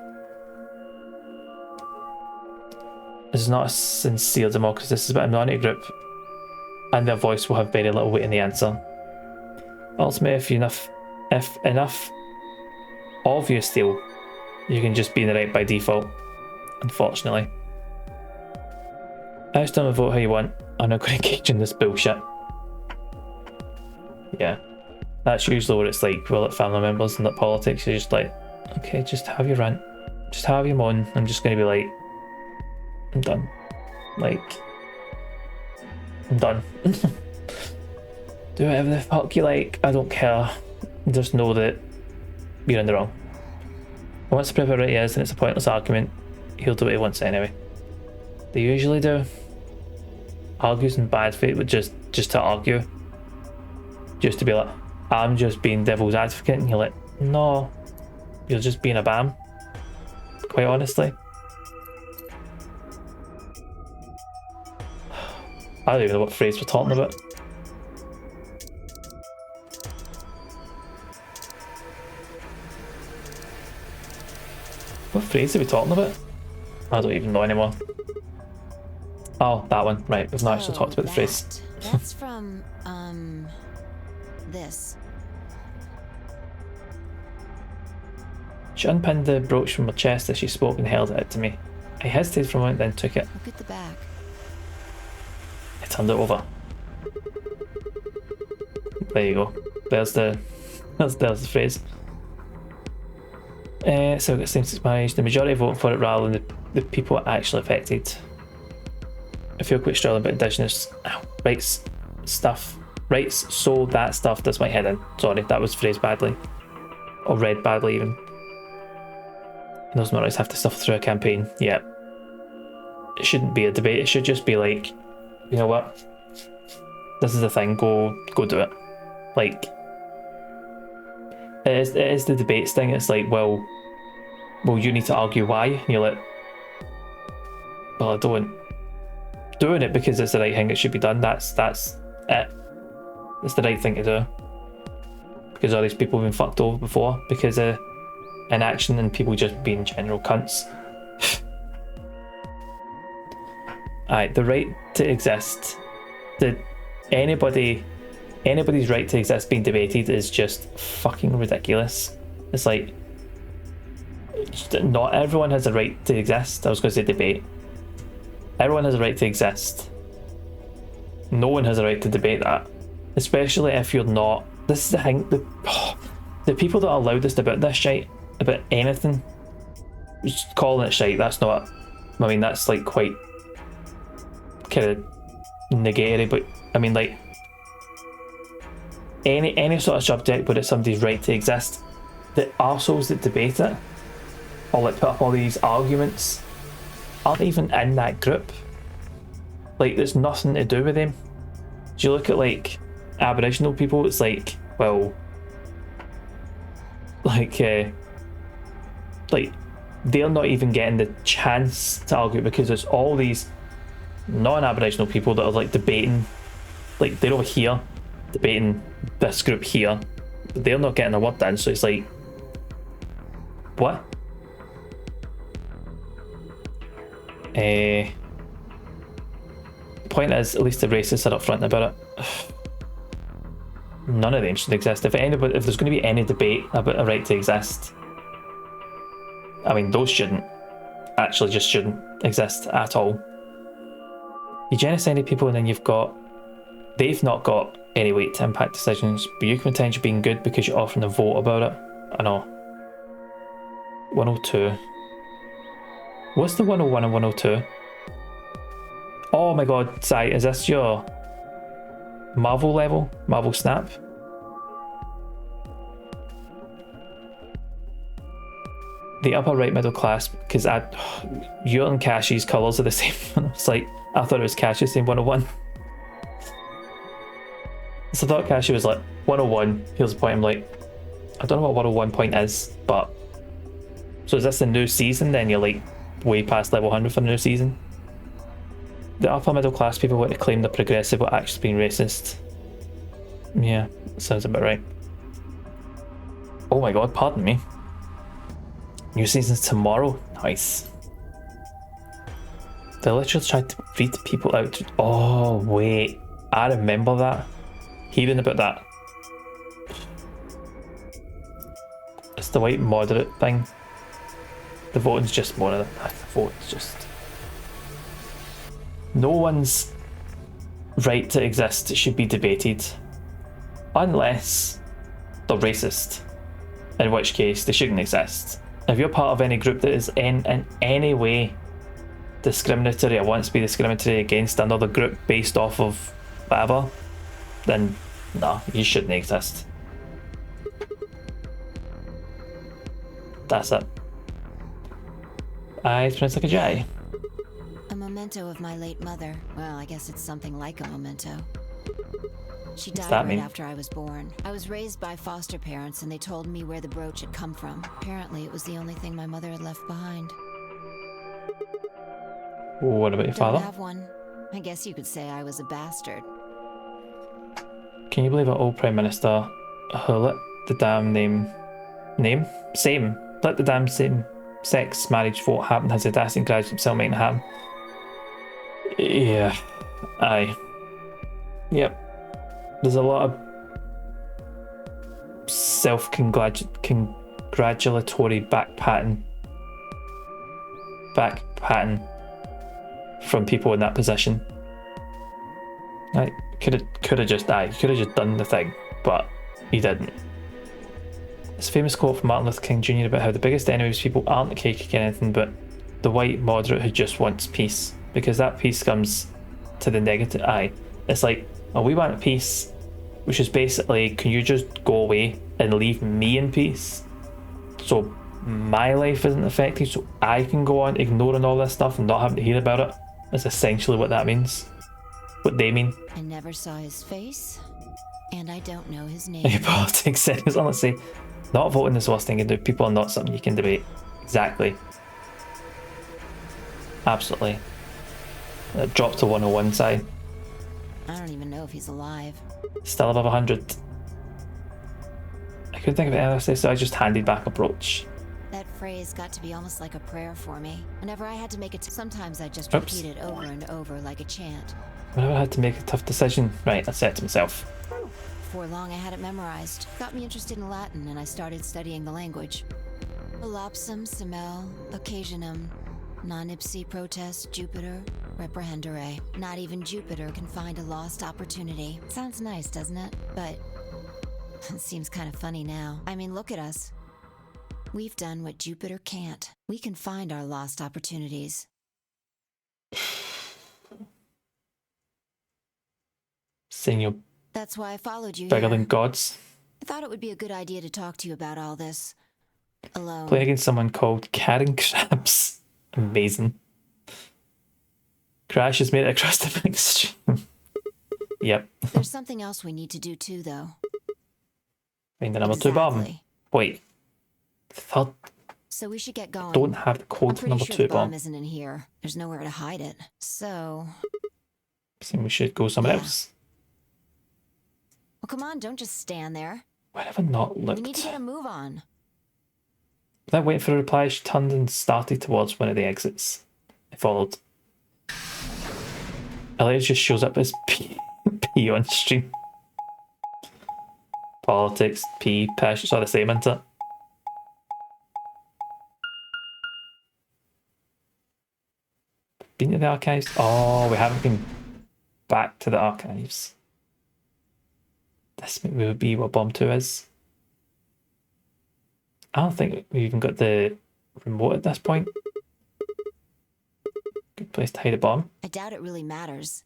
This is not a sincere democracy. This is about a minority group, and their voice will have very little weight in the answer. Ultimately, if enough of you steal, you can just be in the right by default, unfortunately. I just don't vote how you want. I'm not going to engage in this bullshit. Yeah, that's usually what it's like. Well, at family members and not politics, you're just like, okay, just have your rant, just have your moan. I'm just going to be like, I'm done. Like, I'm done. Do whatever the fuck you like. I don't care. Just know that you're in the wrong. Once the priority is, and it's a pointless argument, he'll do what he wants anyway. they usually do. Argues in bad faith, but just to argue. Just to be like, I'm just being devil's advocate, and you're like, no, you're just being a bam. Quite honestly. I don't even know what phrase we're talking about. What phrase are we talking about? I don't even know anymore. Oh, that one. Right, we've not actually talked about the phrase. That's from, this. She unpinned the brooch from her chest as she spoke and held it out to me. I hesitated for a moment, then took it. Look at the back. I turned it over. There you go. There's the phrase. So we've got same-sex marriage. The majority voted for it rather than the people actually affected. I feel quite strong about Indigenous rights stuff. Rights, so that stuff does my head in. Sorry, that was phrased badly. Or read badly even. And those minorities have to suffer through a campaign. Yeah. It shouldn't be a debate. It should just be like, you know what? This is the thing. Go do it. Like, it is the debates thing. It's like, well, you need to argue why. And you're like, well, I don't. Doing it because it's the right thing. It should be done. That's it. It's the right thing to do. Because all these people have been fucked over before because of inaction and people just being general cunts. Alright, the right to exist. Anybody's right to exist being debated is just fucking ridiculous. It's like, not everyone has a right to exist. I was going to say debate. Everyone has a right to exist. No one has a right to debate that. Especially if you're not. This is the thing. The people that are loudest about this shite, about anything, just calling it shite, that's not. I mean, that's like quite kind of negatory, but I mean, like, any sort of subject where it's somebody's right to exist, the arseholes that debate it, or like put up all these arguments, aren't even in that group. Like, there's nothing to do with them. Do you look at like Aboriginal people, it's like, well, like they're not even getting the chance to argue because there's all these non-Aboriginal people that are like debating, like they're over here debating this group here, but they're not getting a word in, so it's like, what? The point is, at least the racists are upfront about it. None of them should exist. If there's going to be any debate about a right to exist, I mean, those shouldn't exist at all. You genocide people and then they've not got any weight to impact decisions, but you can pretend you're being good because you're offering a vote about it. I know. 102. What's the 101 and 102? Oh my god, Sai, is this your Marvel level? Marvel Snap? The upper right middle class, because you and Kashi's colours are the same. It's like, I thought it was Kashi saying 101. So I thought Kashi was like, 101, here's the point. I'm like, I don't know what 101 point is, but... So is this the new season then? You're like, way past level 100 for the new season? The upper middle class people want to claim they're progressive while actually being racist. Yeah, sounds about right. Oh my god, pardon me. New season's tomorrow. Nice. They literally tried to beat people out. Oh wait, I remember that. Hearing about that. It's the white moderate thing. The voting's just more of the vote's just... No one's right to exist should be debated. Unless they're racist. In which case they shouldn't exist. If you're part of any group that is in any way discriminatory or wants to be discriminatory against another group based off of whatever, then nah, you shouldn't exist. That's it. I pronounce like a J. I'm memento of my late mother. Well, I guess it's something like a memento. She died that right mean? after I was born. I was raised by foster parents, and they told me where the brooch had come from. Apparently, it was the only thing my mother had left behind. What about your Don't father? have one. I guess you could say I was a bastard. Can you believe our old Prime Minister who let the damn let the damn same sex marriage vote happen has the audacity to graduate himself making it happen? Yeah. Aye. Yep. There's a lot of self-congratulatory back-patting from people in that position. I could have just done the thing, but he didn't. This famous quote from Martin Luther King Jr. about how the biggest enemies of people aren't the KKK anything but the white moderate who just wants peace, because that peace comes to the negative eye. It's like, oh, we want peace, which is basically, can you just go away and leave me in peace so my life isn't affected, so I can go on ignoring all this stuff and not having to hear about it? That's essentially what that means. What they mean. I never saw his face, and I don't know his name. Your politics settings, honestly, not voting is the worst thing you can do. People are not something you can debate. Exactly. Absolutely. Drop to 101 side. I don't even know if he's alive. Still above 100. I couldn't think of anything else to say, so I just handed back a brooch. That phrase got to be almost like a prayer for me. Whenever I had to make it, sometimes I just Oops. repeat it over and over like a chant. Whenever I had to make a tough decision, right, I said to myself. Before long, I had it memorized. Got me interested in Latin, and I started studying the language. Volapsum, semel, occasionum, non ipsi protest, Jupiter, reprehendere. Not even Jupiter can find a lost opportunity. Sounds nice, doesn't it? But it seems kind of funny now. I mean, look at us. We've done what Jupiter can't. We can find our lost opportunities. Saying you're That's why I followed you bigger here. than gods. I thought it would be a good idea to talk to you about all this. Alone. Playing against someone called Karen Krabs. Amazing. Crash has made it across the big stream. Yep. There's something else we need to do too, though. Find the number 2 bomb. Exactly. Wait. Third. So we should get going. Don't have the I'm code for pretty number sure 2 the bomb bomb. isn't in here. There's nowhere to hide it. So, So we should go somewhere Yeah. else. well, come on, don't just stand there. Why have I not We looked? need to get a move on. Without waiting for a reply, she turned and started towards one of the exits. I followed. Elliot just shows up as P on stream. Politics, P, Pish, it's all the same, isn't it? Been to the archives? Oh, we haven't been back to the archives. This would be what Bomb 2 is. I don't think we've even got the remote at this point. Good place to hide a bomb. I doubt it really matters.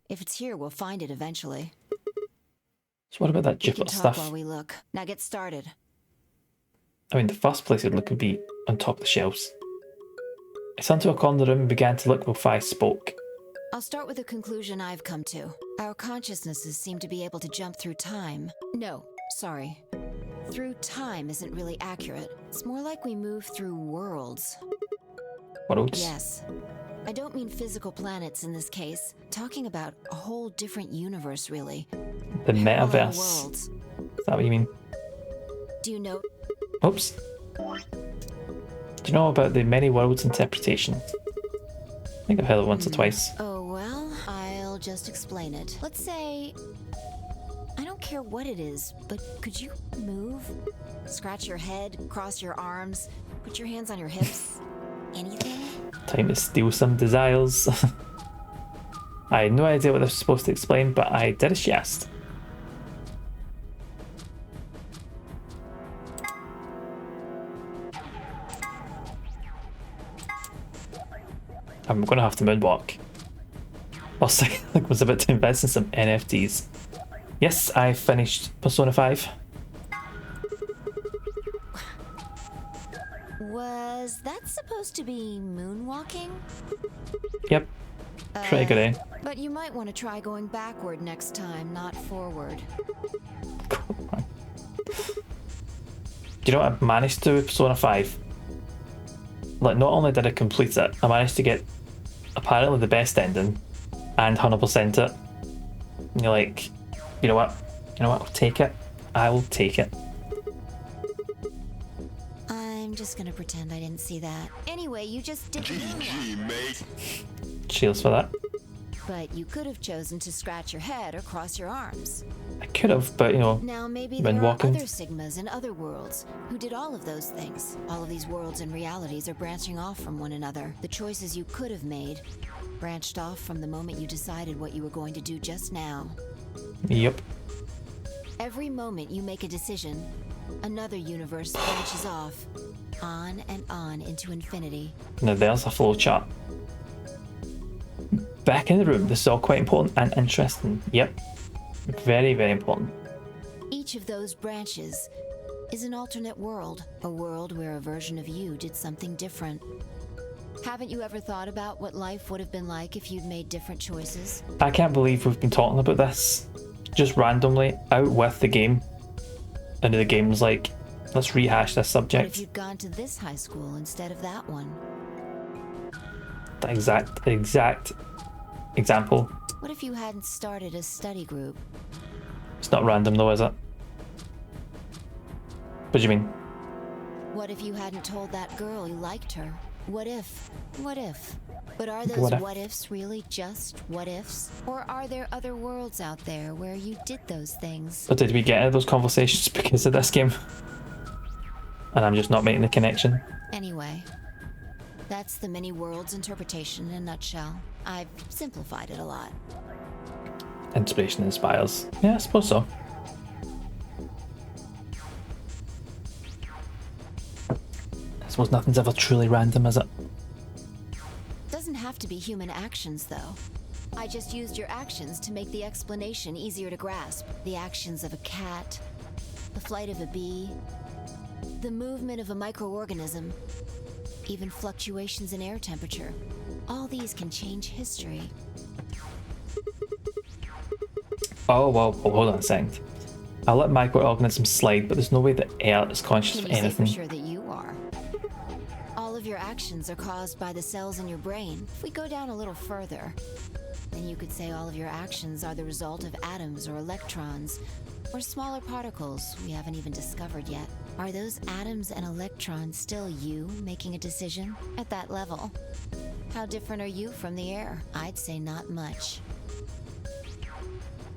If it's here, we'll find it eventually. So what about that We can Jupiter talk stuff? while we look. Now get started. I mean, the first place it'd look would be on top of the shelves. I turned to a corner of the room and began to look while Fi spoke. I'll start with a conclusion I've come to. Our consciousnesses seem to be able to jump through time. No, sorry. Through time isn't really accurate. It's more like we move through worlds. Worlds? Yes. I don't mean physical planets in this case. Talking about a whole different universe, really. The Parallel metaverse. worlds. Is that what you mean? Do you know? Oops. Do you know about the many worlds interpretation? I think I've heard it once or twice. Oh, well, I'll just explain it. Let's say, I don't care what it is, but could you move? Scratch your head, cross your arms, put your hands on your hips? Anything? Time to steal some desires. I had no idea what this was supposed to explain, but I did as she asked. I'm gonna have to moonwalk. Also, I was about to invest in some NFTs. Yes, I finished Persona 5. Was that supposed to be moonwalking? Yep. Pretty good, eh? But you might want to try going backward next time, not forward. Do you know what I managed to do with Persona 5? Like, not only did I complete it, I managed to get apparently the best ending and 100% it. And you're like, you know what? I'll take it. I will take it. I'm just gonna pretend I didn't see that. Anyway, you just did GG, mate. Cheers for that. But you could have chosen to scratch your head or cross your arms. I could have, but you know, Now maybe when there are walking. other Sigmas in other worlds who did all of those things. All of these worlds and realities are branching off from one another. The choices you could have made branched off from the moment you decided what you were going to do just now. Yep. Every moment you make a decision, another universe branches off, on and on into infinity. Now there's a flow chart. Back in the room, this is all quite important and interesting. Yep. Very, very important. Each of those branches is an alternate world, a world where a version of you did something different. Haven't you ever thought about what life would have been like if you'd made different choices? I can't believe we've been talking about this just randomly out with the game. And the game's like, let's rehash this What if subject. you'd gone to this high school instead of that one? The exact example. What if you hadn't started a study group? It's not random though, is it? What do you mean? What if you hadn't told that girl you liked her? What if? What if? But are those What if? what ifs really just what ifs? Or are there other worlds out there where you did those things? But did we get into those conversations because of this game? And I'm just not making the connection. Anyway, that's the many worlds interpretation in a nutshell. I've simplified it a lot. Inspiration inspires. Yeah, I suppose so. I suppose nothing's ever truly random, is it? Doesn't have to be human actions, though. I just used your actions to make the explanation easier to grasp. The actions of a cat, the flight of a bee, the movement of a microorganism, even fluctuations in air temperature. All these can change history. Oh, well, hold on a second. I'll let microorganisms slide, but there's no way that air is conscious Can of you say for anything. sure that you are? All of your actions are caused by the cells in your brain. If we go down a little further, then you could say all of your actions are the result of atoms or electrons, or smaller particles we haven't even discovered yet. Are those atoms and electrons still you making a decision at that level? How different are you from the air? I'd say not much.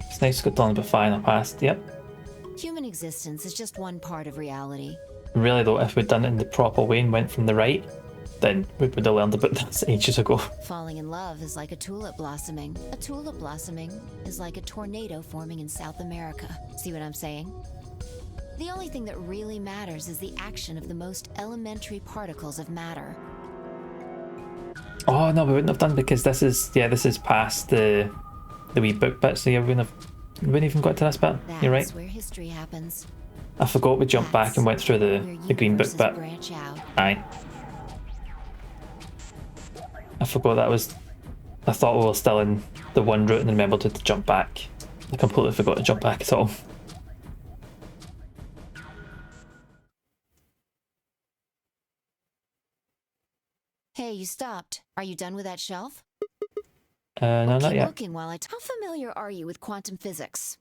It's nice to get done before in the past, yep. Human existence is just one part of reality. Really though, if we'd done it in the proper way and went from the right, then we would have learned about this ages ago. Falling in love is like a tulip blossoming. A tulip blossoming is like a tornado forming in South America. See what I'm saying? The only thing that really matters is the action of the most elementary particles of matter. Oh no, we wouldn't have done because this is past the wee book bit, so yeah, we wouldn't even got to this bit. That's You're right. where history happens. I forgot we jumped back and went through the green book Universes bit. branch out. Aye. I forgot that was. I thought we were still in the one route and remembered to jump back. I completely forgot to jump back at all. Hey, you stopped. Are you done with that shelf? No, not Keep yet. looking while How familiar are you with quantum physics?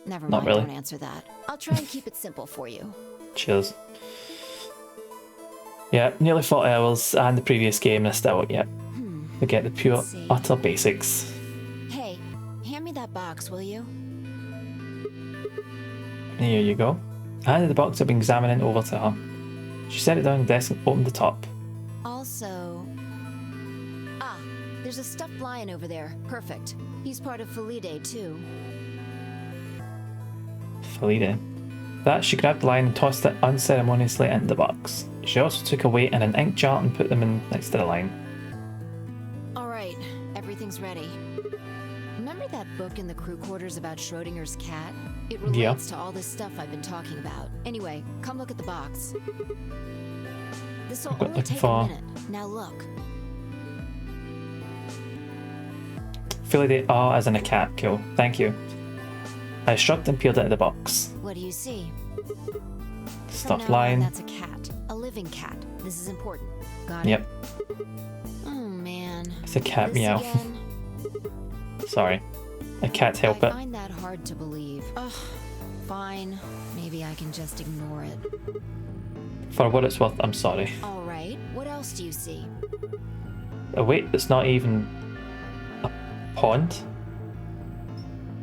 Never Not mind, really. don't answer that. I'll try and keep it simple for you. Cheers. Yeah, nearly 40 hours and the previous game and I still yet. We get the pure, Let's see. utter basics. Hey, hand me that box, will you? Here you go. I handed the box up, examining it over to her. She set it down on the desk and opened the top. Also... there's a stuffed lion over there. Perfect. He's part of Felidae, too. Felida. That she grabbed the lion and tossed it unceremoniously into the box. She also took a weight and an ink chart and put them in next to the line. Alright, everything's ready. Remember that book in the crew quarters about Schrodinger's cat? It relates Yeah. to all this stuff I've been talking about. Anyway, come look at the box. This'll Got only looking take for- a minute. Now look. Feel like they are as in a cat. Cool. Thank you. I shrugged and peeled out of the box. What do you see? Stuff From now on, lying. that's a cat. A living cat. This is important. Got it? Yep. Oh man. It's a cat This meow. again? Sorry. I can't help I it. find that hard to believe. Ugh. Fine. Maybe I can just ignore it. For what it's worth, I'm sorry. All right. What else do you see? Oh wait, it's not even a pond.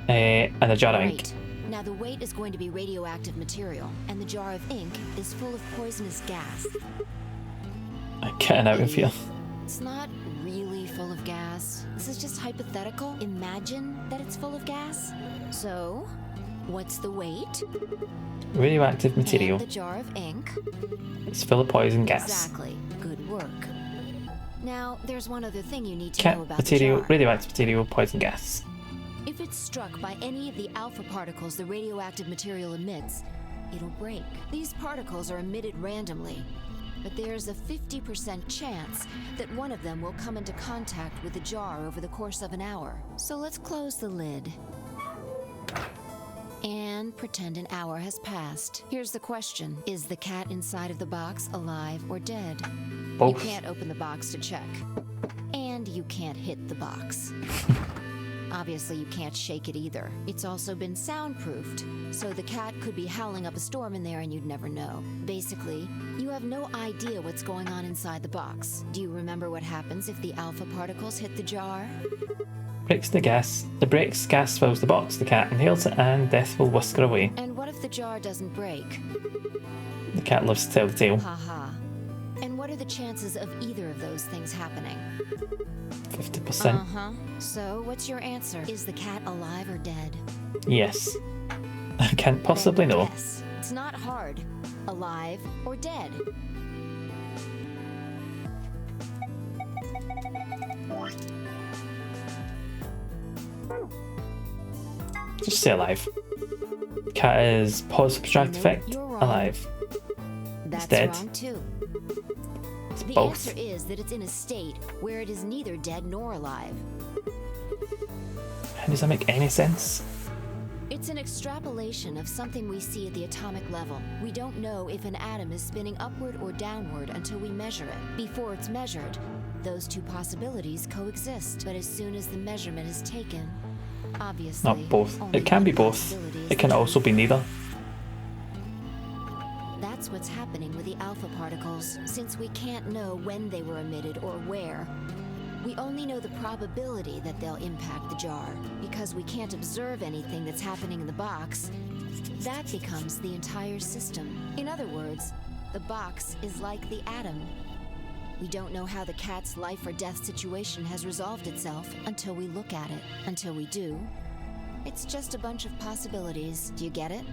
And a jar of ink. Great. Now the weight is going to be radioactive material, and the jar of ink is full of poisonous gas. I'm getting out of here. It's not really full of gas. This is just hypothetical. Imagine that it's full of gas. So, what's the weight? Radioactive material. And the jar of ink. It's full of poison gas. Exactly. Good work. Now, there's one other thing you need to Cat know about material, the jar. radioactive material, poison gas. If it's struck by any of the alpha particles the radioactive material emits, it'll break. These particles are emitted randomly, but there's a 50% chance that one of them will come into contact with the jar over the course of an hour. So let's close the lid. And pretend an hour has passed. Here's the question. Is the cat inside of the box alive or dead? Both. You can't open the box to check. And you can't hit the box. Obviously, you can't shake it either. It's also been soundproofed, so the cat could be howling up a storm in there and you'd never know. Basically, you have no idea what's going on inside the box. Do you remember what happens if the alpha particles hit the jar? Breaks the gas. The breaks gas fills the box. The cat inhales it and death will whisk her away. And what if the jar doesn't break? The cat lives to tell the tale. Haha. And what are the chances of either of those things happening? 50%. Uh-huh. So, what's your answer? Is the cat alive or dead? Yes. I can't possibly know. Yes. It's not hard. Alive or dead? Just say alive. Cat is pause subtract No, effect. you're wrong. Alive. That's dead. wrong too. It's The both. answer is that it's in a state where it is neither dead nor alive. How does that make any sense? It's an extrapolation of something we see at the atomic level. We don't know if an atom is spinning upward or downward until we measure it. Before it's measured, those two possibilities coexist. But as soon as the measurement is taken, obviously, Not both. only It can be one both. possibility is It can the also be neither. That's what's happening with the alpha particles. Since we can't know when they were emitted or where, we only know the probability that they'll impact the jar. Because we can't observe anything that's happening in the box, that becomes the entire system. In other words, the box is like the atom. We don't know how the cat's life or death situation has resolved itself until we look at it. Until we do, it's just a bunch of possibilities. Do you get it?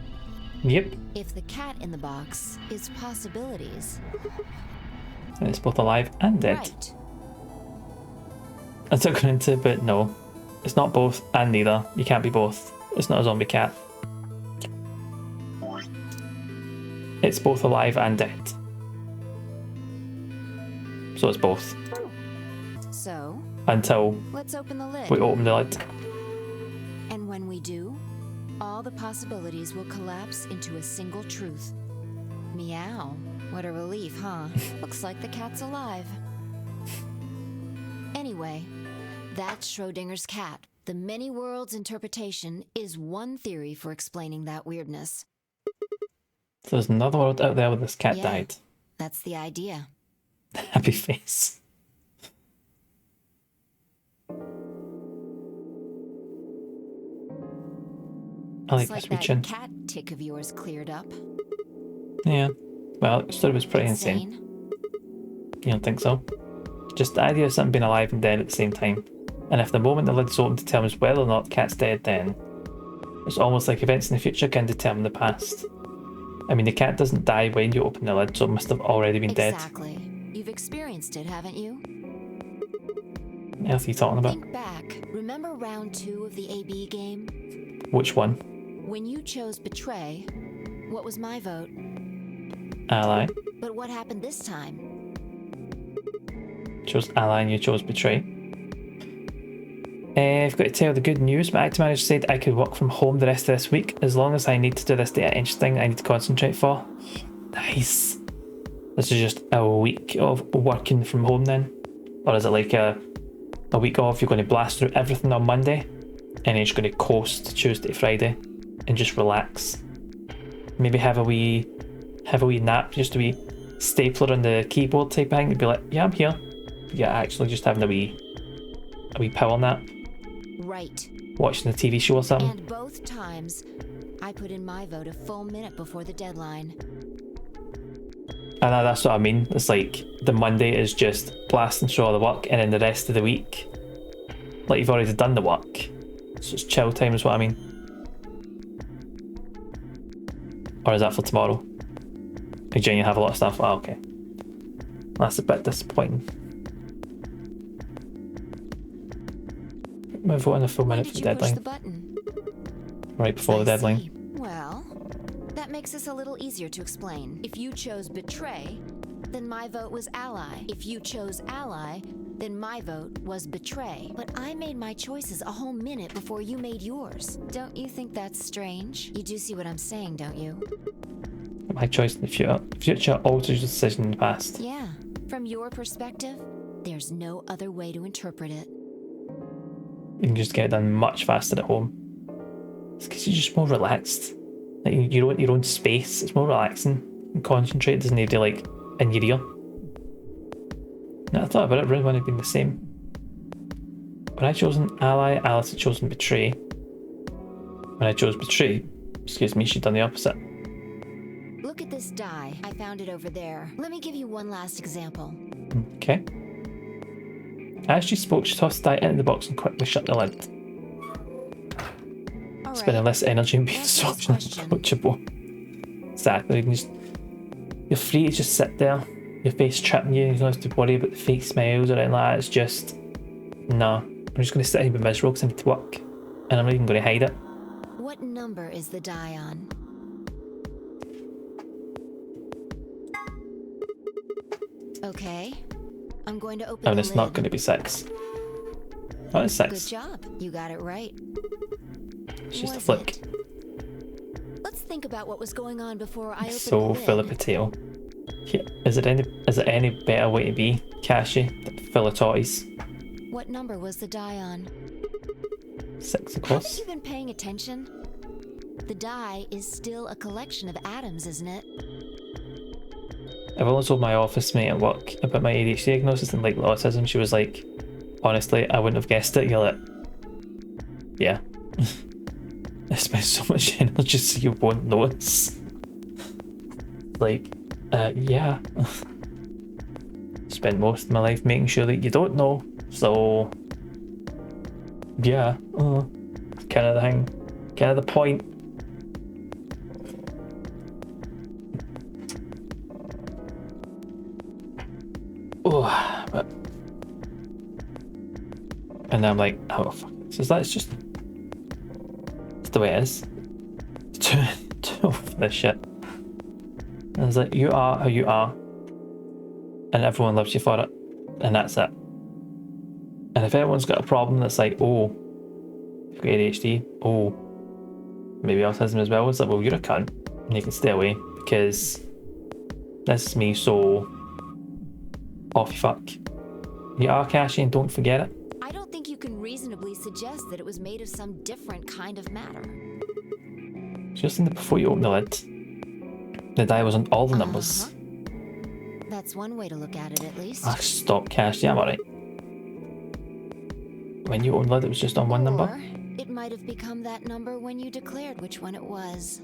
Yep. If the cat in the box is possibilities. And it's both alive and dead. Right. I took it into, but no. It's not both and neither. You can't be both. It's not a zombie cat. It's both alive and dead. So it's both. So, Until let's open the lid. we open the lid. And when we do, all the possibilities will collapse into a single truth. Meow. What a relief, huh? Looks like the cat's alive. Anyway, that's Schrodinger's cat. The many worlds interpretation is one theory for explaining that weirdness. So there's another world out there where this cat Yeah. died. That's the idea. Happy face. I like It's like this that region. cat tick of yours cleared up. Yeah. Well, the story was pretty insane. You don't think so? Just the idea of something being alive and dead at the same time. And if the moment the lid's open determines whether or not the cat's dead, then it's almost like events in the future can determine the past. I mean, the cat doesn't die when you open the lid, so it must have already been dead. Exactly. You've experienced it, haven't you? What else are you talking about? Think back. Remember round 2 of the AB game? Which one? When you chose Betray, what was my vote? Ally. But what happened this time? Chose ally and you chose betray. I've got to tell the good news. My acting manager said I could work from home the rest of this week as long as I need to do this data entry thing I need to concentrate for. Nice. This is just a week of working from home then? Or is it like a week off, you're going to blast through everything on Monday and you're just going to coast Tuesday to Friday and just relax? Maybe have a wee nap, just a wee stapler on the keyboard type thing, and be like, yeah, I'm here. Yeah, actually just having a wee power nap. Right. Watching a TV show or something. And both times, I put in my vote a full minute before the deadline. And that's what I mean. It's like the Monday is just blasting through all the work, and then the rest of the week, like you've already done the work. So it's chill time is what I mean. Or is that for tomorrow? You genuinely have a lot of stuff? Oh, okay. That's a bit disappointing. My vote in a full minute for the deadline. Push the button? Right before the deadline. See. Well, that makes this a little easier to explain. If you chose betray, then my vote was ally. If you chose ally, then my vote was betray. But I made my choices a whole minute before you made yours. Don't you think that's strange? You do see what I'm saying, don't you? My choice in the future alters your decision in the past. Yeah. From your perspective, there's no other way to interpret it. You can just get it done much faster at home. It's because you're just more relaxed. Like you want your own space. It's more relaxing and concentrate. Doesn't need to like in your ear. No, I thought about it. Really would have been the same. When I chose an ally, Alice had chosen betray. When I chose betray, excuse me, she'd done the opposite. Look at this die. I found it over there. Let me give you one last example. Okay. As she spoke, she tossed the die into the box and quickly shut the lid. All Spending right. less energy and being so approachable. Exactly. You can just, you're free to just sit there. Your face tripping you. You don't have to worry about the fake smiles or anything like that. It's just, no. I'm just going to sit here and be miserable because I need to work. And I'm not even going to hide it. What number is the die on? Okay. I'm going to open And the it's not lid. going to be 6. Oh, it's 6. Good job. You got it right. It's just a Was flick. it? Let's think about what was going on before I opened So the lid. full of potato. Yeah. Is it any better way to be, Cassie, than full of totties? What number was the die on? 6, of Haven't course. you been paying attention? The die is still a collection of atoms, isn't it? I've only told my office mate at work about my ADHD diagnosis and like autism. She was like, honestly, I wouldn't have guessed it. You're like, yeah. I spent so much energy so you won't notice. Like, yeah. Spent most of my life making sure that you don't know. So, yeah. Kind of the thing. Kind of the point. Oh, but... And then I'm like, oh fuck. So that's just... It's the way it is. Too old for this shit. And I was like, you are who you are. And everyone loves you for it. And that's it. And if anyone's got a problem that's like, oh, you've got ADHD, oh, maybe autism as well, it's like, well, you're a cunt. And you can stay away because this is me, so off you fuck. You are Cassie and don't forget it. I don't think you can reasonably suggest that it was made of some different kind of matter. Just in the before you open the lid, the die was on all the numbers. That's one way to look at it, at least. Ah, stop, Cassie, I'm alright. When you opened the lid, it was just on one number. Or it might have become that number when you declared which one it was.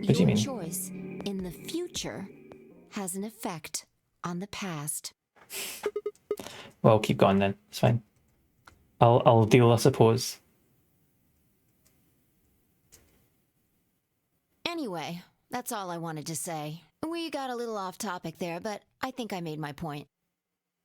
What do you mean? Your choice in the future has an effect on the past. Well, keep going then. It's fine. I'll deal, I suppose. Anyway, that's all I wanted to say. We got a little off topic there, but I think I made my point.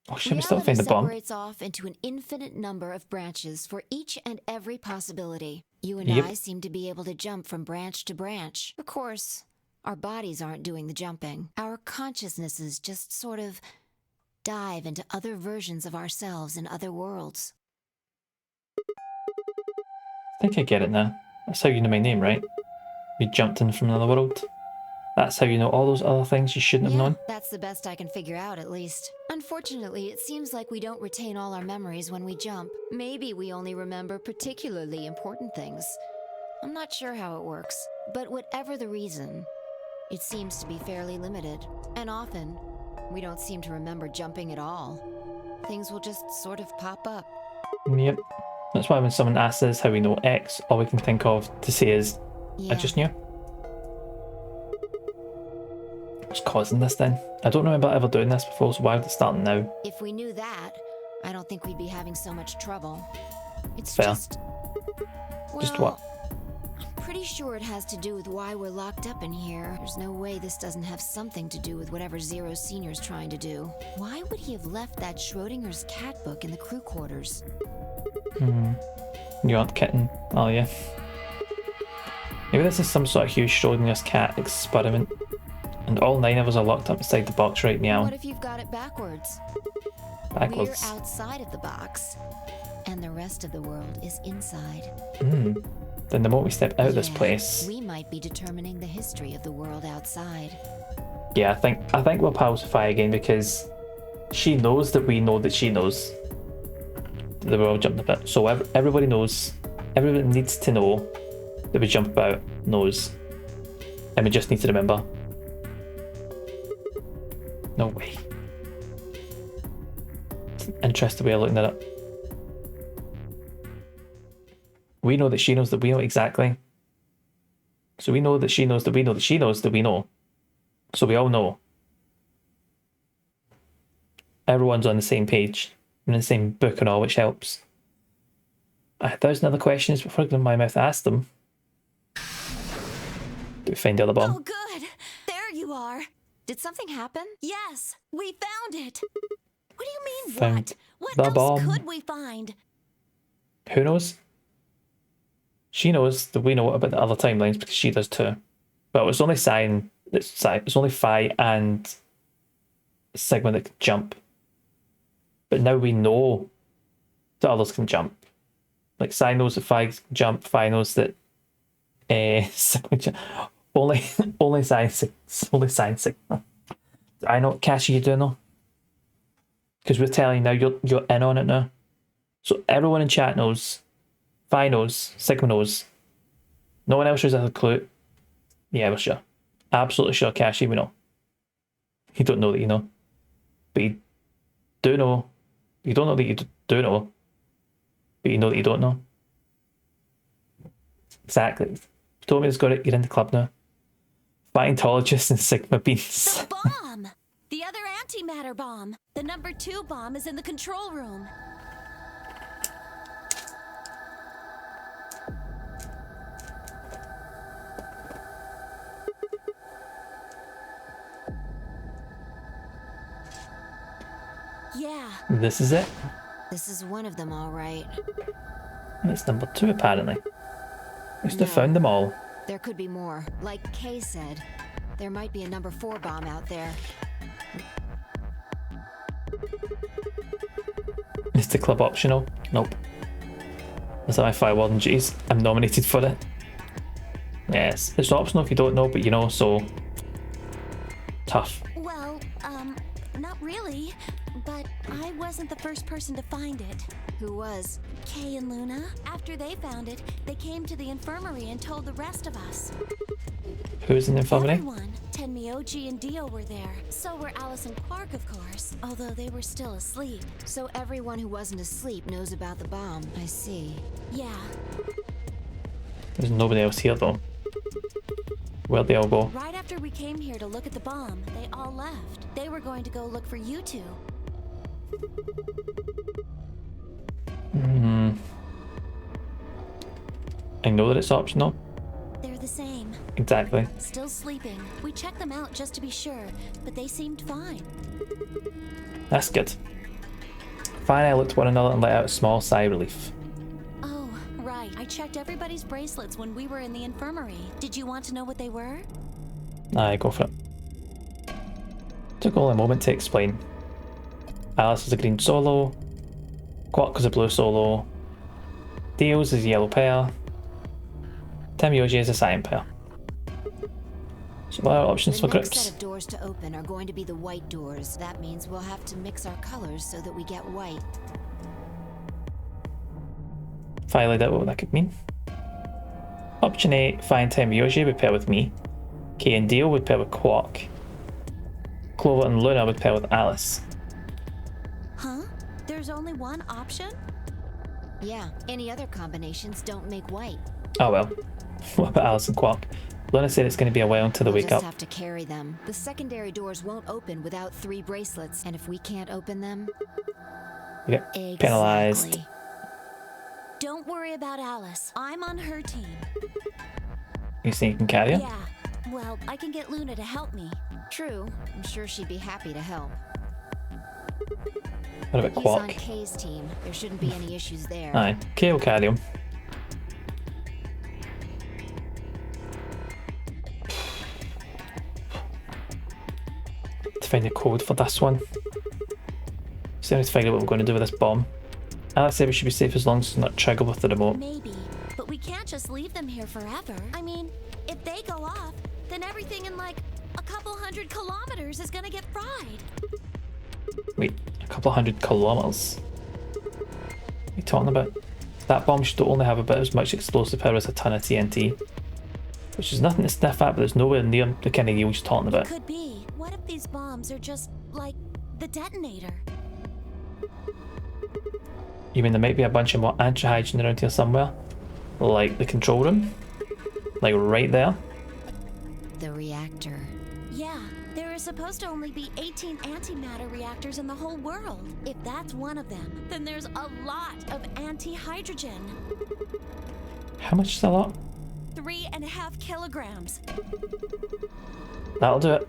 Oh, should we still find the bomb? Separates off into an infinite number of branches for each and every possibility. You and Yep. I seem to be able to jump from branch to branch. Of course, our bodies aren't doing the jumping. Our consciousnesses just sort of dive into other versions of ourselves in other worlds. I think I get it now. That's how you know my name, right? You jumped in from another world. That's how you know all those other things you shouldn't have known. That's the best I can figure out, at least. Unfortunately, it seems like we don't retain all our memories when we jump. Maybe we only remember particularly important things. I'm not sure how it works, but whatever the reason, it seems to be fairly limited. And often, we don't seem to remember jumping at all. Things will just sort of pop up. Yep. That's why when someone asks us how we know X, all we can think of to say is, I just knew. What's causing this then? I don't remember ever doing this before, so why would it start now? If we knew that, I don't think we'd be having so much trouble. It's Fair. just... Well, Just what? I'm pretty sure it has to do with why we're locked up in here. There's no way this doesn't have something to do with whatever Zero Senior's trying to do. Why would he have left that Schrodinger's cat book in the crew quarters? You aren't kidding, are you? Maybe this is some sort of huge Schrodinger's cat experiment, and all 9 of us are locked up inside the box right now. What if you've got it backwards? Backwards. We're outside of the box, and the rest of the world is inside. Then the moment we step out of this place, We might be determining the history of the world outside. yeah, I think we'll pacify again because she knows that we know that she knows that we're all jumping about. So everybody knows, everybody needs to know that we jump about, knows, and we just need to remember. No way. It's an interesting way of looking at it. We know that she knows that we know exactly. So we know that she knows that we know that she knows that we know. So we all know. Everyone's on the same page, in the same book and all, which helps. I had 1,000 other questions before I opened my mouth to ask them. Do we find the other bomb? Oh, good. There you are. Did something happen? Yes, we found it. What do you mean, Found what? the What else bomb. could we find? Who knows? She knows that we know about the other timelines because she does too. But it was only it's only Phi and Sigma that could jump. But now we know that others can jump. Like Psi knows that Phi can jump, Phi knows that Sigma jump. Only Science Sigma. I know, Cassie, you do know. Because we're telling you now you're in on it now. So everyone in chat knows. Phi knows, Sigma knows. No one else has a clue. Yeah, we're sure. Absolutely sure, Cassie, we know. You don't know that you know. But you do know. You don't know that you do know. But you know that you don't know. Exactly. You told me it's got it, you're in the club now. Scientologists and Sigma beans. The bomb! The other antimatter bomb. The number 2 bomb is in the control room. Yeah. This is it. This is one of them, all right. And it's number 2 apparently. We still found them all. There could be more. Like Kay said, there might be a number 4 bomb out there. Is the club optional? Nope. Is that my firewall and duties? I'm nominated for it. Yes, it's optional if you don't know, but you know, so tough. Well, not really. But I wasn't the first person to find it. Who was? Kay and Luna. After they found it, they came to the infirmary and told the rest of us. Who's in the infirmary? Everyone. Tenmyoji and Dio were there. So were Alice and Quark, of course. Although they were still asleep. So everyone who wasn't asleep knows about the bomb. I see. Yeah. There's nobody else here though. Where'd they all go? Right after we came here to look at the bomb, they all left. They were going to go look for you two. I know that it's optional. They're the same. Exactly. Still sleeping. We checked them out just to be sure, but they seemed fine. That's good. Finally, I looked at one another and let out a small sigh of relief. Oh, right. I checked everybody's bracelets when we were in the infirmary. Did you want to know what they were? Aye, go for it. Took all a moment to explain. Alice is a green solo. Quark is a blue solo. Deals is a yellow pair. Tamioji is a cyan pair. So what are our options for The next groups? set of doors to open are going to be the white doors. That means we'll have to mix our colors so that we get white. Finally, out what that could mean. Option A, find Tamioji would pair with me. Kay and Dio would pair with Quark. Clover and Luna would pair with Alice. Huh? There's only one option? Yeah, any other combinations don't make white. Oh well. What about Alice and Quark? Luna said it's going to be a while until they We'll wake just up. have to carry them. The secondary doors won't open without 3 bracelets, and if we can't open them, We get penalised. exactly. Don't worry about Alice. I'm on her team. You think you can carry her? Yeah. Well, I can get Luna to help me. True. I'm sure she'd be happy to help. What about He's Quark? on Kay's team. There shouldn't be any issues there. Aye, Kay will carry him. To find the code for this one. Still need to figure out what we're going to do with this bomb. Alex said we should be safe as long as it's not triggered with the remote. Maybe, but we can't just leave them here forever. I mean, if they go off, then everything in like a couple 100 kilometers is gonna get fried. Wait, a couple of 100 kilometers? What are you talking about? That bomb should only have about as much explosive power as a ton of TNT. Which is nothing to sniff at, but there's nowhere near the kind of yield you're talking about. Could be. What if these bombs are just like the detonator? You mean there might be a bunch of more anti-hygiene around here somewhere? Like the control room? Like right there? The reactor. Yeah, there is supposed to only be 18 antimatter reactors in the whole world. If that's one of them, then there's a lot of anti-hydrogen. How much is a lot? 3.5 kilograms. That'll do it.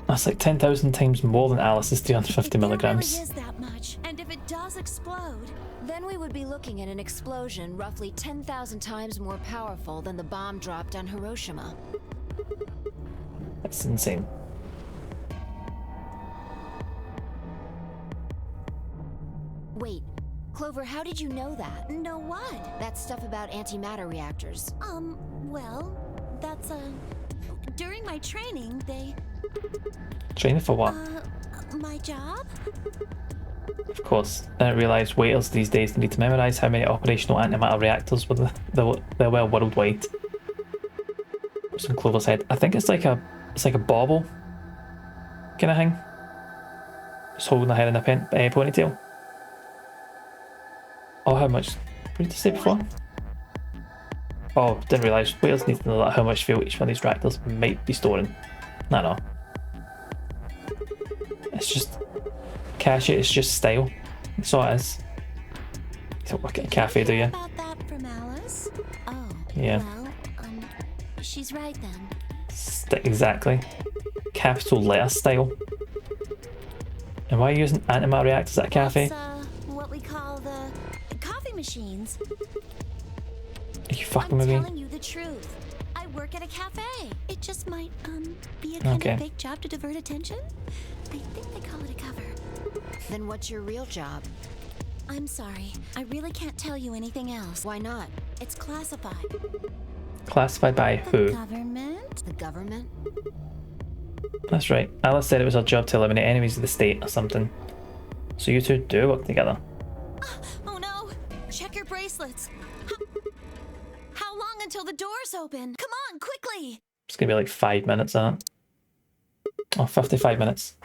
That's like 10,000 times more than Alice's 350 milligrams. There really is that much. And if it does explode, Then we would be looking at an explosion roughly 10,000 times more powerful than the bomb dropped on Hiroshima. That's insane. Wait, Clover, how did you know that? know what? That stuff about antimatter reactors. Well, that's during my training, they, Training for what? my job? Of course. I didn't realise waiters these days need to memorise how many operational antimatter reactors there were worldwide. Some Clover said, I think it's like a bauble kind of thing. Just holding her head in a ponytail. Oh, how much? What did you say before? Oh, didn't realise. Waiters need to know how much fuel each one of these reactors might be storing. No. It's just cash. It's just style. That's all it is. You don't work at a cafe, do you? About that from Alice? Oh. Yeah. Well, she's right then. Exactly. Capital letter style. And why are you using antimatter reactors at a cafe? That's, what we call the coffee machines. Are you fucking with I'm me? telling you the truth. I work at a cafe. It just might, be a kind of fake job to divert attention. I think they call it a cover. Then what's your real job? I'm sorry. I really can't tell you anything else. Why not? It's classified. Classified by who? Government? The government? That's right. Alice said it was her job to eliminate enemies of the state or something. So you two do work together. Oh no! Check your bracelets. How long until the doors open? Come on, quickly! It's gonna be like 5 minutes, isn't it? Oh, 55 minutes.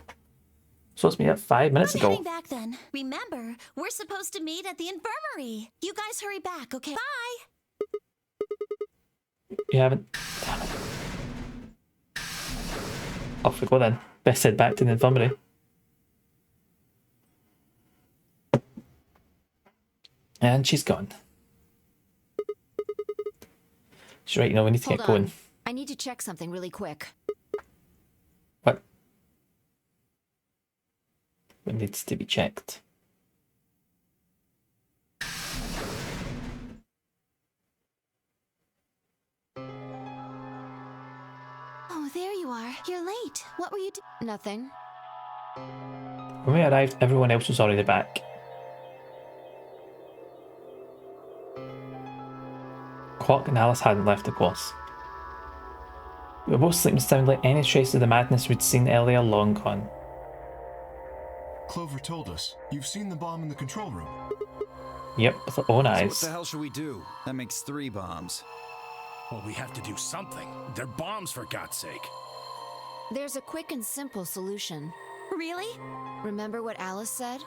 Supposed to be at 5 minutes ago. Heading back then. Remember, we're supposed to meet at the infirmary. You guys hurry back, okay? Bye! You haven't? Damn it. Off we go then. Best head back to the infirmary. And she's gone. She's right, we need to Hold get going. I need to check something really quick. What? What needs to be checked? Oh, there you are. You're late. What were you Nothing. When we arrived, everyone else was already back. Quark and Alice hadn't left, of course. We were both sleeping, sounded like any trace of the madness we'd seen earlier long gone. Clover told us. You've seen the bomb in the control room. Yep, with our own So eyes. what the hell should we do? That makes 3 bombs. Well, we have to do something. They're bombs, for God's sake. There's a quick and simple solution. Really? Remember what Alice said?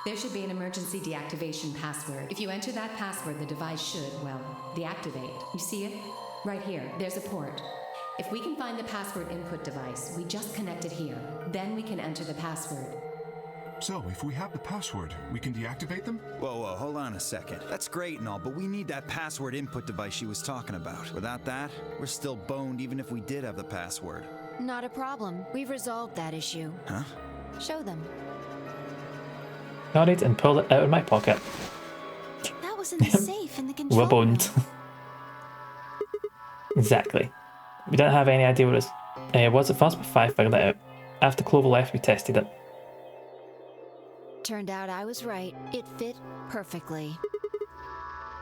There should be an emergency deactivation password. If you enter that password, the device should, well, deactivate. You see it? Right here. There's a port. If we can find the password input device, we just connect it here. Then we can enter the password. So, if we have the password, we can deactivate them? Whoa, hold on a second. That's great and all, but we need that password input device she was talking about. Without that, we're still boned even if we did have the password. Not a problem. We've resolved that issue. Huh? Show them. Nodded and pulled it out of my pocket. That was in the safe in the control We're boned. room. Exactly. We didn't have any idea what it was at first, but Fi figured it out. After Clover left, we tested it. Turned out I was right. It fit perfectly.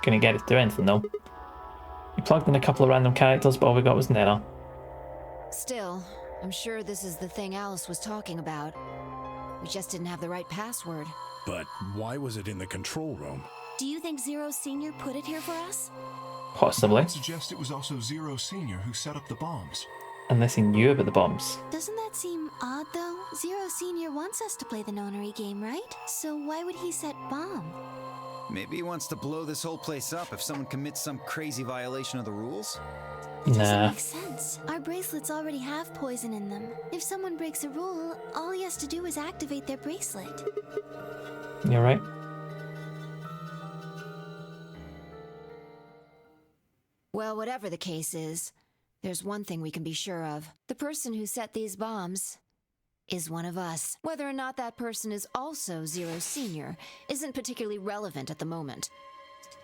Couldn't get it to do anything though. We plugged in a couple of random characters, but all we got was an error. Still, I'm sure this is the thing Alice was talking about. We just didn't have the right password. But why was it in the control room? Do you think Zero Senior put it here for us? Possibly. I'd suggest it was also Zero Senior who set up the bombs. Unless he knew about the bombs. Doesn't that seem odd, though? Zero Senior wants us to play the nonary game, right? So why would he set bomb? Maybe he wants to blow this whole place up if someone commits some crazy violation of the rules? It doesn't Nah. make sense. Our bracelets already have poison in them. If someone breaks a rule, all he has to do is activate their bracelet. You're right. Well, whatever the case is, there's one thing we can be sure of. The person who set these bombs is one of us. Whether or not that person is also Zero Senior isn't particularly relevant at the moment.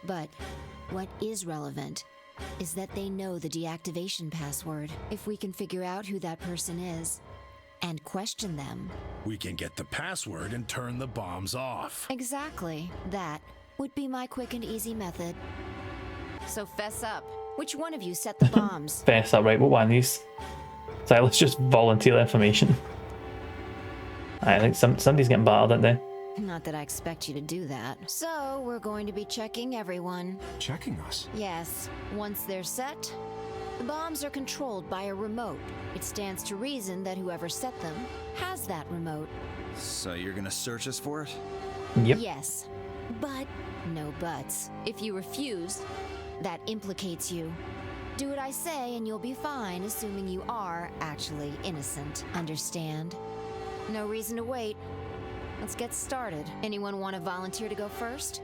But what is relevant is that they know the deactivation password. If we can figure out who that person is and question them. We can get the password and turn the bombs off. Exactly. That would be my quick and easy method. So fess up. Which one of you set the bombs? Fess up, right? What one of these? So let's just volunteer the information. I think somebody's getting battered, aren't they? Not that I expect you to do that. So, we're going to be checking everyone. Checking us? Yes. Once they're set, the bombs are controlled by a remote. It stands to reason that whoever set them has that remote. So you're gonna search us for it? Yep. Yes. But no buts. If you refuse, that implicates you. Do what I say and you'll be fine, assuming you are actually innocent. Understand? No reason to wait. Let's get started. Anyone want to volunteer to go first?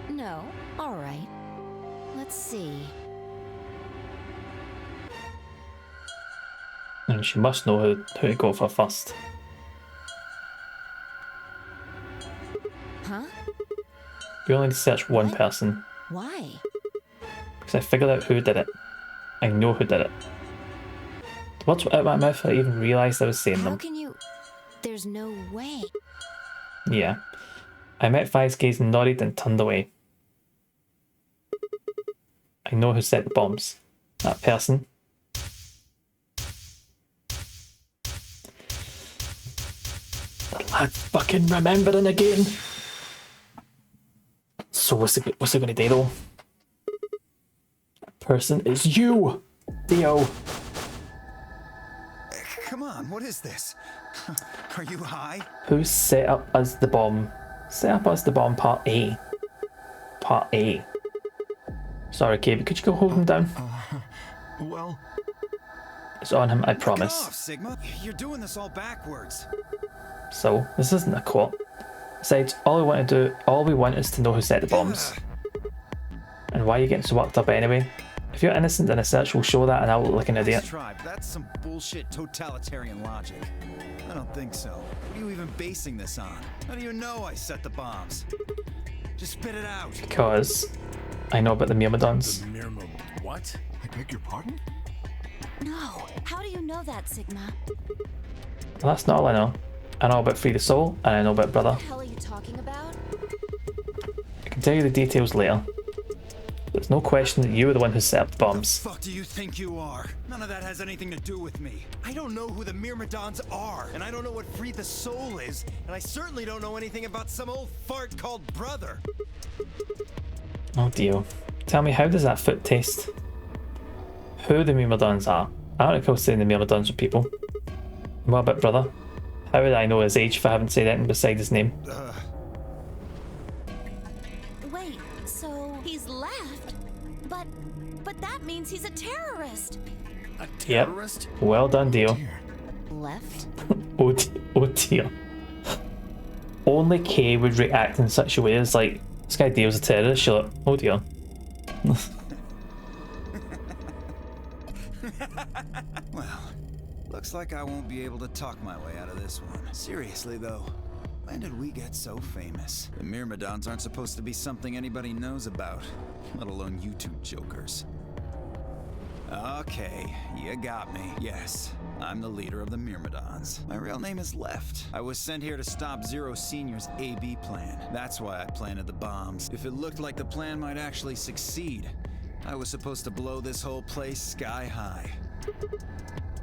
No? All right. Let's see. And she must know who to go for first. Huh? You only need to search one person. Why? Because I figured out who did it. I know who did it. The words were out of my mouth before I even realised I was saying How them. can you... There's no way. Yeah. I met Fi's gaze and nodded and turned away. I know who set the bombs. That person. The lad fucking remembering again. So what's it gonna do though? That person is you, Theo. Come on, what is this? Are you high? Who set up as the bomb? Set up as the bomb part A. Part A. Sorry, Kate, could you go hold him down? Well... It's on him, I Knock it promise. off, Sigma. You're doing this all backwards. So, this isn't a quote. Besides, all we want is to know who set the bombs. And why are you getting so worked up anyway? If you're innocent, then a search will show that and I'll look like an idiot. Nice try, but that's some bullshit totalitarian logic. I don't think so. What are you even basing this on? How do you know I set the bombs? Just spit it out. Because I know about the Myrmidons. What? I beg your pardon? No. How do you know that, Sigma? Well, that's not all I know. I know about Free the Soul, and I know about Brother. What the hell are you talking about? I can tell you the details later. There's no question that you were the one who set up the bombs. What the fuck do you think you are? None of that has anything to do with me. I don't know who the Myrmidons are, and I don't know what Free the Soul is, and I certainly don't know anything about some old fart called Brother. Oh dear. Tell me, how does that foot taste? Who the Myrmidons are? I don't recall saying the Myrmidons are people. What about Brother? How would I know his age if I haven't said anything beside his name? Wait, so he's left? But that means he's a terrorist. A terrorist? Yep. Well done, Dio. Left? Oh dear. Only Kay would react in such a way as like, this guy Dio's a terrorist. You're like, oh dear. Well, looks like I won't be able to talk my way out of this one. Seriously though, when did we get so famous? The Myrmidons aren't supposed to be something anybody knows about, let alone you two jokers. Okay, you got me. Yes, I'm the leader of the Myrmidons. My real name is Left. I was sent here to stop Zero Senior's AB plan. That's why I planted the bombs. If it looked like the plan might actually succeed, I was supposed to blow this whole place sky high.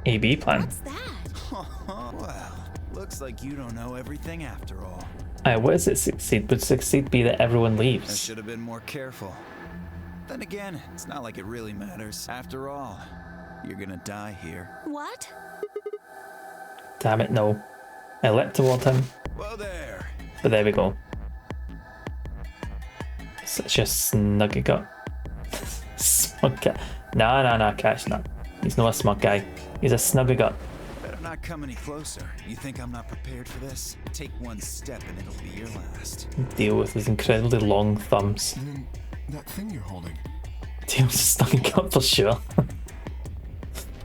AB plan? What's that? Well, looks like you don't know everything after all. What does it succeed? Would succeed be that everyone I leaves? should have been more careful. Then again, it's not like it really matters. After all, you're gonna die here. What? Damn it, no. I leapt toward him, Whoa there! but there we go. Such a snuggy gut. Smug guy. Nah, Cash, nah. He's not a smug guy. He's a snuggy gut. Better not come any closer. You think I'm not prepared for this? Take one step and it'll be your last. Deal with his incredibly long thumbs. And then that thing you're holding. Deal's a snuggy gut for sure.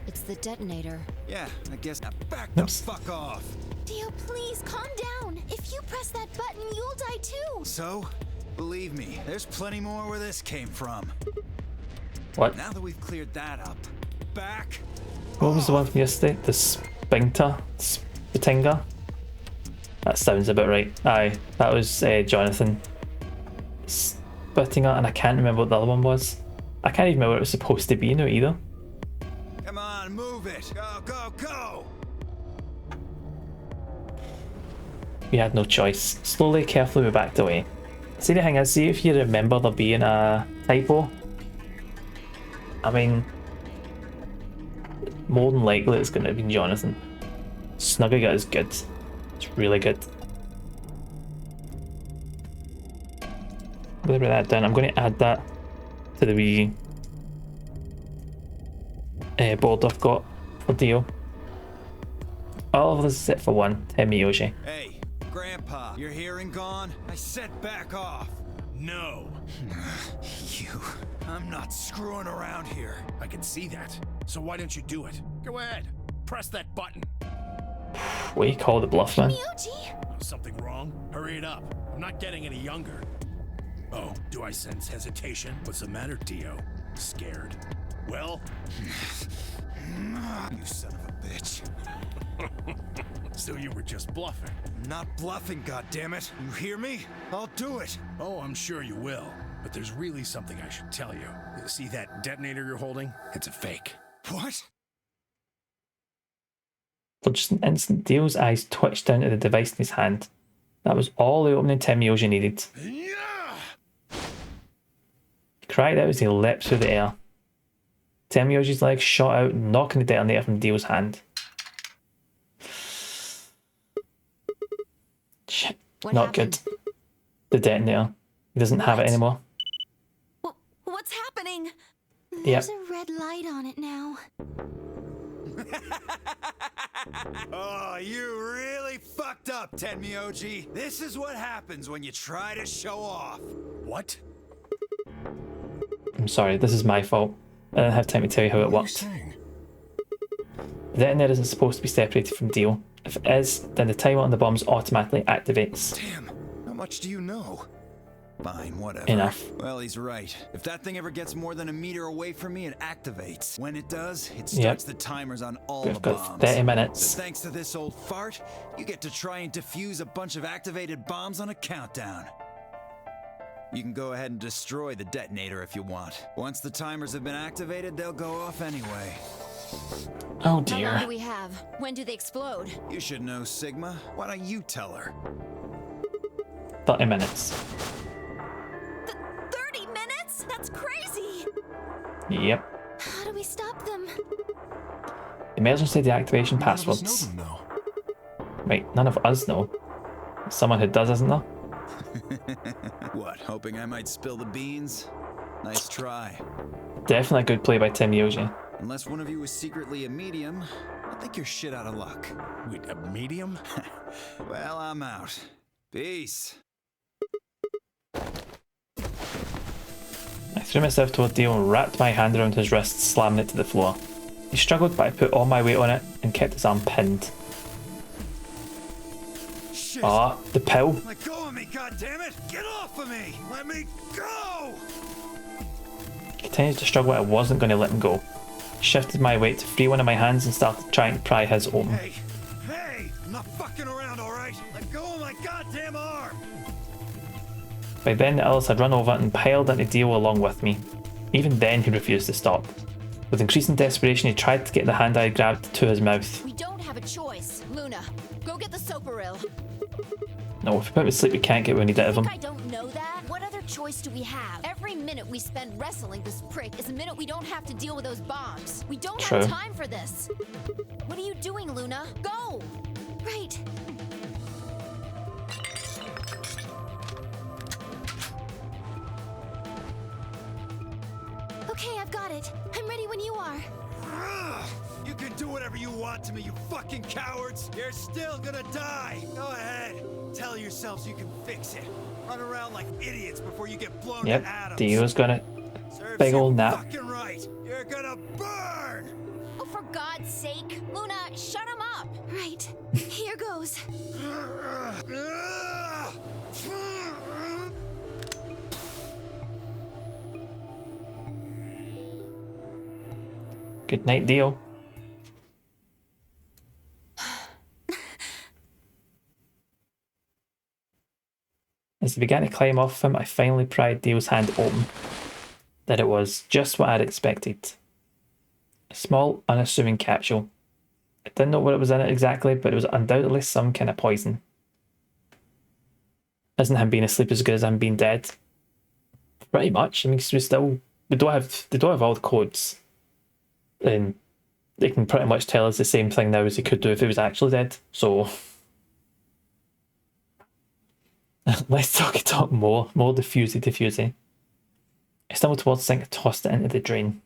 It's the detonator. Yeah, I guess back the fuck off. Dio, please calm down. If you press that button, you'll die too. So, believe me, there's plenty more where this came from. What? Now that we've cleared that up, back. What was the one from yesterday? The Spatinga? That sounds about right. Aye, that was Jonathan Spatinga, and I can't remember what the other one was. I can't even remember what it was supposed to be now either. Come on, move it. Go! We had no choice. Slowly, carefully, we backed away. See, the thing is, see if you remember there being a typo. I mean, more than likely it's going to be Jonathan. Snuggy Gut is good. It's really good. I'm going to bring that down. I'm going to add that to the wee board I've got for Dio. All of this except for one, Temiyoshi. Hey, Grandpa, your hearing gone? I said back off. No. I'm not screwing around here. I can see that. So why don't you do it? Go ahead. Press that button. We called it bluff, man. Something wrong? Hurry it up. I'm not getting any younger. Oh, do I sense hesitation? What's the matter, Dio? Scared? Well? You son of a bitch. So you were just bluffing? Not bluffing, goddammit. You hear me? I'll do it. Oh, I'm sure you will. But there's really something I should tell you. See that detonator you're holding? It's a fake. What? For just an instant, Dio's eyes twitched down to the device in his hand. That was all the opening Temiyoshi needed. He cried out as he leapt through the air. Temiyoshi's legs shot out, knocking the detonator from Dio's hand. Shit, not good. The detonator. He doesn't have it anymore. What's happening? There's a red light on it now. Oh, you really fucked up, Tenmyoji. This is what happens when you try to show off. What? I'm sorry, this is my fault. I don't have time to tell you how it worked. The detonator isn't supposed to be separated from Dio. If it is, then the timer on the bombs automatically activates. Damn, how much do you know? Fine, whatever. Enough. Well, he's right. If that thing ever gets more than a meter away from me, it activates. When it does, it starts the timers on all We've the got bombs. 30 minutes. So thanks to this old fart, you get to try and defuse a bunch of activated bombs on a countdown. You can go ahead and destroy the detonator if you want. Once the timers have been activated, they'll go off anyway. Oh How long dear. do we have? When do they explode? You should know, Sigma. Why don't you tell her? 30 minutes. 30 minutes? That's crazy! Yep. How do we stop them? Emergency deactivation None of us know passwords. them, though. Right, none of us know. Someone who does, isn't there? What, hoping I might spill the beans? Nice try. Definitely a good play by Tim Yoji. Unless one of you is secretly a medium, I think you're shit out of luck. Wait, a medium? Well, I'm out. Peace. I threw myself toward Dio and wrapped my hand around his wrist, slamming it to the floor. He struggled, but I put all my weight on it and kept his arm pinned. Shit. Ah, the pill. Let go of me, goddammit! Get off of me! Let me go! He continued to struggle, but I wasn't going to let him go. I shifted my weight to free one of my hands and started trying to pry his open. Hey! Hey! I'm not fucking around, alright? Let go of my goddamn arm! By then, the others had run over and piled into Dio along with me. Even then, he refused to stop. With increasing desperation, he tried to get the hand I grabbed to his mouth. We don't have a choice. Luna, go get the Soparil. No, if we put him to sleep, we can't get what we need out of him. I don't know that. What other choice do we have? Every minute we spend wrestling this prick is a minute we don't have to deal with those bombs. We don't True. have time for this. What are you doing, Luna? Go! Right. Okay, I've got it. I'm ready when you are. You can do whatever you want to me, you fucking cowards! You're still gonna die! Go ahead! Tell yourselves you can fix it. Run around like idiots before you get blown to Yep, atoms. Dio's gonna Serves big you ol' nap. fucking right! You're gonna burn! Oh, for God's sake. Luna, shut him up. Right. Here goes. Good night, Dio. As I began to climb off him, I finally pried Dio's hand open. That it was just what I'd expected. A small, unassuming capsule. I didn't know what it was in it exactly, but it was undoubtedly some kind of poison. Isn't him being asleep as good as him being dead? Pretty much. I mean, they don't have all the codes. And they can pretty much tell us the same thing now as they could do if he was actually dead. So let's talk more diffusey. I stumbled towards the sink and tossed it into the drain.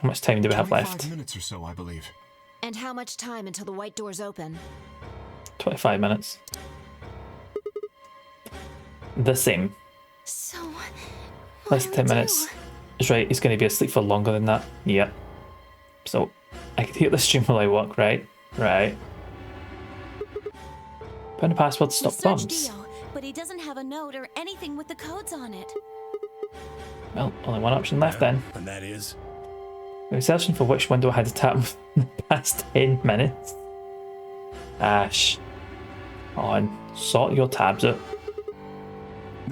How much time do we have 25 left? minutes or so, I believe. And how much time until the white doors open? 25 minutes. The same. So, Less than 10 minutes. That's right, he's going to be asleep for longer than that. Yep. So, I can hear the stream while I walk, right? Right. Put in a password to stop Search bombs. Dio, but he doesn't have a note or anything with the codes on it. Well, only one option left then. And that is? We were searching for which window I had to tap in the past 10 minutes. Ash. On. Sort your tabs out.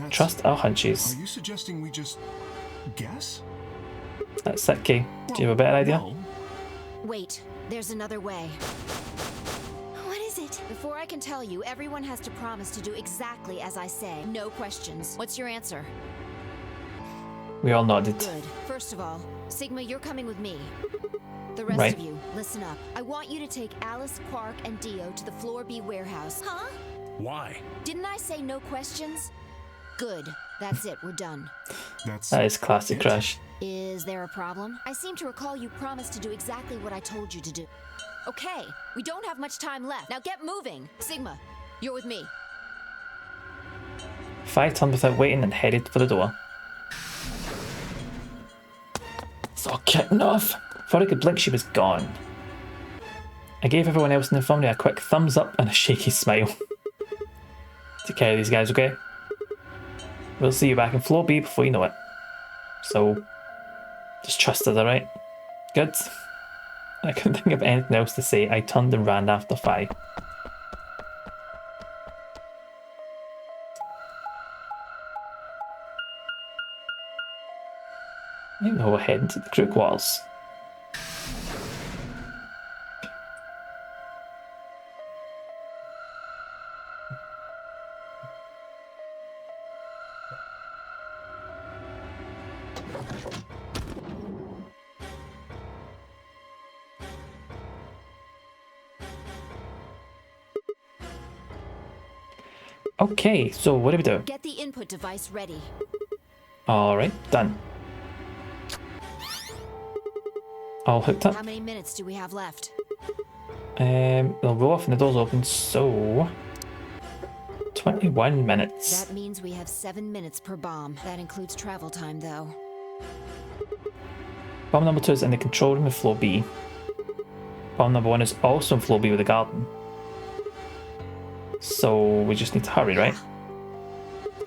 Trust our hunches. Are you suggesting we just guess? That's it, Kay. Do you have a better idea? No. Wait, there's another way. What is it? Before I can tell you, everyone has to promise to do exactly as I say. No questions. What's your answer? We all nodded. Good. First of all, Sigma, you're coming with me. The rest Right. of you, listen up. I want you to take Alice, Quark, and Dio to the Floor B warehouse. Huh? Why? Didn't I say no questions? Good. That's it. We're done. That is classic Crash. Is there a problem? I seem to recall you promised to do exactly what I told you to do. Okay, we don't have much time left. Now get moving. Sigma, you're with me. 5 turned without waiting and headed for the door. It's all kicking off. Before I could blink, she was gone. I gave everyone else in the infirmary a quick thumbs up and a shaky smile. To take care of these guys, okay? We'll see you back in floor B before you know it. So, just trust us, alright? Good. I couldn't think of anything else to say. I turned and ran after Fi. I think we're heading to the crew quarters. Okay, so what do we do? Get the input device ready. Alright, done. All hooked up. How many minutes do we have left? They'll go off and the door's open, so 21 minutes. That means we have 7 minutes per bomb. That includes travel time, though. Bomb number 2 is in the control room of floor B. Bomb number 1 is also in floor B with the garden. So we just need to hurry, right?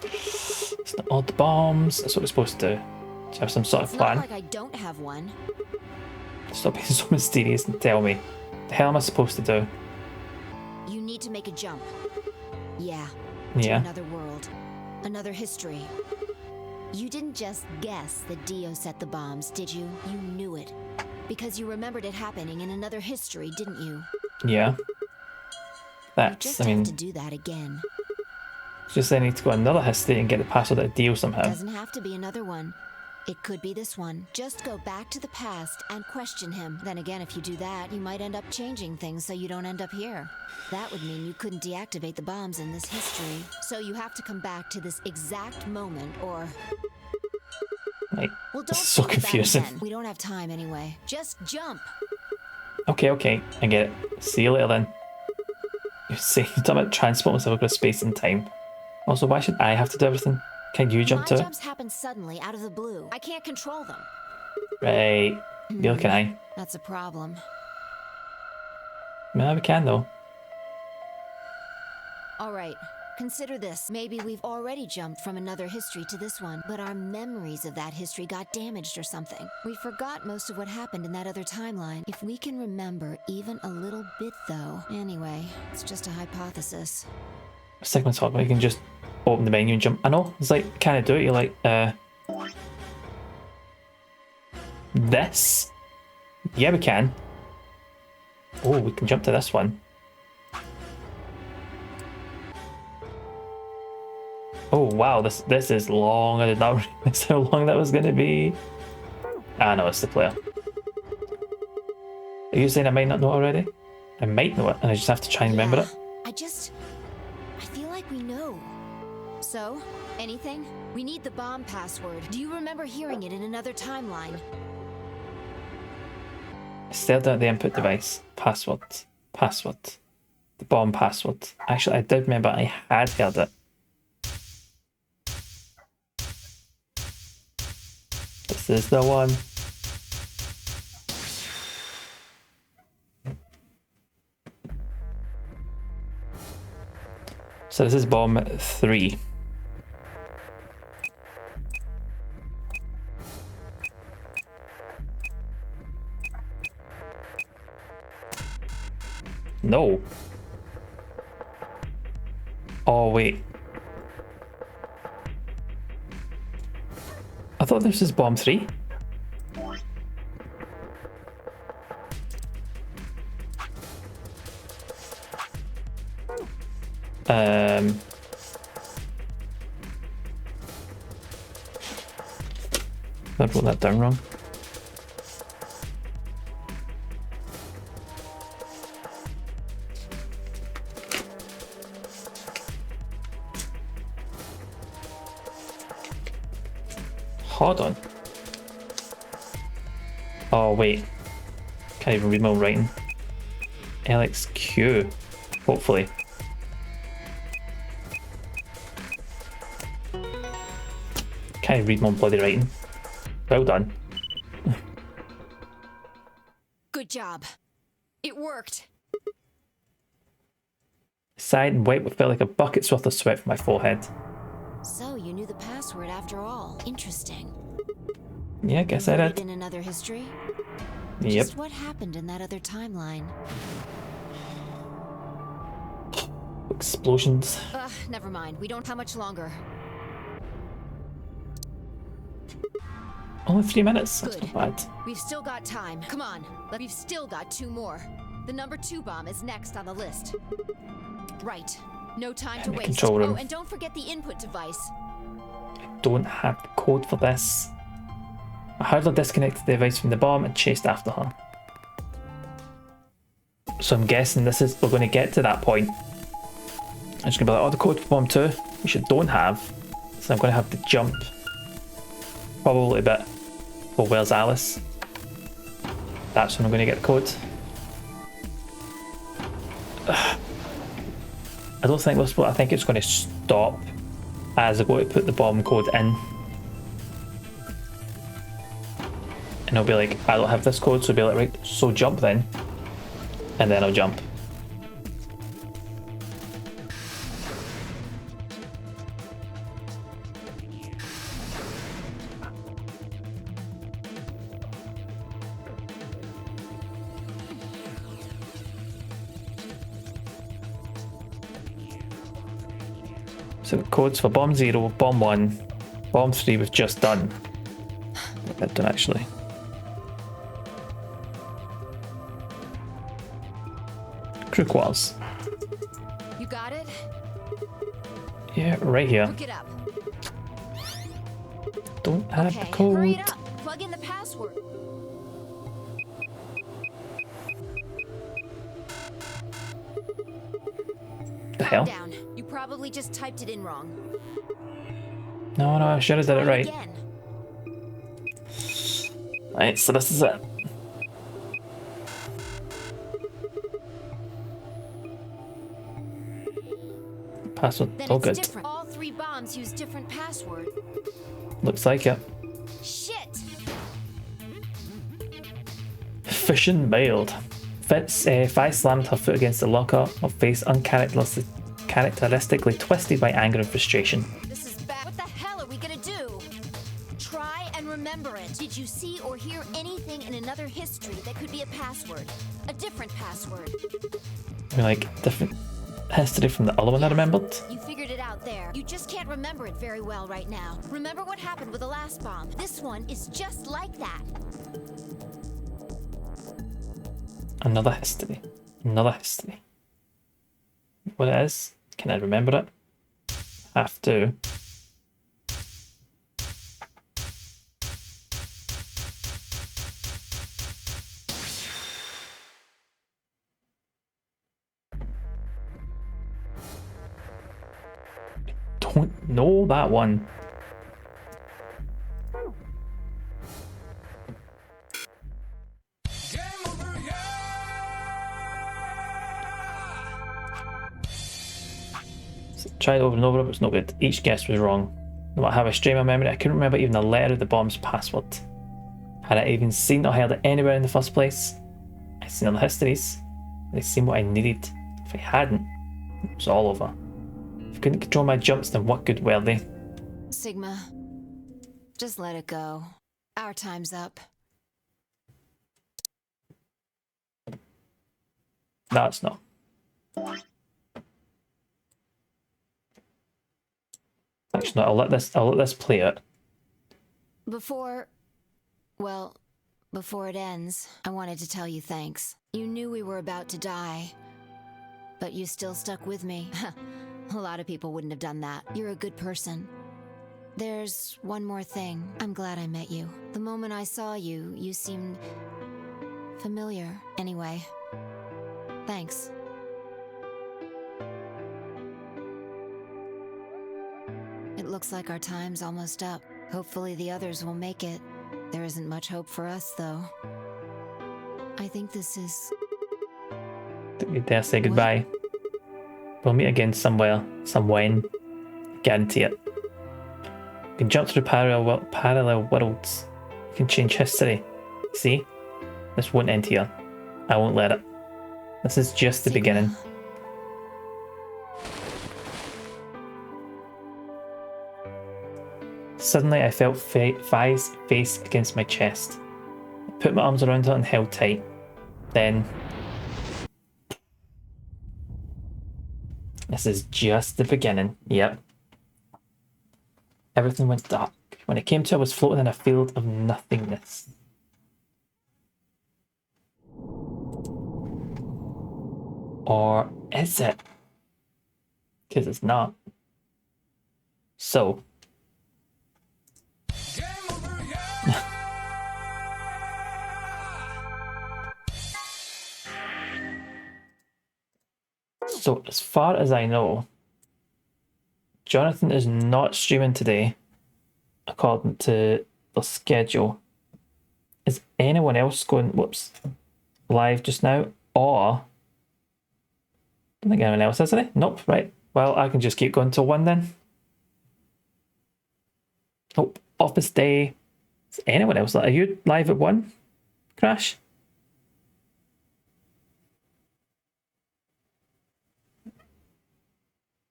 It's not all the bombs. That's what we're supposed to do. To have some sort of plan. It's not like I don't have one. Stop being so mysterious and tell me. The hell am I supposed to do? You need to make a jump. Yeah. Yeah. To another world. Another history. You didn't just guess that Dio set the bombs, did you? You knew it. Because you remembered it happening in another history, didn't you? Yeah. You just I mean, have to do that again. just I need to go another history and get the password at Dio somehow. Doesn't have to be another one. It could be this one. Just go back to the past and question him. Then again, if you do that, you might end up changing things so you don't end up here. That would mean you couldn't deactivate the bombs in this history. So you have to come back to this exact moment, or... Like, well, this don't is so think about it confusing. then. We don't have time anyway. Just jump. Okay, I get it. See you later then. You say you're talking about transport myself across space and time. Also, why should I have to do everything? Can you jump My to it? jumps happen suddenly, out of the blue. I can't control them. Right. Neither can I. That's a problem. Maybe we can though. All right. Consider this. Maybe we've already jumped from another history to this one, but our memories of that history got damaged or something. We forgot most of what happened in that other timeline. If we can remember even a little bit, though. Anyway, it's just a hypothesis. Second talk, you can just open the menu and jump. I know, it's like, can I do it? You're like, this? Yeah, we can. Oh, we can jump to this one. Oh wow, this is long. I did not realize how long that was gonna be. Ah no, it's the player. Are you saying I might not know it already? I might know it, and I just have to try and remember it. I feel like we know. So, anything? We need the bomb password. Do you remember hearing it in another timeline? I stared at the input device. Password. The bomb password. Actually, I did remember I had heard it. This is the one. So this is bomb 3. No. Oh wait. I thought this was bomb 3. I wrote that down wrong. Hold on. Oh wait. Can't even read my own writing. LXQ. Hopefully. Can't even read my own bloody writing. Well done. Good job. It worked. Sighed and wiped what felt like a bucket's worth of sweat from my forehead. So, you knew the password after all. Interesting. Yeah, I guess I Rooted did. in another history? Yep. Just what happened in that other timeline? Explosions. Never mind. We don't have much longer. Only 3 minutes. That's Good. not bad. We've still got time. Come on. We've still got 2 more. The number 2 bomb is next on the list. Right. No time to the waste. control room. Oh, and don't forget the input device. Don't have the code for this. I hurriedly disconnected the device from the bomb and chased after her. So I'm guessing we're going to get to that point. I'm just going to be like, oh, the code for bomb 2, which I don't have. So I'm going to have to jump probably a bit. Well, where's Alice? That's when I'm going to get the code. I don't think this, I think it's going to stop as I go to put the bomb code in. And it'll be like, I don't have this code, so it'll be like, right, so jump then. And then I'll jump. So the codes for bomb 0, bomb 1, bomb 3 we've just done. That done actually. Crew quarters. You got it? Yeah, right here. Look it up. Don't have the Okay, code. hurry it up. Plug in the password. The hell? Calm down. You probably just typed it in wrong. No, I should have did it Try right. again. Right, so this is it. Password, Then all it's good. different. All 3 bombs use different password. Looks like it. Shit! Fission bailed. Fi slammed her foot against the locker, her face uncharacteristically twisted by anger and frustration. This is bad. What the hell are we gonna do? Try and remember it. Did you see or hear anything in another history that could be a password? A different password? I mean, like, different history from the other one I remembered. You figured it out there. You just can't remember it very well right now. Remember what happened with the last bomb. This one is just like that. Another history. Another history. What it is? Can I remember it? Have to. Don't know that one. Tried over and over, but it's no good. Each guess was wrong. No matter how I strained my memory, I couldn't remember even a letter of the bomb's password. Had I even seen or heard it anywhere in the first place? I'd seen other histories. They'd seen what I needed. If I hadn't, it was all over. If I couldn't control my jumps, then what good were they? Sigma, just let it go. Our time's up. No, it's not. Actually, no, I'll let this play out. Before it ends, I wanted to tell you thanks. You knew we were about to die, but you still stuck with me. A lot of people wouldn't have done that. You're a good person. There's one more thing. I'm glad I met you. The moment I saw you, you seemed familiar. Anyway, thanks. It looks like our time's almost up. Hopefully the others will make it. There isn't much hope for us, though. I think this is... Don't you dare say goodbye. We'll meet again somewhere, somewhen. Guarantee it. You can jump through parallel worlds. You can change history. See? This won't end here. I won't let it. This is just the beginning. Suddenly I felt Vi's face against my chest. I put my arms around her and held tight. Then... This is just the beginning. Yep. Everything went dark. When it came to, I was floating in a field of nothingness. Or is it? Because it's not. So. So, as far as I know, Jonathan is not streaming today, according to the schedule. Is anyone else going, live just now? Or, I don't think anyone else is, is it? Nope, right. Well, I can just keep going till 1 then. Nope, office day. Is anyone else? Are you live at 1, Crash?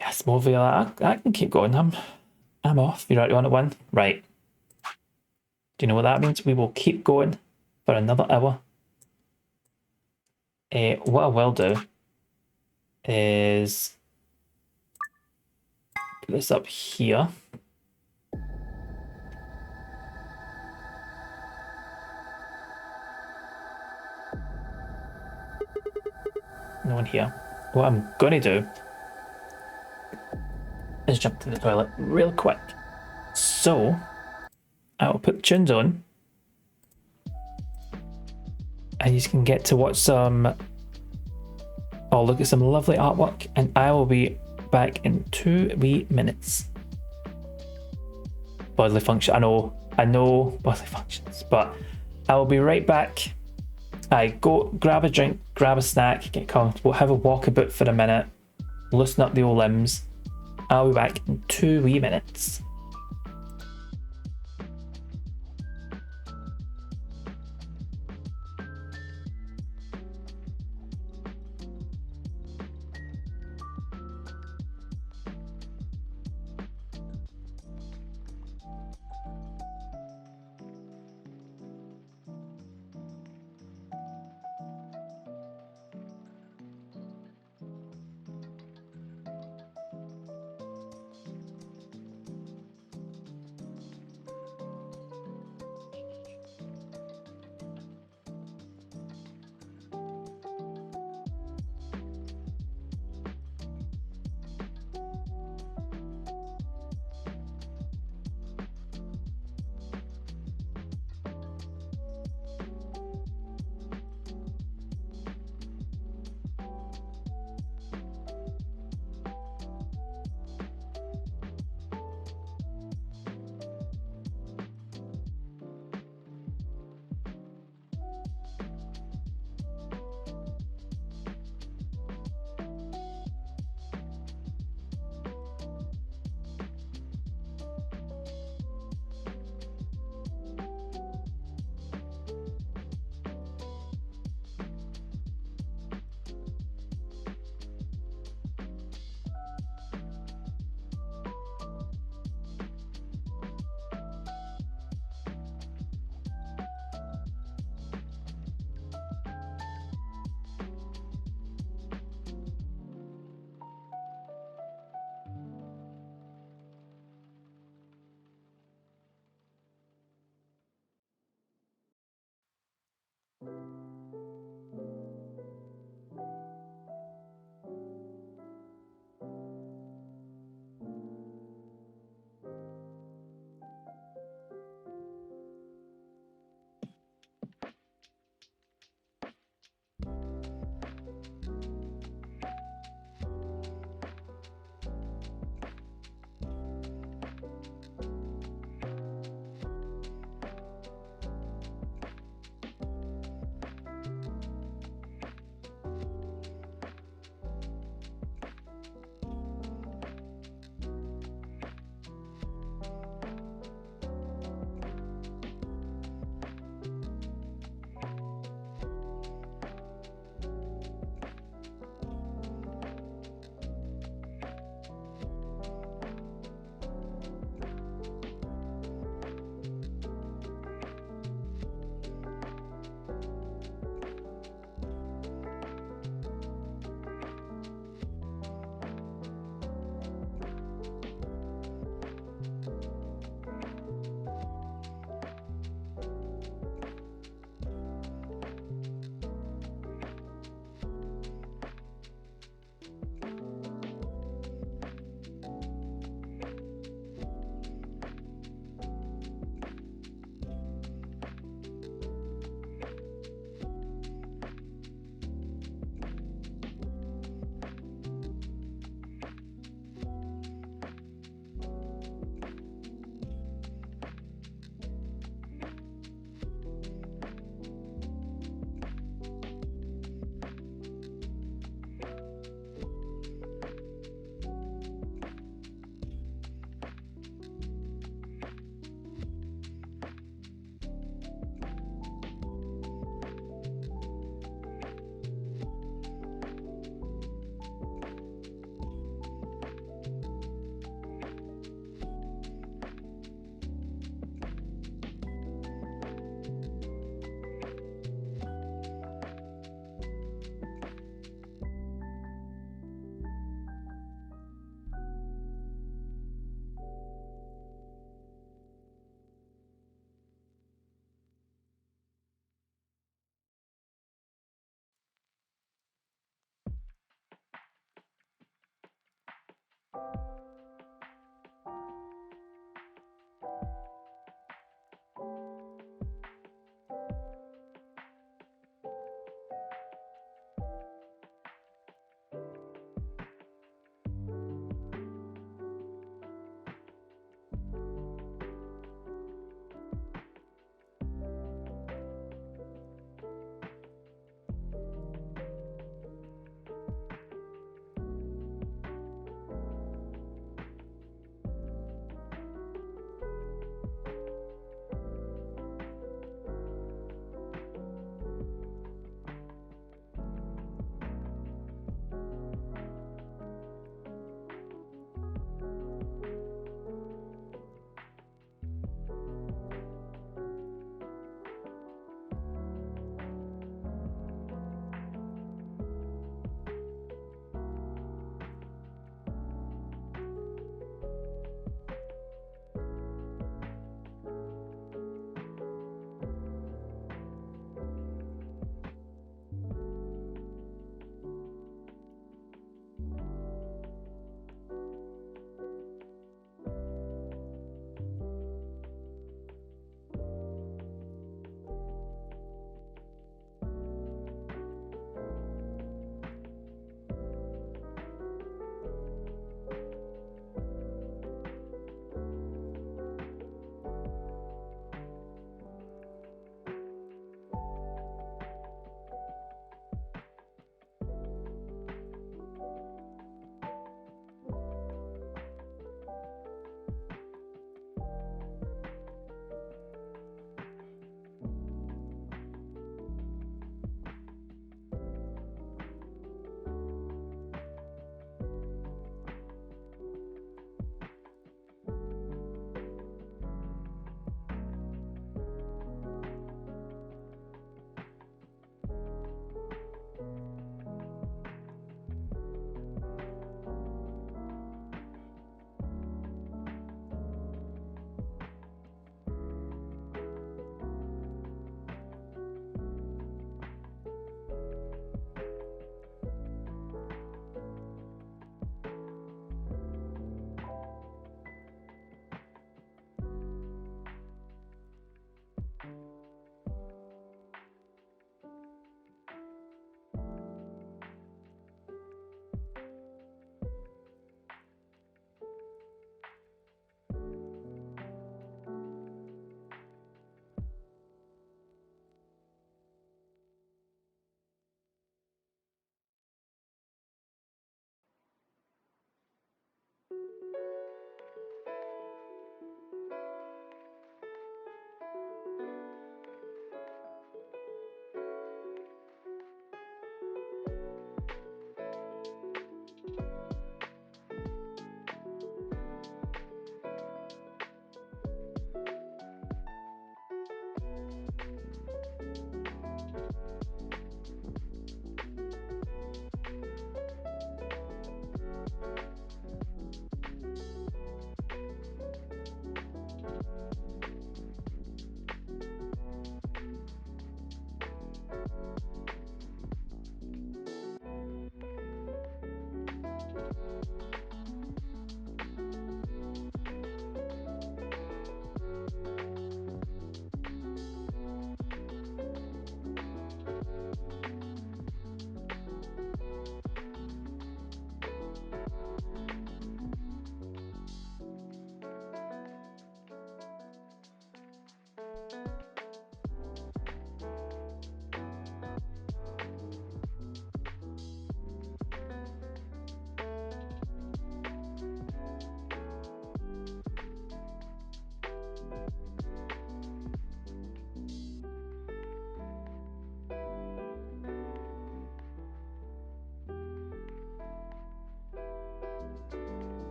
Yes, movie. I can keep going. I'm off. You're already on at 1? Right. Do you know what that means? We will keep going for another hour. What I will do is put this up here. No one here. What I'm going to do is jump to the toilet real quick. So, I'll put tunes on. And you can get to watch some... Oh, look at some lovely artwork. And I will be back in 2 wee minutes. Bodily function. I know bodily functions. But I will be right back. I go grab a drink, grab a snack, get comfortable, have a walk about for a minute, loosen up the old limbs. I'll be back in 2 wee minutes.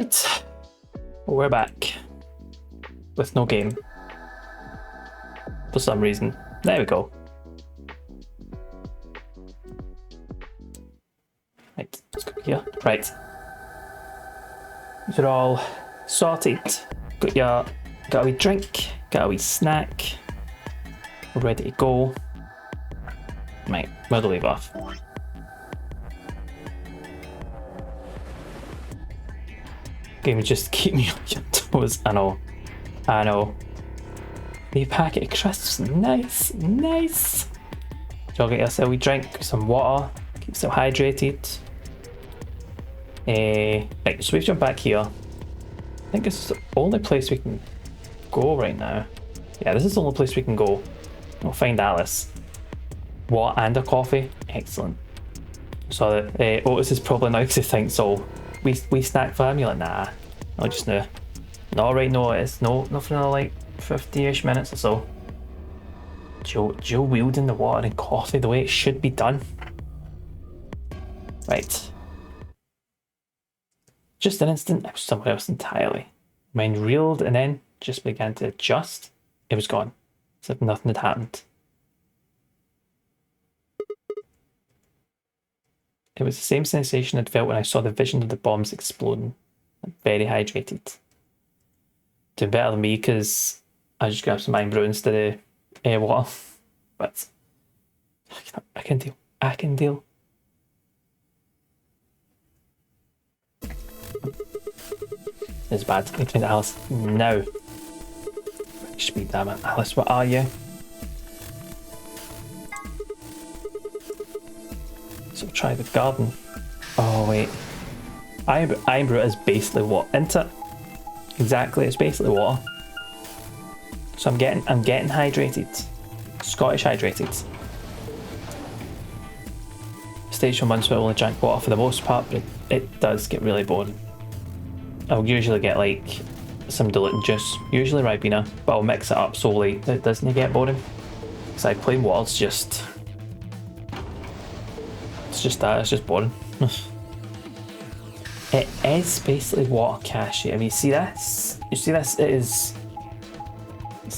Right, we're back with no game for some reason. There we go. Right, let's go here. Right, you're all sorted. Got a wee drink, got a wee snack, ready to go. Right, where do we leave off? Game would just keep me on your toes. I know. The packet of crisps, nice. Y'all get yourself a wee drink, some water, keep yourself hydrated. Right, so we've jumped back here. I think this is the only place we can go right now. Yeah, this is the only place we can go. We'll find Alice. Water and a coffee, excellent. So Otis is probably now because he thinks, oh, we snack for him. You're like, nah, no, just no. No, right, no, it's nothing like 50-ish minutes or so. Joe wielding the water and coffee the way it should be done. Right. Just an instant, I was somewhere else entirely. Mind reeled and then just began to adjust. It was gone, as if nothing had happened. It was the same sensation I'd felt when I saw the vision of the bombs exploding. I'm very hydrated. Doing better than me because I just grabbed some iron brew instead of water. But I can deal. It's bad. I need to find Alice now. Speed, damn it. Alice, what are you? So try the garden. Oh wait. Iron brew is basically what? Isn't it? Exactly, it's basically water. So I'm getting hydrated. Scottish hydrated. Station 1, so I only drank water for the most part, but it does get really boring. I'll usually get like some diluted juice, usually Ribena, but I'll mix it up so late that it doesn't get boring. Because like plain water's just... It's just boring. It is basically water cashew. I mean, you see this? It's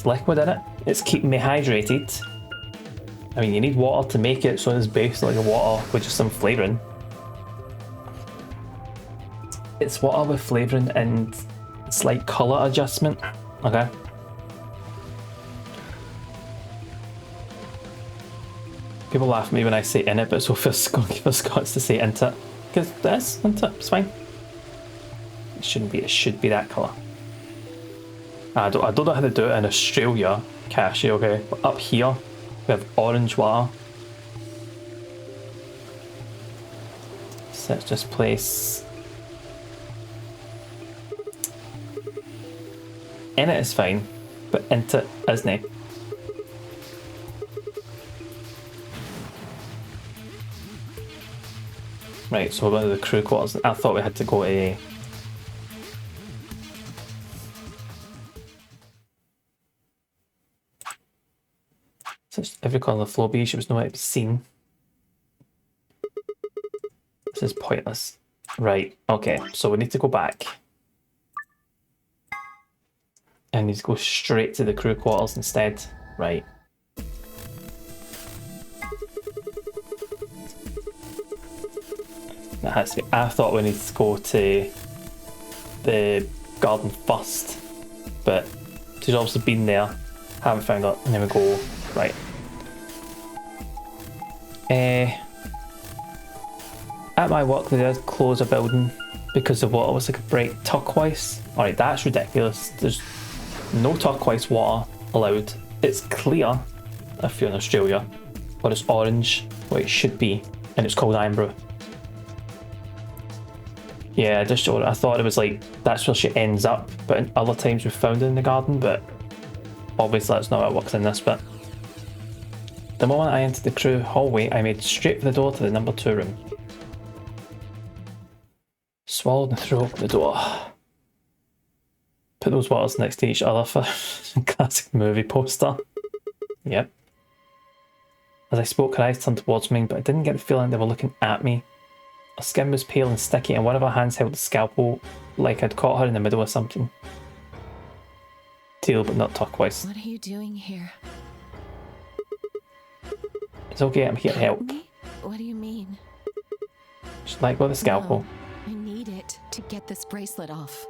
liquid in it. It's keeping me hydrated. I mean, you need water to make it, so it's basically like a water with just some flavouring. It's water with flavouring and slight colour adjustment. Okay. People laugh at me when I say in it, but so for Scots to say into it. Because this, into it, it's fine. It shouldn't be, it should be that colour. I don't know how to do it in Australia, cashew, okay? But up here, we have orange water. So let's just place... In it is fine, but into it isn't. Right, so we're going to the crew quarters. I thought we had to go to... Since every corner of the floor be, she was nowhere to be seen. This is pointless. Right, okay, so we need to go back. And need to go straight to the crew quarters instead. Right. That has to be. I thought we needed to go to the garden first, but she's obviously been there. Haven't found it, and then we go right. At my work, they did close a building because the water was like a bright turquoise. Alright, that's ridiculous. There's no turquoise water allowed. It's clear if you're in Australia, or it's orange, what it should be, and it's called iron brew. Yeah, I thought it was like that's where she ends up, but in other times we've found it in the garden, but obviously that's not how it works in this bit. The moment I entered the crew hallway, I made straight for the door to the number 2 room. Swallowed and threw open the door. Put those bottles next to each other for a classic movie poster. Yep. As I spoke, her eyes turned towards me, but I didn't get the feeling they were looking at me. Her skin was pale and sticky, and one of her hands held the scalpel like I'd caught her in the middle of something. Teal, but not turquoise. What are you doing here? It's okay, I'm here to help. Me? What do you mean? She's like with a scalpel. No, I need it to get this bracelet off.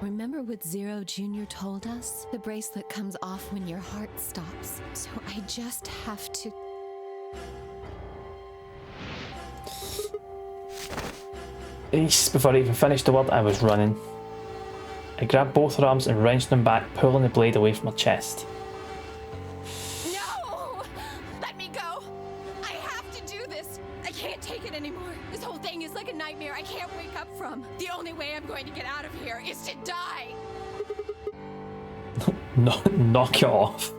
Remember what Zero Jr. told us? The bracelet comes off when your heart stops. So I just have to... Before I even finished the word, I was running. I grabbed both her arms and wrenched them back, pulling the blade away from her chest. No! Let me go! I have to do this! I can't take it anymore. This whole thing is like a nightmare I can't wake up from. The only way I'm going to get out of here is to die! Knock it off.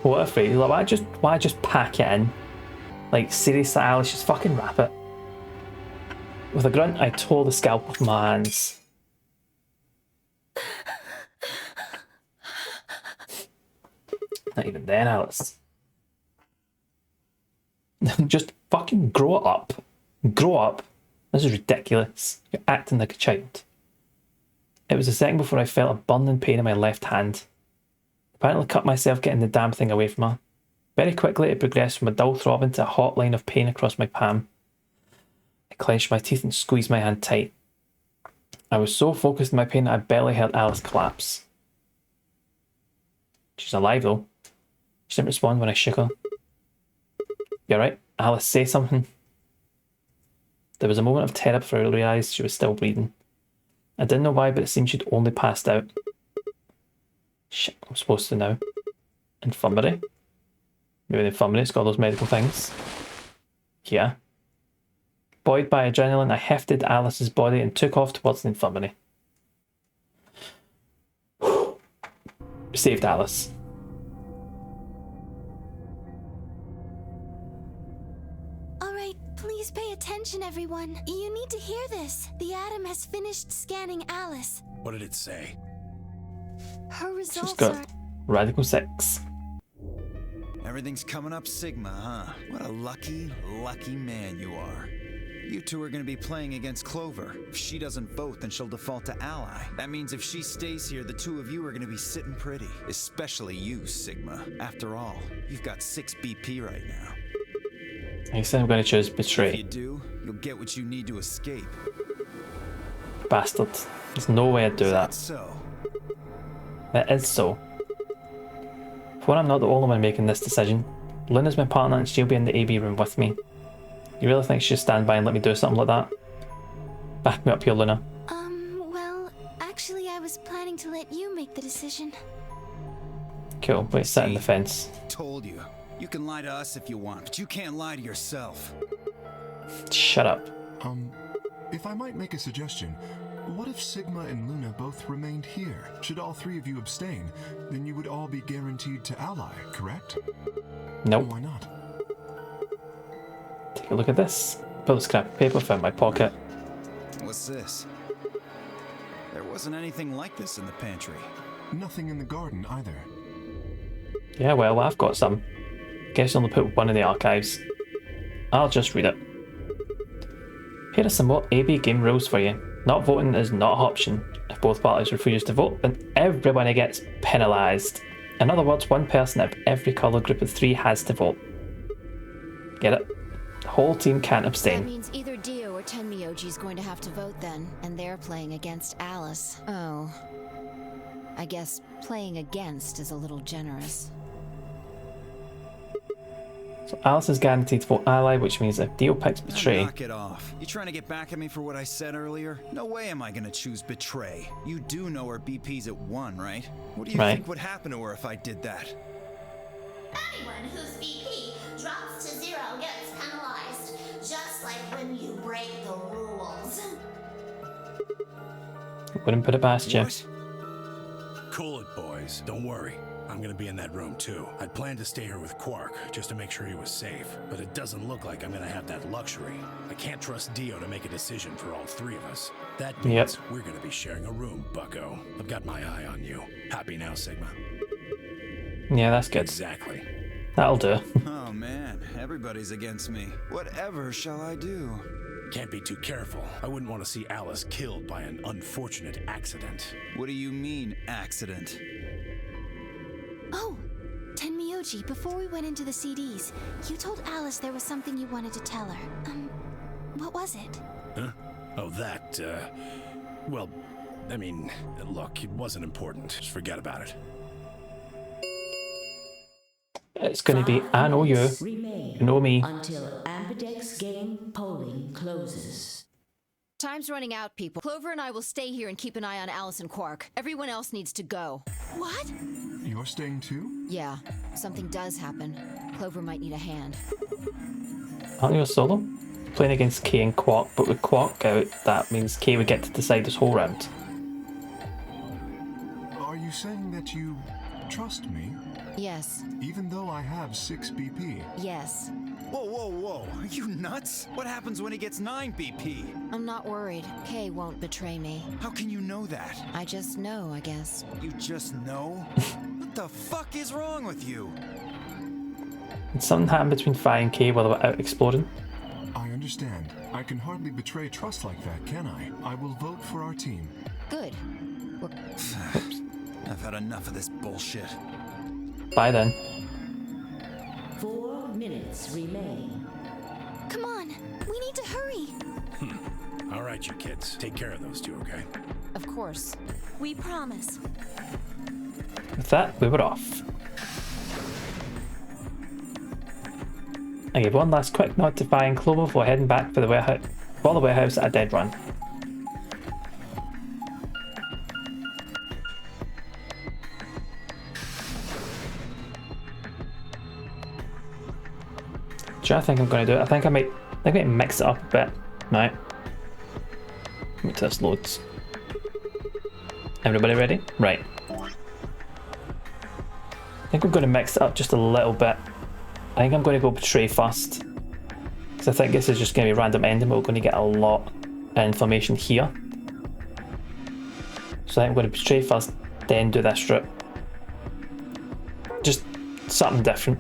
What a phrase. Like, why just pack it in? Like, seriously, Alice, just fucking wrap it. With a grunt, I tore the scalp off my hands. Not even then, Alice. Just fucking grow up. Grow up. This is ridiculous. You're acting like a child. It was a second before I felt a burning pain in my left hand. Apparently cut myself getting the damn thing away from her. Very quickly it progressed from a dull throbbing to a hot line of pain across my palm. I clenched my teeth and squeezed my hand tight. I was so focused on my pain that I barely heard Alice collapse. She's alive though. She didn't respond when I shook her. You alright? Alice, say something. There was a moment of terror before I realised she was still breathing. I didn't know why, but it seemed she'd only passed out. Shit, I'm supposed to know. Infirmary? Maybe the infirmary's got those medical things. Yeah. Buoyed by adrenaline, I hefted Alice's body and took off towards the infirmary. Saved Alice. Alright, please pay attention, everyone. You need to hear this. The Atom has finished scanning Alice. What did it say? Her results She's got are... Radical 6. Everything's coming up Sigma, huh? What a lucky, lucky man you are. You two are going to be playing against Clover. If she doesn't vote, then she'll default to Ally. That means if she stays here, the two of you are going to be sitting pretty. Especially you, Sigma. After all, you've got 6 BP right now. I said I'm going to choose Betray. If you do, you'll get what you need to escape. Bastard. There's no way I'd do that. So. It is so. For I'm not the only one making this decision. Luna's my partner and she'll be in the AB room with me. You really think she'll stand by and let me do something like that? Back me up here, Luna. Well, actually I was planning to let you make the decision. Cool, wait, sit in the fence. Told you. You can lie to us if you want, but you can't lie to yourself. Shut up. If I might make a suggestion, what if Sigma and Luna both remained here? Should all 3 of you abstain, then you would all be guaranteed to ally, correct? Nope. Why not? Take a look at this. Pull the scrap of paper from my pocket. What's this? There wasn't anything like this in the pantry. Nothing in the garden either. Yeah, well, I've got some. Guess I'll only put one in the archives. I'll just read it. Here are some more AB game rules for you. Not voting is not an option. If both parties refuse to vote, then everybody gets penalised. In other words, one person out of every colour group of 3 has to vote. Get it? The whole team can't That abstain. means either Dio or Tenmyoji's going to have to vote then, and they're playing against Alice. Oh. I guess playing against is a little generous. So Alice is guaranteed to vote ally, which means if Dio picks Betray... Knock it off. You trying to get back at me for what I said earlier? No way am I gonna choose Betray. You do know her BP's at 1, right? What do you think would happen to her if I did that? Anyone whose BP drops to 0 gets penalized, just like when you break the rules. Wouldn't put it past you. Cool it, boys. Don't worry. I'm gonna be in that room too. I'd planned to stay here with Quark, just to make sure he was safe. But it doesn't look like I'm gonna have that luxury. I can't trust Dio to make a decision for all 3 of us. That means we're gonna be sharing a room, bucko. I've got my eye on you. Happy now, Sigma? Yeah, that's good. Exactly. That'll do. Oh man, everybody's against me. Whatever shall I do? Can't be too careful. I wouldn't want to see Alice killed by an unfortunate accident. What do you mean, accident? Oh, Tenmyoji, before we went into the CDs, you told Alice there was something you wanted to tell her. What was it? Huh? Oh, that, well, I mean, look, it wasn't important. Just forget about it. It's gonna be, I know you. Remain You know me. until Ambidex game polling closes. Time's running out, people. Clover and I will stay here and keep an eye on Alice and Quark. Everyone else needs to go. What? You're staying too? Yeah, something does happen. Clover might need a hand. Aren't you a solo? Playing against Kay and Quark, but with Quark out, that means Kay would get to decide this whole round. Are you saying that you trust me? Yes, Even though I have 6 BP? yes. Whoa, whoa, whoa. Are you nuts? What happens when he gets 9 BP? I'm not worried. Kay won't betray me. How can you know that? I just know, I guess. You just know? What the fuck is wrong with you? Did something happen between Fi and Kay while they were out exploring? I understand. I can hardly betray trust like that, can I? I will vote for our team. Good. I've had enough of this bullshit. Bye then. 4 minutes remain. Come on, we need to hurry. All right, you kids. Take care of those two, okay? Of course. We promise. With that, we were off. I gave one last quick nod to Fi and Clover before heading back for the warehouse at a dead run. I think I'm going to do it. I think I might mix it up a bit. Right. Let me test loads. Everybody ready? Right. I think I'm going to mix it up just a little bit. I think I'm going to go Betray first. Because I think this is just going to be random ending, but we're going to get a lot of information here. So I think I'm going to Betray first, then do this route. Just something different.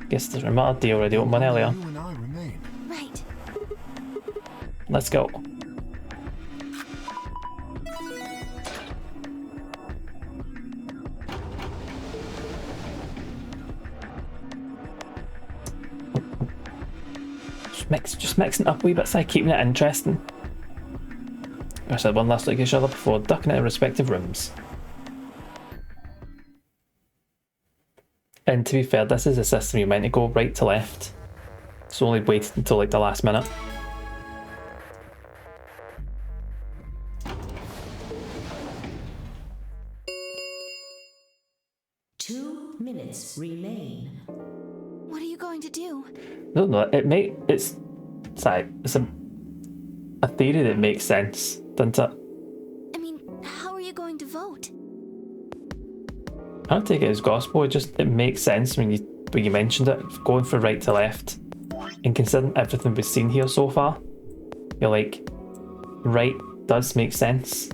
Guess it doesn't matter, they already opened one earlier. You and I remain. Right. Let's go. Just mixing it up a wee bit, so keeping it interesting. I said one last look at each other before ducking into respective rooms. And to be fair, this is a system you're meant to go right to left. So only waited until like the last minute. Two minutes remain. What are you going to do? No, it's a theory that makes sense, doesn't it? I mean, how are you going to vote? I don't take it as gospel, it makes sense when you mentioned it, going from right to left. And considering everything we've seen here so far, you're like, right does make sense.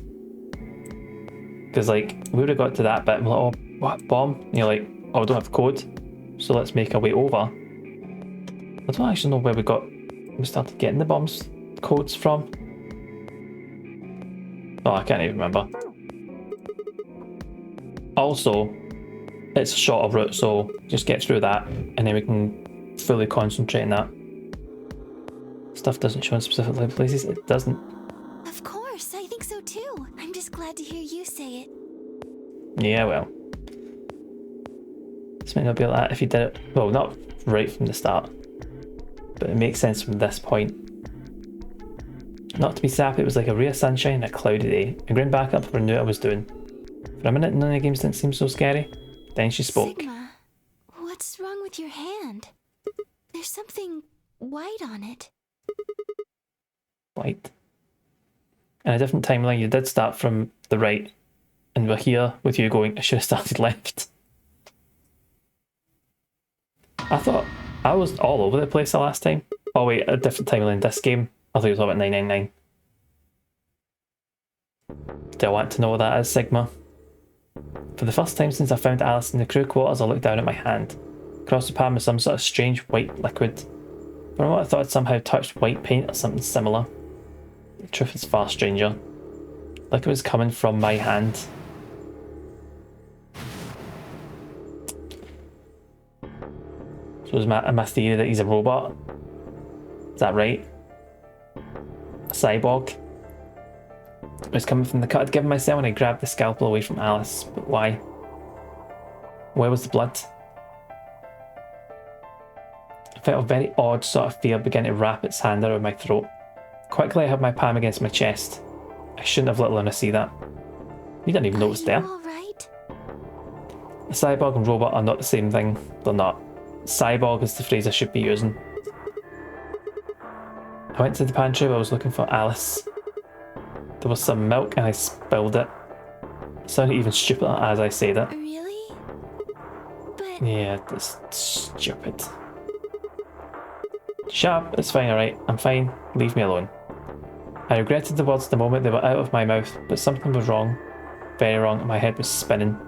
Because like, we would have got to that bit and we're like, oh, what, bomb? And you're like, oh, we don't have code, so let's make our way over. I don't actually know where we started getting the bombs codes from. Oh, I can't even remember. Also, it's a shorter route, so just get through that and then we can fully concentrate on that. Stuff doesn't show in specific places, it doesn't. Of course, I think so too. I'm just glad to hear you say it. Yeah, well. This might not be like that if you did it, well, not right from the start, but it makes sense from this point. Not to be sappy, it was like a ray of sunshine and a cloudy day. I grinned back up and knew what I was doing. For a minute, none of the games didn't seem so scary. Then she spoke. Sigma, what's wrong with your hand? There's something white on it. White. In a different timeline, you did start from the right, and we're here with you going, I should have started left. I thought I was all over the place the last time. Oh wait, a different timeline this game. I thought it was all about 999. Still want to know what that is, Sigma. For the first time since I found Alice in the crew quarters, I looked down at my hand. Across the palm was some sort of strange white liquid. For a moment I thought I'd somehow touched white paint or something similar. The truth is far stranger. Like it was coming from my hand. So is my theory that he's a robot? Is that right? A cyborg? It was coming from the cut I'd given myself when I grabbed the scalpel away from Alice. But why? Where was the blood? I felt a very odd sort of fear begin to wrap its hand around my throat. Quickly I had my palm against my chest. I shouldn't have let Luna see that. You didn't even know it was there. Alright? A cyborg and robot are not the same thing. They're not. Cyborg is the phrase I should be using. I went to the pantry where I was looking for Alice. There was some milk and I spilled it. It sounded even stupider as I said it. Really? But Yeah, that's stupid. Shut up, it's fine, alright. I'm fine. Leave me alone. I regretted the words the moment they were out of my mouth, but something was wrong. Very wrong, and my head was spinning.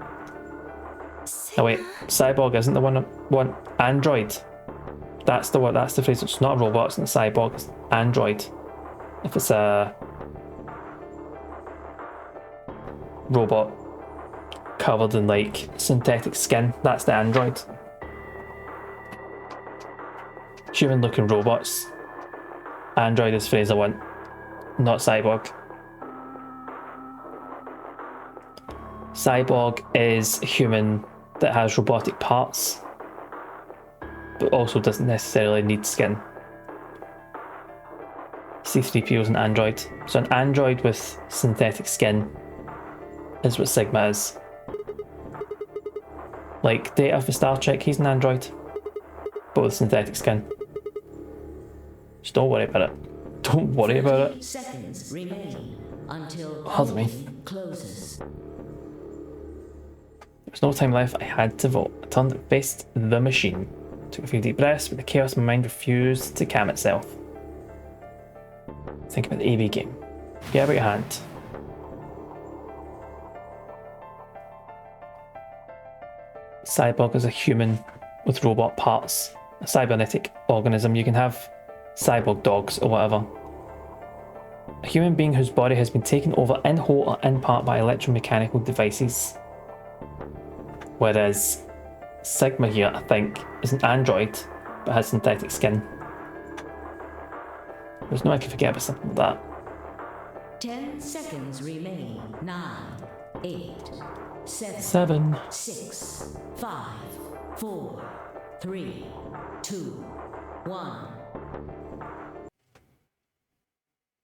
Oh wait, cyborg isn't the one. Android. That's the word. That's the phrase. It's not a robot. It's not a cyborg. It's android. If it's a robot covered in like synthetic skin, that's the android. Human-looking robots. Android is the phrase I want. Not cyborg. Cyborg is human that has robotic parts, but also doesn't necessarily need skin. C-3PO is an android. So an android with synthetic skin is what Sigma is. Like Data for Star Trek, he's an android, but with synthetic skin. Just don't worry about it. Don't worry about it. Seconds remain until Pardon me. voting closes. There was no time left, I had to vote. I turned and faced the machine. Took a few deep breaths, but the chaos in my mind refused to calm itself. Think about the AV game. Get out your hand. Cyborg is a human with robot parts. A cybernetic organism. You can have cyborg dogs or whatever. A human being whose body has been taken over in whole or in part by electromechanical devices. Whereas Sigma here, I think, is an android, but has synthetic skin. There's no way I can forget about something like that. 10 seconds remain. 9, 8, 7. 6, 5, 4, 3, 2, 1.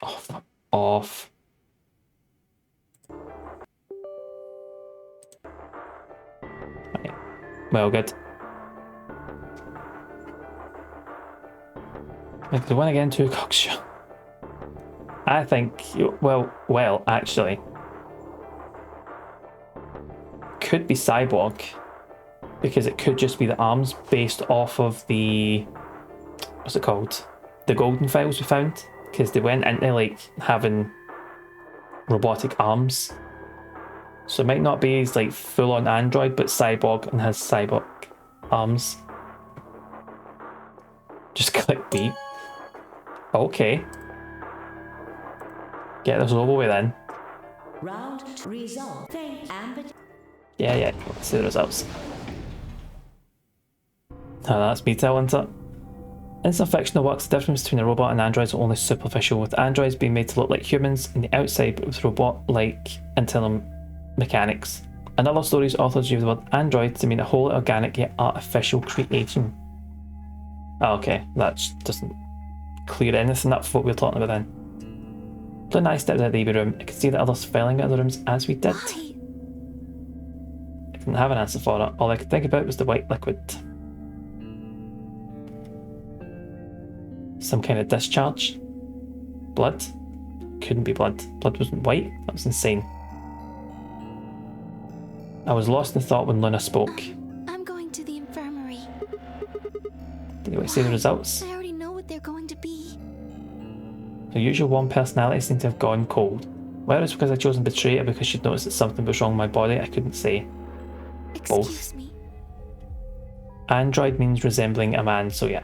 Off. Off. Right. Well, good. Like the one again, 2 cocksure. I think, well, actually, could be cyborg, because it could just be the arms based off of the, what's it called? The golden files we found, because they went into like having robotic arms. So it might not be as like full on android, but cyborg and has cyborg arms. Just click beat. Okay. Get this over with then. Round result. Yeah, let's see the results. Now that's me telling it. In some fictional works, the difference between a robot and androids are only superficial, with androids being made to look like humans in the outside but with robot-like internal mechanics. In other stories, authors use the word android to mean a wholly organic yet artificial creation. Oh, okay, that doesn't clear anything up for what we were talking about then. Blue and I stepped out of the EB room. I could see the others filing out of the rooms as we did. why? I didn't have an answer for it. All I could think about was the white liquid. Some kind of discharge? Blood? Couldn't be blood. Blood wasn't white? That was insane. I was lost in thought when Luna spoke. I'm going to the infirmary. Did you want to see the results? I already know what they're going to be. Her usual warm personality seemed to have gone cold. Whether it's because I'd chosen to betray her because she'd noticed that something was wrong with my body, I couldn't say. Excuse me. Android means resembling a man, so yeah.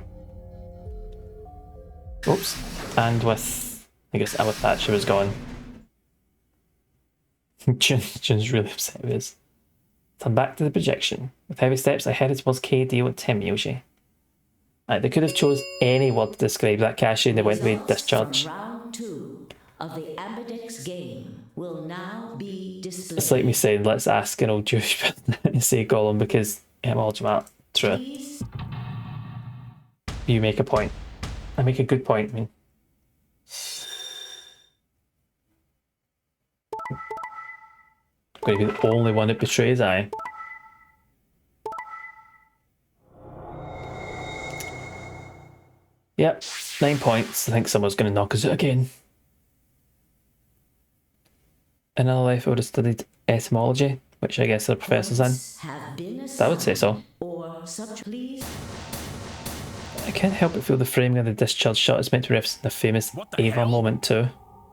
Oops. And with, I guess, with that, she was gone. Jun's really upset with us. Turn back to the projection. With heavy steps, I headed towards KD with Temyoshi. They could have chose any word to describe that cache and they went with discharge. Round 2 of the Ambidex game will now be displayed. It's like me saying, let's ask an old Jewish person to say Gollum because Ultimate. True. Please. You make a point. I make a good point, I mean. I'm going to be the only one that betrays I. Yep, 9 points. I think someone's going to knock us out again. In another life, I would have studied etymology, which I guess the professor's in. I would say so. Or such, please. I can't help but feel the framing of the discharge shot is meant to reference the famous Ava moment too.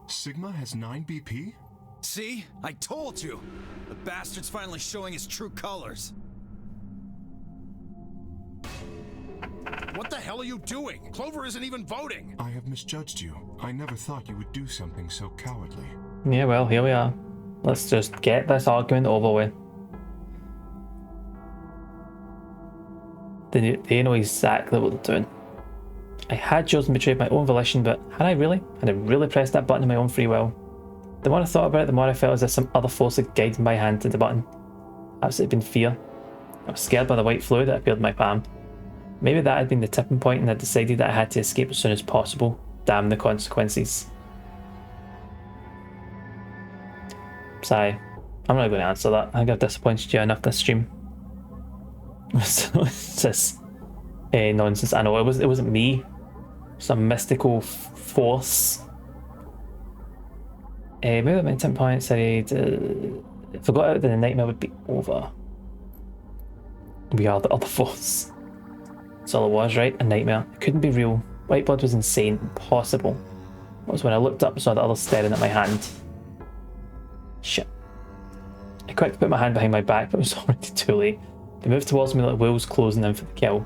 Sigma has 9 BP? See? I told you! The bastard's finally showing his true colors. What the hell are you doing? Clover isn't even voting. I have misjudged you. I never thought you would do something so cowardly. Yeah, well, here we are. Let's just get this argument over with. They know exactly what they're doing. I had chosen to betray my own volition, but had I really? Had I really pressed that button in my own free will? The more I thought about it, the more I felt as if some other force had guided my hand to the button. Perhaps it had been fear. I was scared by the white fluid that appeared in my palm. Maybe that had been the tipping point and I decided that I had to escape as soon as possible. Damn the consequences. Sigh. I'm not going to answer that. I think I've disappointed you enough this stream. So it's just nonsense. I know it wasn't me. Some mystical force. Maybe that meant 10 points. I forgot out that the nightmare would be over. We are the other force. That's all it was, right? A nightmare. It couldn't be real. White blood was insane. Impossible. That was when I looked up and saw the other staring at my hand. Shit. I quickly put my hand behind my back, but it was already too late. They moved towards me like wolves closing in for the kill.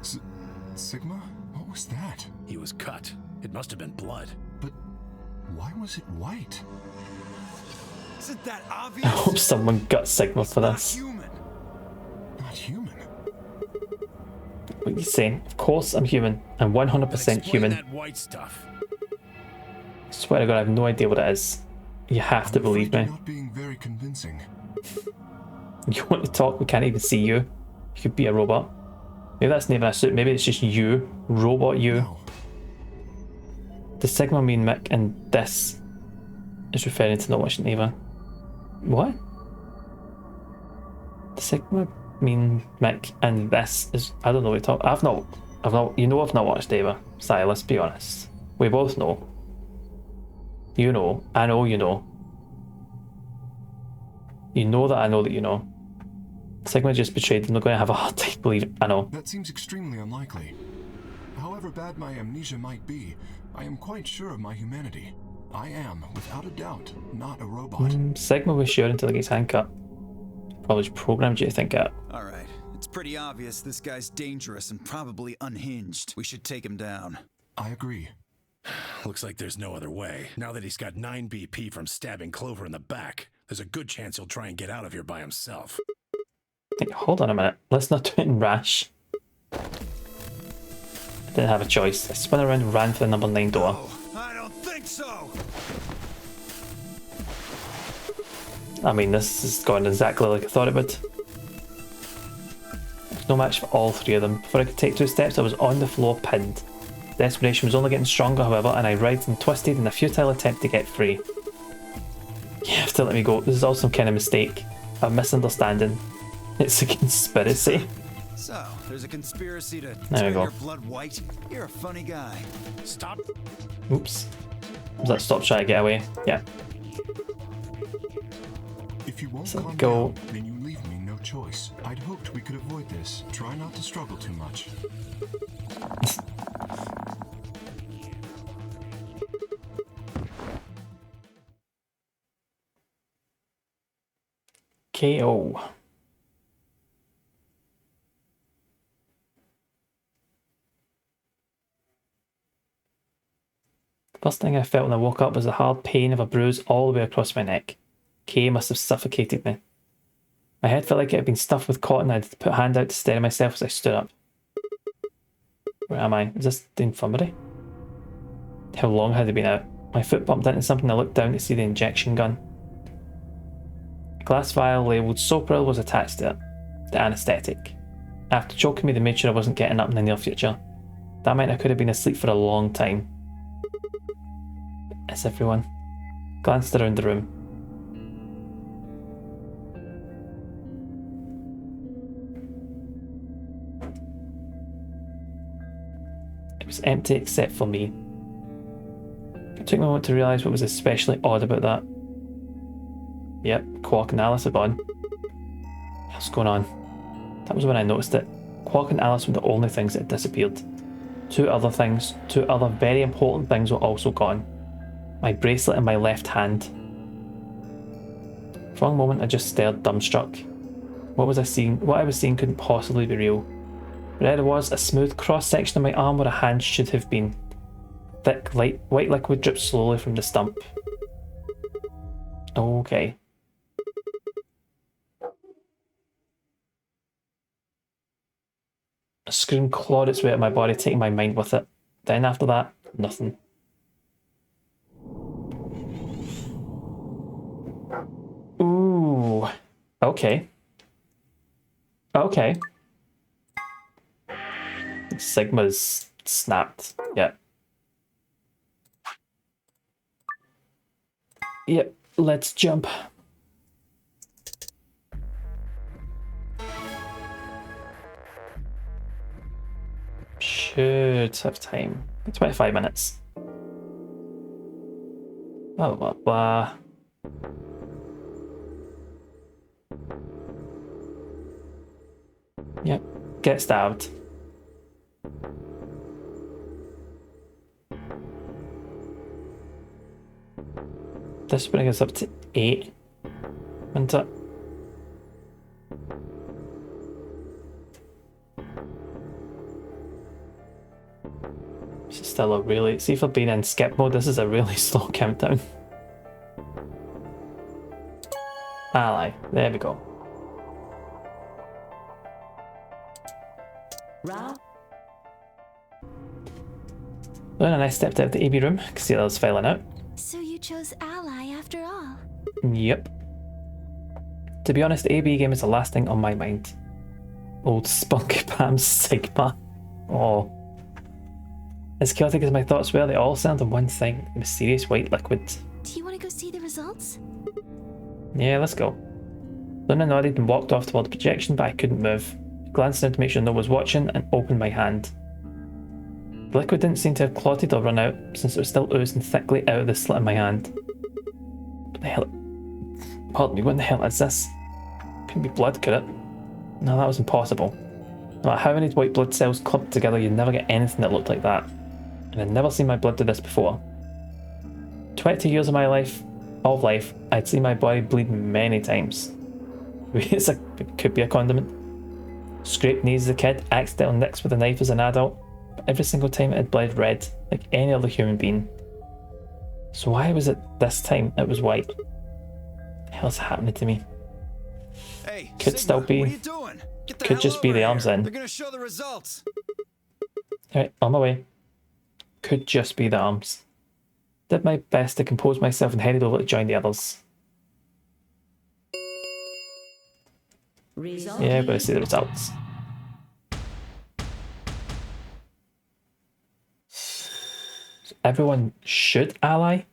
Sigma? What was that? He was cut. It must have been blood. But why was it white? Isn't that obvious? I hope someone got Sigma for this. Not human. What are you saying? Of course I'm human. I'm 100% human. That white stuff. I swear to God, I have no idea what it is. You have to believe me. You're not being very convincing. You want to talk? We can't even see you. You could be a robot. Maybe that's not even a suit. Maybe it's just you. Robot you. No. The Sigma mean Mick and this is referring to not watching Ava. What? The Sigma mean Mick and this is, I don't know what you're talking. I've not, you know I've not watched Ava. Sorry, let's be honest. We both know. You know, I know you know. You know that I know that you know. Sigma just betrayed them. They're going to have a hard time believing. I know. That seems extremely unlikely. However bad my amnesia might be, I am quite sure of my humanity. I am, without a doubt, not a robot. Sigma was sure until he gets handcut. Probably just programmed you to think it. Alright, it's pretty obvious this guy's dangerous and probably unhinged. We should take him down. I agree. Looks like there's no other way. Now that he's got 9 BP from stabbing Clover in the back, there's a good chance he'll try and get out of here by himself. Hey, hold on a minute. Let's not do it in rash. I didn't have a choice. I spun around and ran for the number 9 door. No, I don't think so! I mean, this is going exactly like I thought it would. There's no match for all 3 of them. Before I could take 2 steps, I was on the floor pinned. Desperation was only getting stronger, however, and I writhed and twisted in a futile attempt to get free. You have to let me go. This is all some kind of mistake. A misunderstanding. It's a conspiracy. So, there's a conspiracy to There we turn go. your blood white? You're a funny guy. Stop. Oops. Was that stop trying to get away? Yeah. If you won't So calm go. down, then you leave me no choice. I'd hoped we could avoid this. Try not to struggle too much. KO. First thing I felt when I woke up was the hard pain of a bruise all the way across my neck. Kay must have suffocated me. My head felt like it had been stuffed with cotton. I had to put a hand out to steady myself as I stood up. Where am I? Is this the infirmary? How long had they been out? My foot bumped into something. I looked down to see the injection gun. A glass vial labelled Sopril was attached to it. The anaesthetic. After choking me, they made sure I wasn't getting up in the near future. That meant I could have been asleep for a long time. Is everyone? Glanced around the room. It was empty except for me. It took me a moment to realise what was especially odd about that. Yep, Quark and Alice are gone. What's going on? That was when I noticed it. Quark and Alice were the only things that had disappeared. Two other very important things were also gone. My bracelet and my left hand. For a moment I just stared dumbstruck. What was I seeing? What I was seeing couldn't possibly be real. There it was, a smooth cross-section of my arm where a hand should have been. Thick, white liquid dripped slowly from the stump. Okay. A scream clawed its way out of my body, taking my mind with it. Then after that, nothing. Ooh. Okay. Okay. Sigma's snapped. Yep. Yep, let's jump. Should have time. 25 minutes. Blah, blah, blah. Yep, get stabbed. This brings us up to 8. Isn't it? This is still a really... See, for being in skip mode, this is a really slow countdown. Ally. There we go. Round. Then I stepped out of the AB room. I could see others filing out. So you chose Ally after all? Yep. To be honest, the AB game is the last thing on my mind. Old Spunky Pam's Sigma. Oh. As chaotic as my thoughts were, they all centered on one thing, the mysterious white liquid. Do you want to go see the results? Yeah, let's go. Luna nodded and walked off toward the projection, but I couldn't move. I glanced down to make sure no one was watching and opened my hand. The liquid didn't seem to have clotted or run out, since it was still oozing thickly out of the slit in my hand. What the hell? Pardon me, what the hell is this? Couldn't be blood, could it? No, that was impossible. No matter how many white blood cells clumped together, you'd never get anything that looked like that. And I'd never seen my blood do this before. 20 years of my life, I'd seen my body bleed many times. It could be a condiment. Scraped knees as a kid, accidental nicks with a knife as an adult, but every single time it had bled red, like any other human being. So why was it this time it was white? What the hell's happening to me? Hey, Could Sigma, still be. What are you doing? Get the Could hell just be over the here. arms in. They're gonna show the results. Alright, on my way. Could just be the arms. Did my best to compose myself and headed over to join the others. Result. Yeah, I'm gonna see the results. So everyone should ally?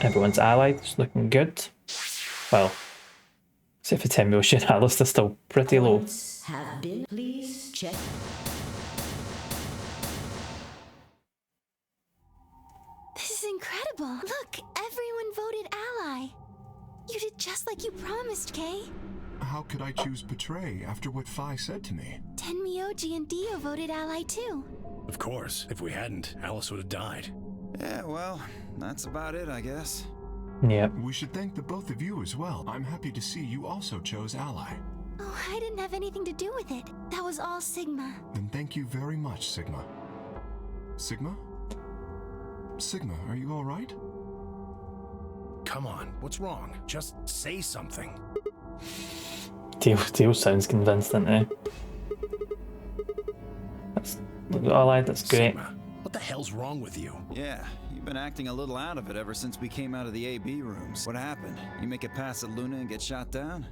Everyone's allied, it's looking good. Well, except for Tenmu and Alice, they're still pretty low. Have been. Please check. This is incredible. Look, everyone voted Ally. You did just like you promised, Kay. How could I choose Betray after what Phi said to me? Tenmyoji and Dio voted Ally too. Of course, if we hadn't, Alice would have died. Yeah, well, that's about it, I guess. Yep. We should thank the both of you as well. I'm happy to see you also chose Ally. Oh, I didn't have anything to do with it. That was all Sigma. Then thank you very much, Sigma. Sigma? Sigma, are you all right? Come on, what's wrong? Just say something. Teal sounds convinced, doesn't he? That's alright, that's great. Sigma, what the hell's wrong with you? Yeah, you've been acting a little out of it ever since we came out of the AB rooms. What happened? You make it past at Luna and get shot down?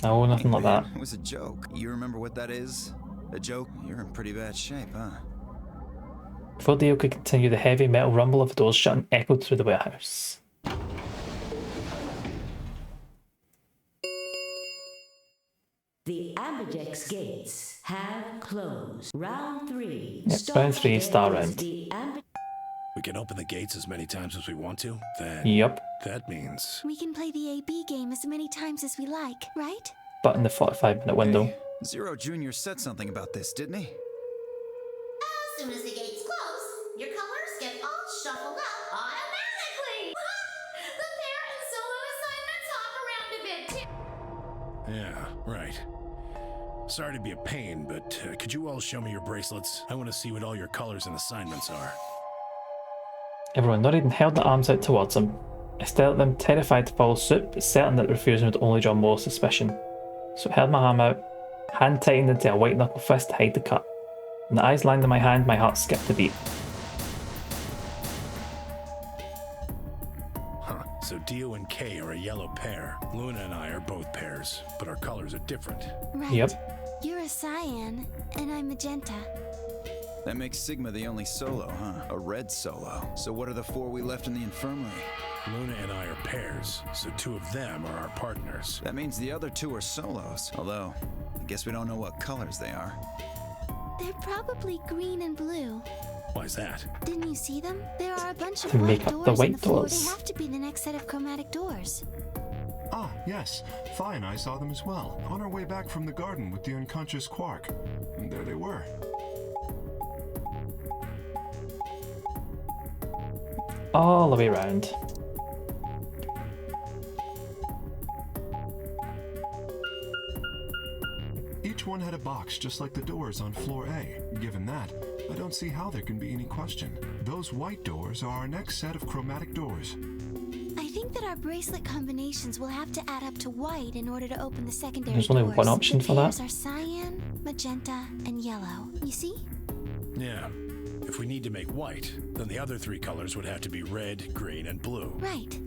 No, nothing like that. It was a joke. You remember what that is? A joke? You're in pretty bad shape, huh? Before Dio could continue, the heavy metal rumble of the doors shutting echoed through the warehouse. The Ambidex gates have closed. Round 3. Yep, round 3, star round. We can open the gates as many times as we want to? Yep. That means... We can play the AB game as many times as we like, right? But in the 45-minute window. Hey, Zero Jr. said something about this, didn't he? As soon as the gates close, your colors get all shuffled up automatically. The pair and solo assignments hop around a bit too. Yeah, right. Sorry to be a pain, but could you all show me your bracelets? I want to see what all your colors and assignments are. Everyone nodded and held their arms out towards him. I stared at them, terrified to follow suit, but certain that refusing would only draw more suspicion. So I held my arm out, hand tightened into a white knuckle fist to hide the cut. When the eyes landed on my hand, my heart skipped a beat. Huh, so Dio and Kay are a yellow pair. Luna and I are both pairs, but our colors are different. Right. Yep. You're a cyan, and I'm magenta. That makes Sigma the only solo, huh? A red solo. So what are the 4 we left in the infirmary? Luna and I are pairs, so 2 of them are our partners. That means the other 2 are solos. Although, I guess we don't know what colors they are. They're probably green and blue. Why's that? Didn't you see them? There are a bunch of To white make up doors the on white the floor. doors. They have to be the next set of chromatic doors. Ah, yes. Phi and I saw them as well. On our way back from the garden with the unconscious Quark. And there they were. All the way round. Each one had a box just like the doors on floor A. Given that, I don't see how there can be any question. Those white doors are our next set of chromatic doors. I think that our bracelet combinations will have to add up to white in order to open the secondary There's doors. only one option the for that. pairs are cyan, magenta, and yellow. You see? Yeah. If we need to make white, then the other 3 colors would have to be red, green, and blue. Right.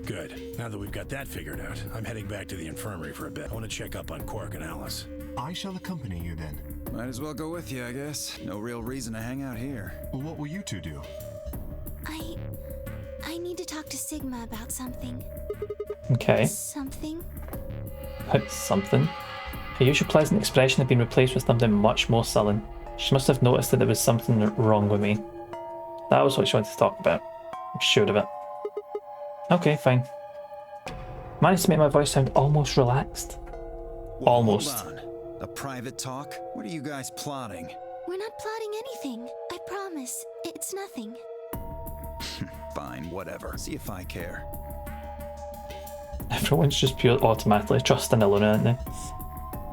Good. Now that we've got that figured out, I'm heading back to the infirmary for a bit. I want to check up on Quark and Alice. I shall accompany you then. Might as well go with you, I guess. No real reason to hang out here. Well, what will you 2 do? I need to talk to Sigma about something. Okay. Something? About something. Her usual pleasant expression had been replaced with something much more sullen. She must have noticed that there was something wrong with me. That was what she wanted to talk about. I'm sure of it. Okay, fine. Managed to make my voice sound almost relaxed. Well, Almost. Hold on. A private talk? What are you guys plotting? We're not plotting anything. I promise. It's nothing. Fine, whatever. See if I care. Everyone's just pure automatically trusting Luna, aren't they?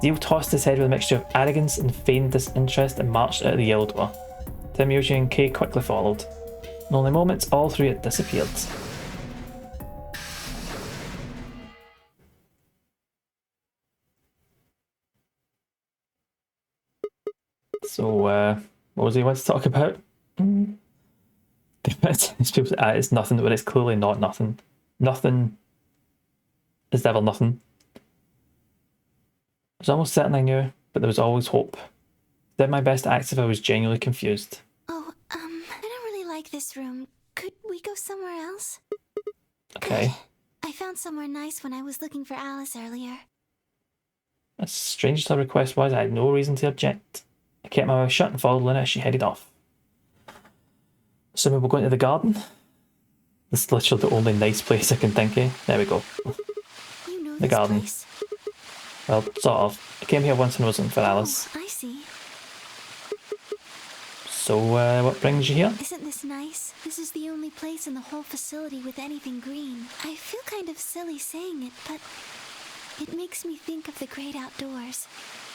Dio tossed his head with a mixture of arrogance and feigned disinterest and marched out of the yellow door. Tim, Yoshi, and Kay quickly followed. In only moments, all 3 had disappeared. So, what was he want to talk about? It's nothing, but it's clearly not nothing. Nothing is ever nothing. I was almost certain I knew, but there was always hope. Did my best to act if I was genuinely confused. Oh, I don't really like this room. Could we go somewhere else? Okay. I found somewhere nice when I was looking for Alice earlier. As strange as her request was, I had no reason to object. I kept my mouth shut and followed Luna as she headed off. Assuming we're going to the garden? This is literally the only nice place I can think of. There we go. You know The this garden. place. Well, sort of. I came here once and wasn't for Alice. Oh, I see. So, what brings you here? Isn't this nice? This is the only place in the whole facility with anything green. I feel kind of silly saying it, but it makes me think of the great outdoors.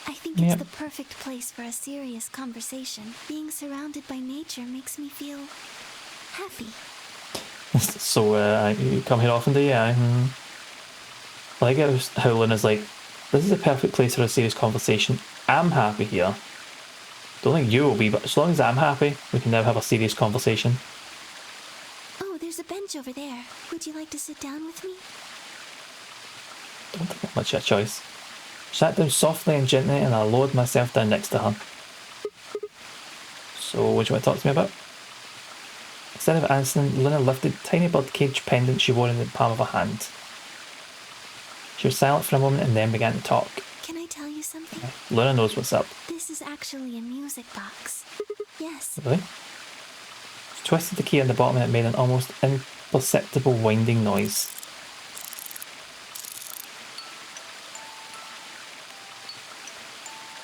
I think it's the perfect place for a serious conversation. Being surrounded by nature makes me feel happy. So, you come here often, do you? I like it how Luna's like, this is a perfect place for a serious conversation. I'm happy here. Don't think you will be, but as long as I'm happy, we can now have a serious conversation. Oh, there's a bench over there. Would you like to sit down with me? Don't think much of a choice. Sat down softly and gently, and I lowered myself down next to her. So, what do you want to talk to me about? Instead of answering, Luna lifted the tiny birdcage pendant she wore in the palm of her hand. She was silent for a moment and then began to talk. Can I tell you something? Luna knows what's up. This is actually a music box. Yes. Really? She twisted the key on the bottom and it made an almost imperceptible winding noise.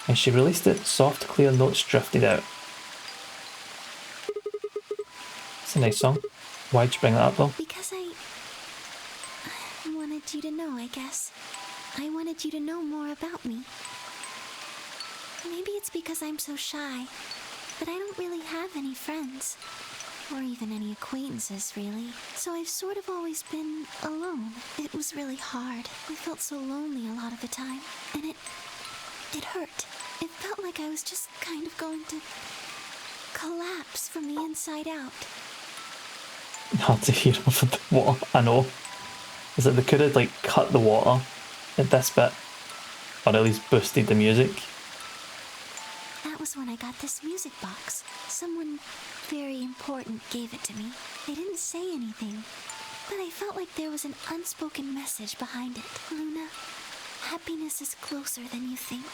As she released it, soft, clear notes drifted out. It's a nice song. Why'd you bring that up though? Because I wanted you to know, I guess. I wanted you to know more about me. Maybe it's because I'm so shy, but I don't really have any friends. Or even any acquaintances, really. So I've sort of always been alone. It was really hard. I felt so lonely a lot of the time. And it hurt. It felt like I was just kind of going to collapse from the inside out. Hard to hear over the water, I know. Is that they could have like cut the water at this bit, or at least boosted the music. That was when I got this music box. Someone very important gave it to me. They didn't say anything, but I felt like there was an unspoken message behind it. Luna, happiness is closer than you think.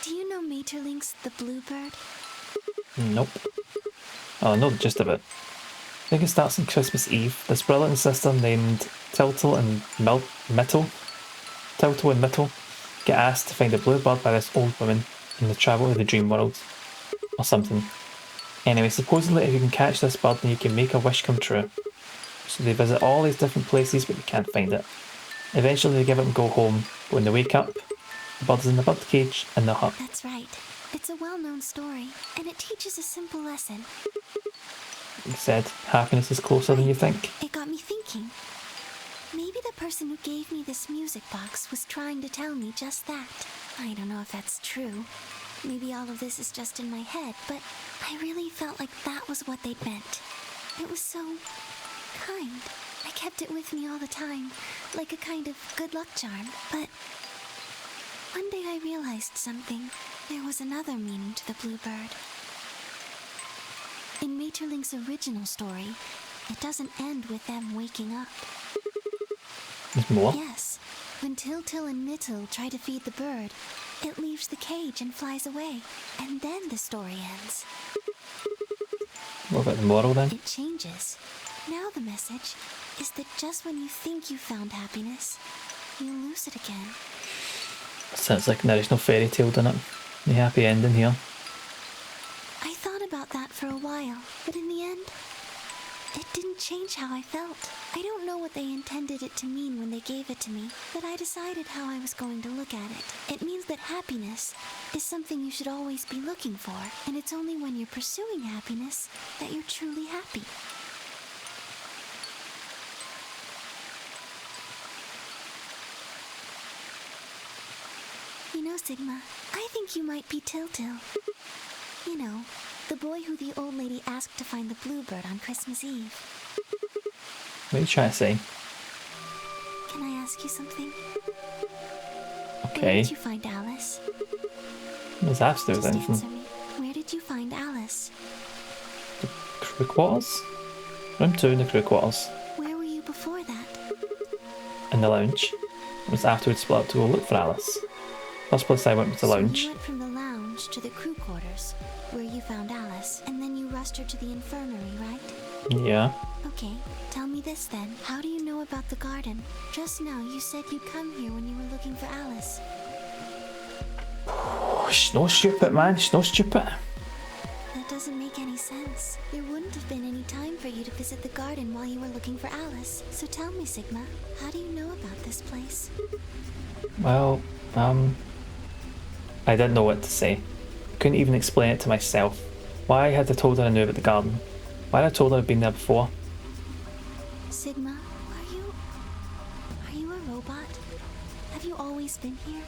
Do you know Maeterlinck's The Bluebird? Nope. Oh, I know the gist of it. I think it starts on Christmas Eve. This brother and sister named Tiltle and Mittel get asked to find a bluebird by this old woman and they travel to the dream world. Or something. Anyway, supposedly if you can catch this bird then you can make a wish come true. So they visit all these different places but they can't find it. Eventually they give up and go home, but when they wake up, the bird is in the bird cage in the hut. That's right. It's a well-known story, and it teaches a simple lesson. You said happiness is closer than you think. It got me thinking. Maybe the person who gave me this music box was trying to tell me just that. I don't know if that's true. Maybe all of this is just in my head, but I really felt like that was what they meant. It was so kind. I kept it with me all the time, like a kind of good luck charm. But one day I realized something. There was another meaning to the bluebird. In Maeterlinck's original story, it doesn't end with them waking up. There's more? Yes. When Tiltil and Mittel try to feed the bird, it leaves the cage and flies away. And then the story ends. What about the moral then? It changes. Now the message is that just when you think you found happiness, you'll lose it again. Sounds like an original fairy tale, doesn't it? The happy ending here. I thought about that for a while, but in the end, it didn't change how I felt. I don't know what they intended it to mean when they gave it to me, but I decided how I was going to look at it. It means that happiness is something you should always be looking for, and it's only when you're pursuing happiness that you're truly happy. You know, Sigma, I think you might be Tiltil. You know, the boy who the old lady asked to find the bluebird on Christmas Eve. What are you trying to say? Can I ask you something? Okay. Where did you find Alice? What does that have to do with Just anything? answer me. Where did you find Alice? Crew quarters? Room 2 in the crew quarters. Where were you before that? In the lounge. It was after we'd split up to go look for Alice. First place I went was the So lounge. you went from the lounge to the crew quarters, where you found Alice, and then you rushed her to the infirmary, right? Yeah. Okay, tell me this then. How do you know about the garden? Just now you said you'd come here when you were looking for Alice. She's no stupid, man. She's no stupid. visit the garden while you were looking for Alice. So tell me, Sigma, how do you know about this place? Well, I didn't know what to say. Couldn't even explain it to myself. Why had I told her I knew about the garden? Why had I told her I'd been there before? Sigma, are you a robot? Have you always been here?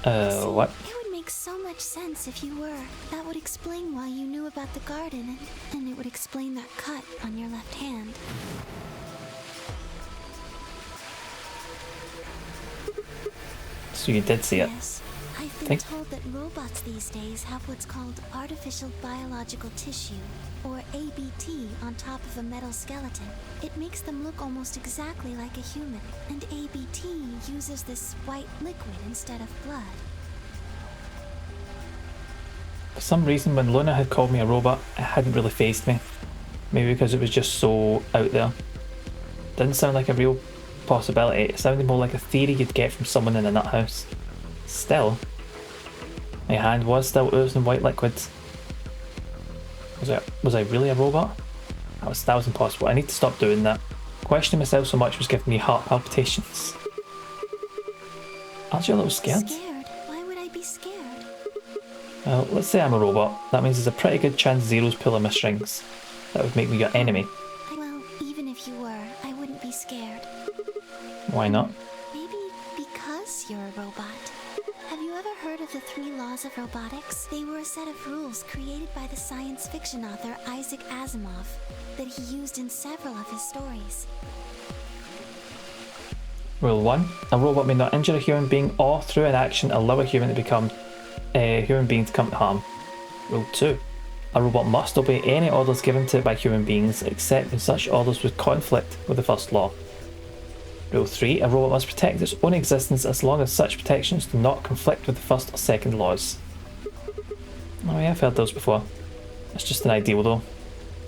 See, What? It would make so much sense if you were. That would explain why you knew about the garden, and it would explain that cut on your left hand. So you did see it. Yes. I've been told that robots these days have what's called artificial biological tissue, or ABT, on top of a metal skeleton. It makes them look almost exactly like a human, and ABT uses this white liquid instead of blood. For some reason, when Luna had called me a robot, it hadn't really fazed me. Maybe because it was just so out there. Didn't sound like a real possibility. It sounded more like a theory you'd get from someone in a nut house. Still, my hand was still oozing white liquid. Was I really a robot? That was impossible. I need to stop doing that. Questioning myself so much was giving me heart palpitations. Aren't you a little scared? Scared? Why would I be scared? Well, let's say I'm a robot. That means there's a pretty good chance Zero's pulling my strings. That would make me your enemy. Well, even if you were, I wouldn't be scared. Why not? Maybe because you're a robot. Have you ever heard of the 3 laws of robotics? They were a set of rules created by the science fiction author Isaac Asimov that he used in several of his stories. Rule 1. A robot may not injure a human being or, through an action, allow a human being to come to harm. Rule 2. A robot must obey any orders given to it by human beings, except when such orders would conflict with the first law. Rule 3. A robot must protect its own existence as long as such protections do not conflict with the first or second laws. Oh yeah, I've heard those before. It's just an ideal though.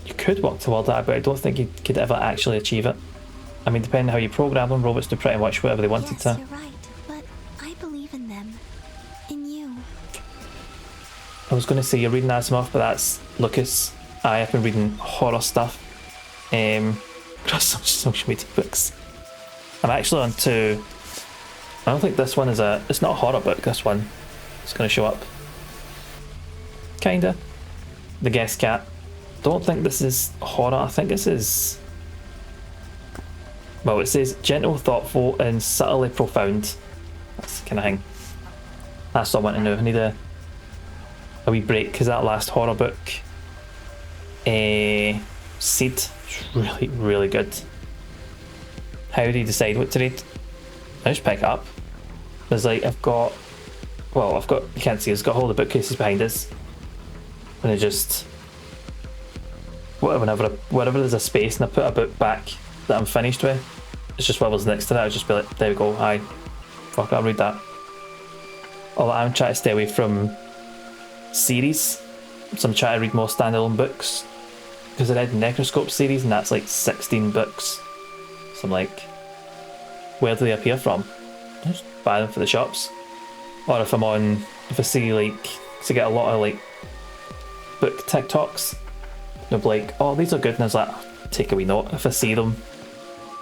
You could work toward that, but I don't think you could ever actually achieve it. I mean, depending on how you program them, robots do pretty much whatever they wanted Yes, to. you're right, but I believe in them. In you. I was going to say you're reading Asimov, but that's Lucas. I've been reading horror stuff. Across social media books. I'm actually on to... I don't think this one is a... It's not a horror book, this one. It's going to show up. Kinda. The Guest Cat. Don't think this is horror. I think this is... Well, it says gentle, thoughtful, and subtly profound. That's the kind of thing. That's all I want to know. I need a wee break, because that last horror book... Seed. It's really, really good. How do you decide what to read? I just pick it up. There's like, you can't see, it's got all the bookcases behind us. And I just, wherever there's a space and I put a book back that I'm finished with, it's just whatever's next to that, I'll just be like, there we go, aye, fuck it, I'll read that. Although I'm trying to stay away from series, so I'm trying to read more standalone books. Because I read the Necroscope series and that's like 16 books. So I'm like, where do they appear from? I just buy them for the shops. Or if I see like, to get a lot of like book TikToks, they'll be like, oh, these are good, and I was like, take a wee note. If I see them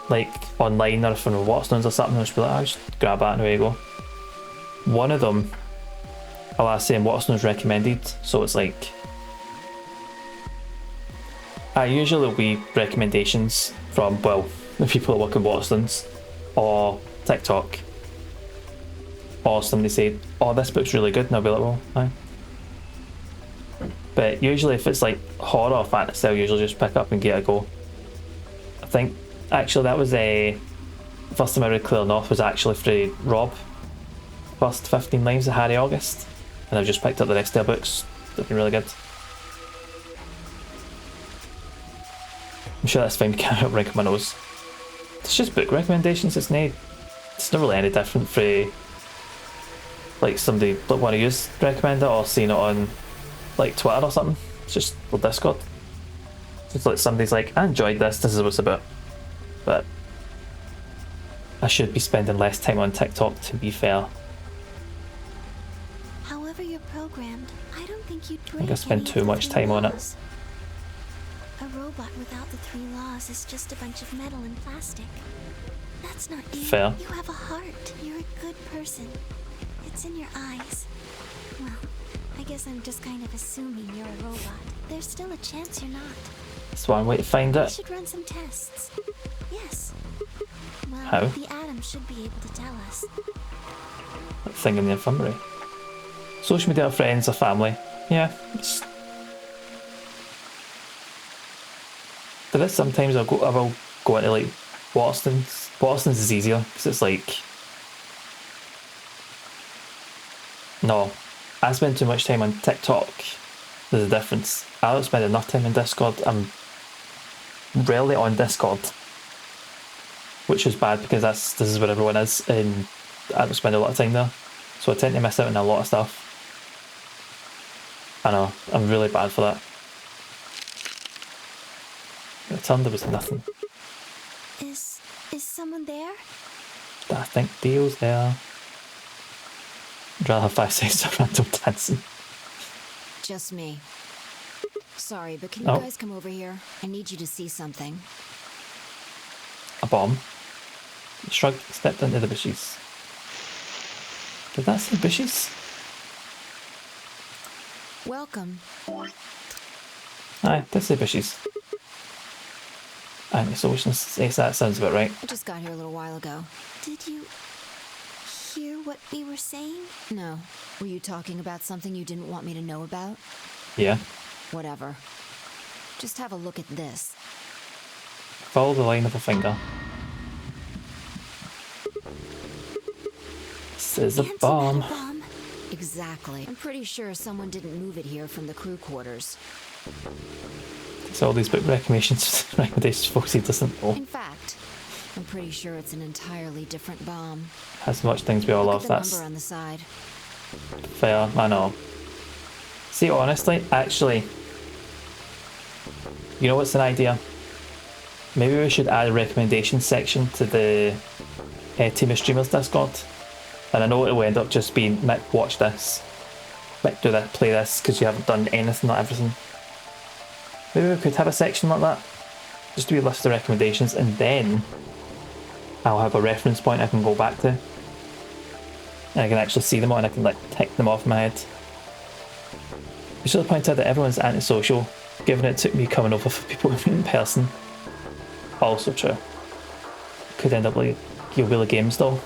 like online or if I'm on Watsons or something, I'll just be like, I'll just grab that and away you go. One of them, I'll ask saying Watsons recommended, so it's like, I usually will be recommendations from, well, the people that work in Watsons or TikTok, or somebody say, oh, this book's really good, and I'll be like, well, aye. But usually if it's like horror or fantasy, I'll usually just pick up and give it a go. I think actually that was the first time I read Clear North was actually for Rob. First 15 lines of Harry August, and I've just picked up the rest of their books. They've been really good. I'm sure that's fine, can't help wrinkle my nose. It's just book recommendations, it's not really any different for like somebody like one of you recommend it or seeing it on like Twitter or something. It's just the Discord. It's like somebody's like, I enjoyed this is what it's about. But I should be spending less time on TikTok, to be fair. However you're programmed, I don't think you'd break I think I spend any too of the much 3 time on it. laws. A robot without the 3 laws is just a bunch of metal and plastic. That's not you. Fair. You have a heart. You're a good person. It's in your eyes. Well, I guess I'm just kind of assuming you're a robot. There's still a chance you're not. That's one way to find We it. should run some tests. Yes. Well, How? the Atom should be able to tell us. That thing in the infirmary. Social media friends or family. Yeah. There is sometimes I will go into like Waterston's. Waterston's is easier because it's like, no, I spend too much time on TikTok. There's a difference. I don't spend enough time on Discord. I'm rarely on Discord, which is bad because this is where everyone is, and I don't spend a lot of time there, so I tend to miss out on a lot of stuff. I know, I'm really bad for that. It turned there was nothing. Is someone there? I think Dio's there. I'd rather have 5 seconds of random dancing. Just me. Sorry, but can you guys come over here? I need you to see something. A bomb. He shrugged and stepped into the bushes. Did that say bushes? Welcome. Aye, did say bushes. Anti-socialist. Yes, that sounds about right. I just got here a little while ago. Did you hear what we were saying? No. Were you talking about something you didn't want me to know about? Yeah. Whatever. Just have a look at this. Follow the line of a finger. This is a bomb. Exactly. I'm pretty sure someone didn't move it here from the crew quarters. So all these book recommendations folks he doesn't know. In fact, I'm pretty sure it's an entirely different bomb. Has much things we all Look love. at the That's number on the side. fair. I know. See, honestly, actually, you know what's an idea? Maybe we should add a recommendation section to the Team of Streamers Discord. And I know it will end up just being, Mick, watch this. Mick, do this, play this, because you haven't done anything, not everything. Maybe we could have a section like that. Just to be a list of recommendations, and then I'll have a reference point I can go back to. And I can actually see them all, and I can like tick them off in my head. I should have pointed out that everyone's antisocial, given it took me coming over for people in person. Also true. Could end up like your Wheel of Games though.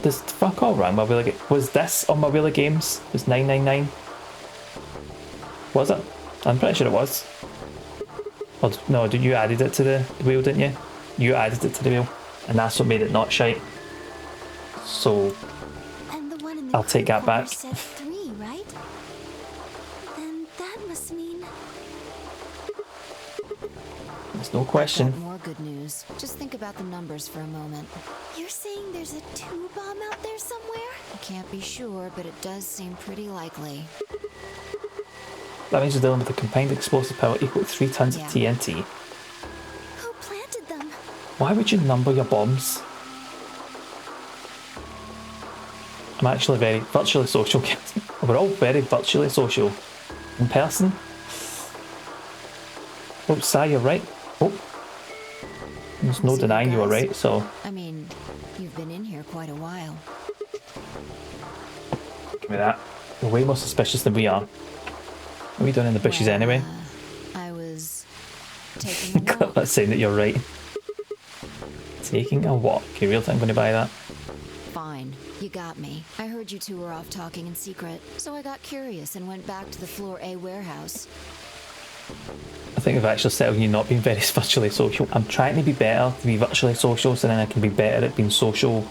There's fuck all wrong. My Wheel of was this on my Wheel of Games? It was 999? Was it? I'm pretty sure it was. Well, no, you added it to the wheel, didn't you? You added it to the wheel, and that's what made it not shite. So And the one in the I'll take that back. said 3, right? Then that must mean There's no question. Got more good news. Just think about the numbers for a moment. you're saying there's a 2 bomb out there somewhere? I can't be sure, but it does seem pretty likely. That means we're dealing with a combined explosive power equal to 3 tons of TNT. Who planted them? Why would you number your bombs? I'm actually very virtually social. We're all very virtually social. In person. Oh, Sai, you're right. Oh. There's no denying you were right, so. I mean, you've been in here quite a while. Give me that. You're way more suspicious than we are. What are we doing in the bushes anyway? I was taking a walk. That's saying that you're right. Taking a walk. You really think I'm going to buy that? Fine, you got me. I heard you two were off talking in secret, so I got curious and went back to the Floor A warehouse. I think we've actually settled on you not being very virtually social. I'm trying to be better to be virtually social, so then I can be better at being social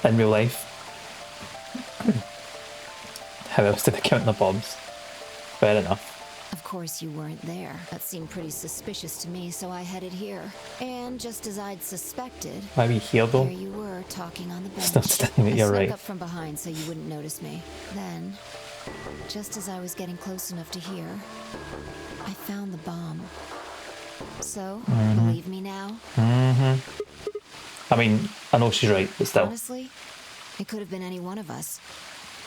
in real life. How else did I count the bombs? Fair enough. Of course you weren't there. That seemed pretty suspicious to me, so I headed here. And just as I'd suspected, Why are we here though? there you were, talking on the bench. Still standing that I you're snuck right. up from behind so you wouldn't notice me. Then, just as I was getting close enough to hear, I found the bomb. So, believe me now? I mean, I know she's right, but still. Honestly, it could have been any one of us.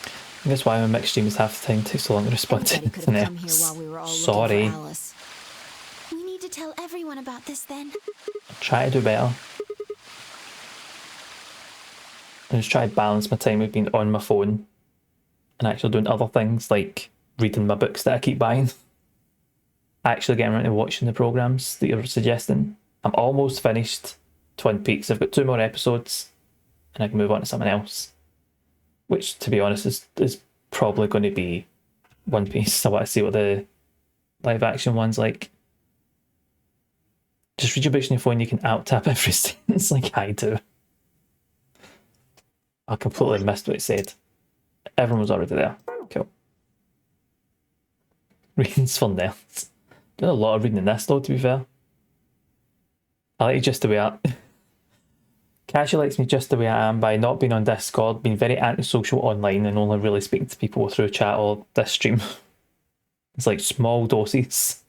I think that's why my mixed streams half the time takes so long to respond to Anybody could have internet. come here while we were all looking Sorry. for Alice. tell everyone about this then. Try to do better. I just try to balance my time with being on my phone and actually doing other things like reading my books that I keep buying. Actually getting around to watching the programmes that you're suggesting. I'm almost finished Twin Peaks. I've got 2 more episodes and I can move on to something else. Which, to be honest, is probably going to be One Piece. I want to see what the live action one's like. Just read your books on your phone, you can out-tap every sentence like I do. I completely missed what it said. Everyone was already there. Cool. Reading's for nerds. Doing a lot of reading in this though, to be fair. I like you just the way I... Cassie likes me just the way I am by not being on Discord, being very antisocial online and only really speaking to people through chat or this stream. It's like small doses.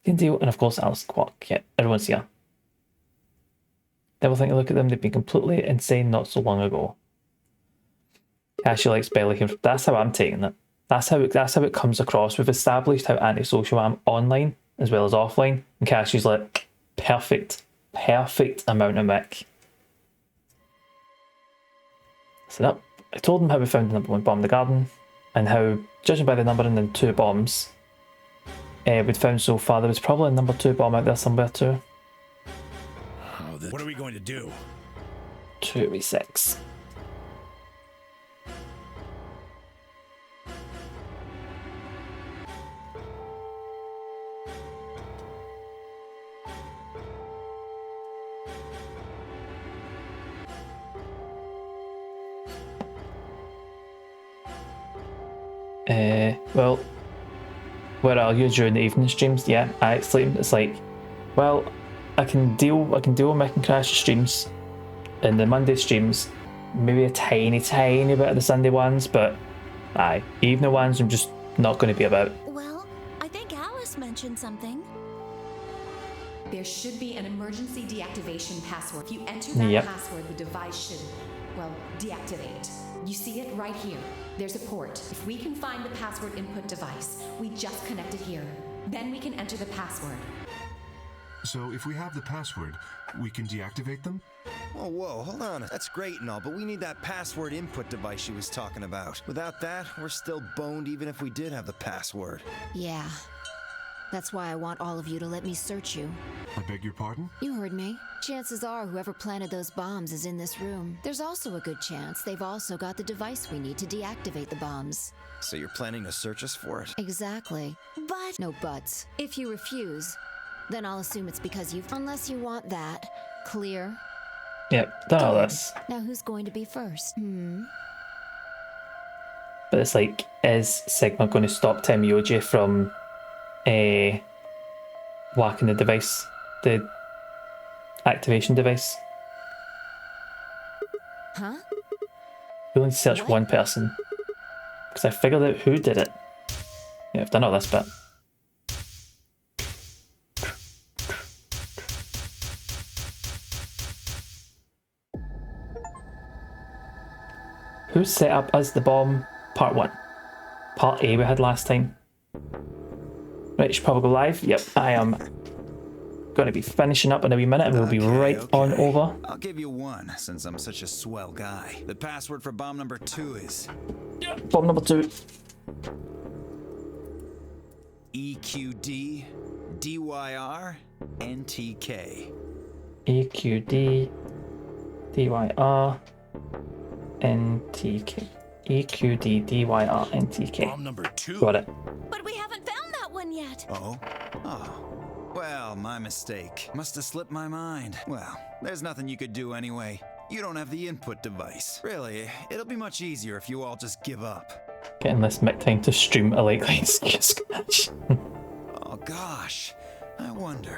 Can deal, and of course Alice Quark. Yeah, everyone's here. Never think to look at them, they've been completely insane not so long ago. Cassie likes Belly. That's how I'm taking it. That's how it comes across. We've established how antisocial I am online as well as offline. And Cassie's like, perfect amount of mic. Set up. I told him how we found the number 1 bomb in the garden and how, judging by the number and then 2 bombs we'd found so far, there was probably a number 2 bomb out there somewhere too. What are we going to do? 2v6. Well, where are you during the evening streams? Yeah, it's like, well, I can deal with making crash streams in the Monday streams, maybe a tiny bit of the Sunday ones, but evening ones I'm just not going to be about. Well, I think Alice mentioned something. There should be an emergency deactivation password. If you enter that password, the device should, well, deactivate. You see it right here. There's a port. If we can find the password input device, we just connect it here. Then we can enter the password. So if we have the password, we can deactivate them? Whoa, hold on. That's great and all, but we need that password input device she was talking about. Without that, we're still boned even if we did have the password. Yeah. That's why I want all of you to let me search you. I beg your pardon? You heard me. Chances are whoever planted those bombs is in this room. There's also a good chance they've also got the device we need to deactivate the bombs. So you're planning to search us for it? Exactly. But... No buts. If you refuse, then I'll assume it's because you've... Unless you want that. Clear? Yep, done all this. Now who's going to be first? But it's like, is Sigma going to stop Temioji from whacking the device, the activation device? Huh? We only search one person because I figured out who did it. Yeah, I've done all this bit. Who set up as the bomb? Part 1. Part A we had last time. Right, should probably go live. Yep, I am going to be finishing up in a wee minute and we'll be right on over. I'll give you one, since I'm such a swell guy. The password for bomb number 2 is... Bomb number 2. EQD DYR NTK. EQD DYR NTK. EQD DYR NTK. Bomb number 2. Got it. But we haven't found that one yet. Oh. Well, my mistake. Must have slipped my mind. Well, there's nothing you could do anyway. You don't have the input device. Really, it'll be much easier if you all just give up. Getting this mic time to stream a like scratch. Oh gosh, I wonder.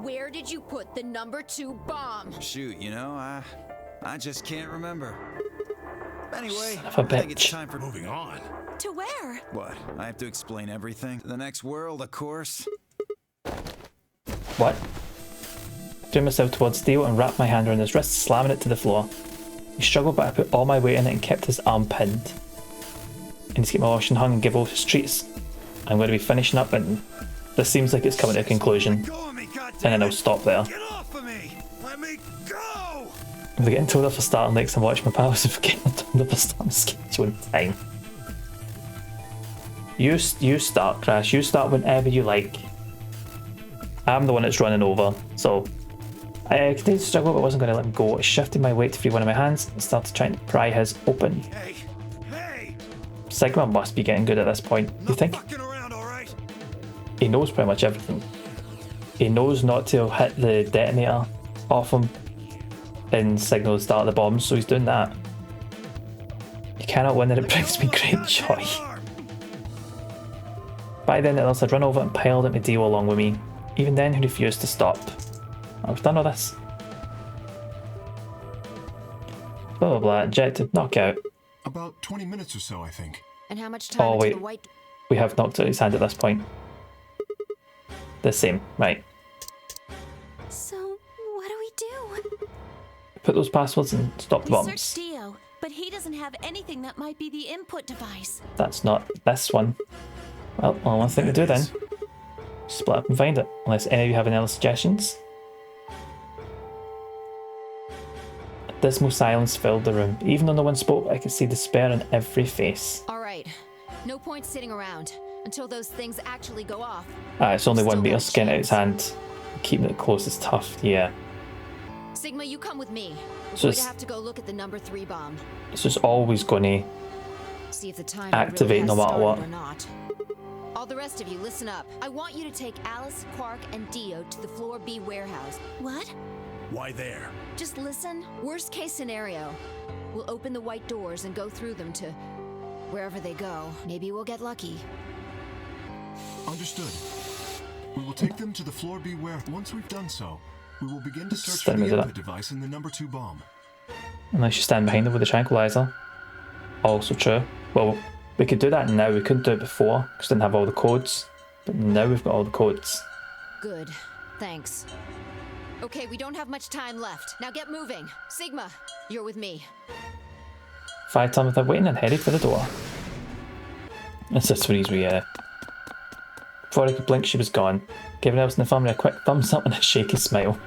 Where did you put the number 2 bomb? Shoot, you know, I just can't remember. Anyway, I think it's time for moving on. To where? What? I have to explain everything? To the next world, of course. What? Drew myself towards Theo and wrapped my hand around his wrist, slamming it to the floor. He struggled, but I put all my weight in it and kept his arm pinned. I need to get my washing hung and give over to streets. I'm going to be finishing up in This seems like it's coming to a conclusion. And then I'll stop there. Get off of me! Let me go! If they're getting told off for starting likes and watch my pals and forgetting told off for starting schedule in time. You start, Crash. You start whenever you like. I'm the one that's running over, so I continued to struggle but wasn't going to let him go. I shifted my weight to free one of my hands and started trying to pry his open. Hey! Sigma must be getting good at this point, you think? Around, all right? He knows pretty much everything. He knows not to hit the detonator off him and signal the start of the bombs, so he's doing that. You cannot win and it brings me great joy. By then, Ellis had run over and piled into Dio along with me. Even then, he refused to stop. I've done all this. Blah blah blah, ejected, knockout. About 20 minutes or so, I think. And how much time Oh until wait, the white... we have knocked out his hand at this point. The same, right. So, what do we do? Put those passwords and stop the We bombs. searched Dio, but he doesn't have anything that might be the input device. That's not this one. Well, one thing to do then. Split up and find it, unless any of you have any other suggestions. A dismal silence filled the room. Even though no one spoke, I could see despair in every face. All right. No point sitting around until those things actually go off. It's only 1 Still meter, got a skin out his hand. Keeping it close is tough, yeah. Sigma, you come with me. We're So going it's- to have to go look at the number 3 bomb. It's just always going to See if the timer activate really no has matter started what. or not. All the rest of you, listen up. I want you to take Alice, Quark, and Dio to the Floor B warehouse. What? Why there? Just listen. Worst case scenario. We'll open the white doors and go through them to wherever they go. Maybe we'll get lucky. Understood. We will take them to the floor B where, once we've done so, we will begin to search Just for let the me do that. input device in the number 2 bomb. Unless you stand behind them with a tranquilizer. Also true. Well, we could do that now. We couldn't do it before because we didn't have all the codes. But now we've got all the codes. Good. Thanks. Okay, we don't have much time left. Now get moving. Sigma, you're with me. 5 times without waiting and headed for the door. It's just where he's before I could blink, she was gone, giving Elvis and the family a quick thumbs up and a shaky smile.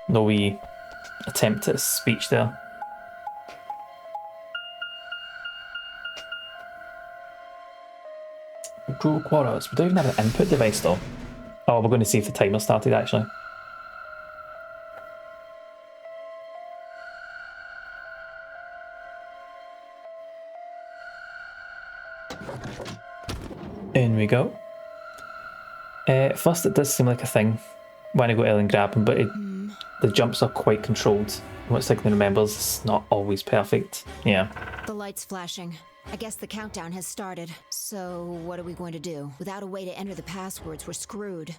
No wee attempt at a speech there. Crew quarters. We don't even have an input device though. Oh, we're going to see if the timer started actually. In we go. First, it does seem like a thing when I go to and grab him, but the jumps are quite controlled. What Sigma remembers is not always perfect. Yeah. The light's flashing. I guess the countdown has started. So, what are we going to do? Without a way to enter the passwords, we're screwed.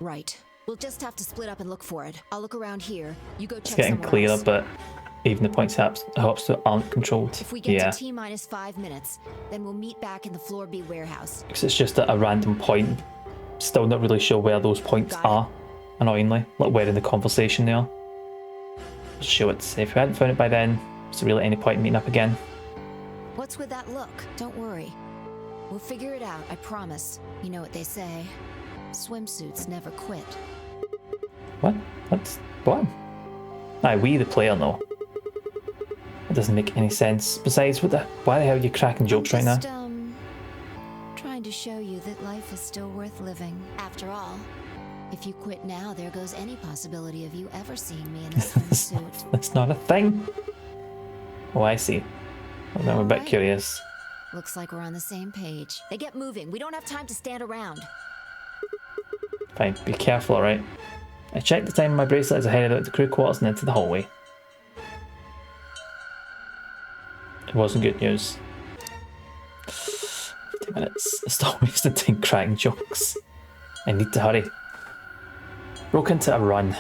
Right. We'll just have to split up and look for it. I'll look around here. You go check It's getting somewhere clearer, else. but even the points helps that aren't controlled. If we get Yeah. to T-minus 5 minutes, then we'll meet back in the Floor B warehouse. Because it's just at a random point. Still not really sure where those points are, annoyingly. Like where in the conversation they are. Show it. If we hadn't found it by then, is there really any point in meeting up again? What's with that look? Don't worry. We'll figure it out, I promise. You know what they say. Swimsuits never quit. What? What? Aye, we the player know. It doesn't make any sense. Besides, why the hell are you cracking jokes right now? Just, trying to show you that life is still worth living. After all, if you quit now, there goes any possibility of you ever seeing me in a swimsuit. That's not a thing. Oh, I see. Well, now I'm a bit Alright. curious. Looks like we're on the same page. They get moving. We don't have time to stand around. Fine, be careful, alright? I checked the time on my bracelet as I headed out the crew quarters and into the hallway. It wasn't good news. 50 minutes. Stop wasting time cracking jokes. I need to hurry. Broke into a run.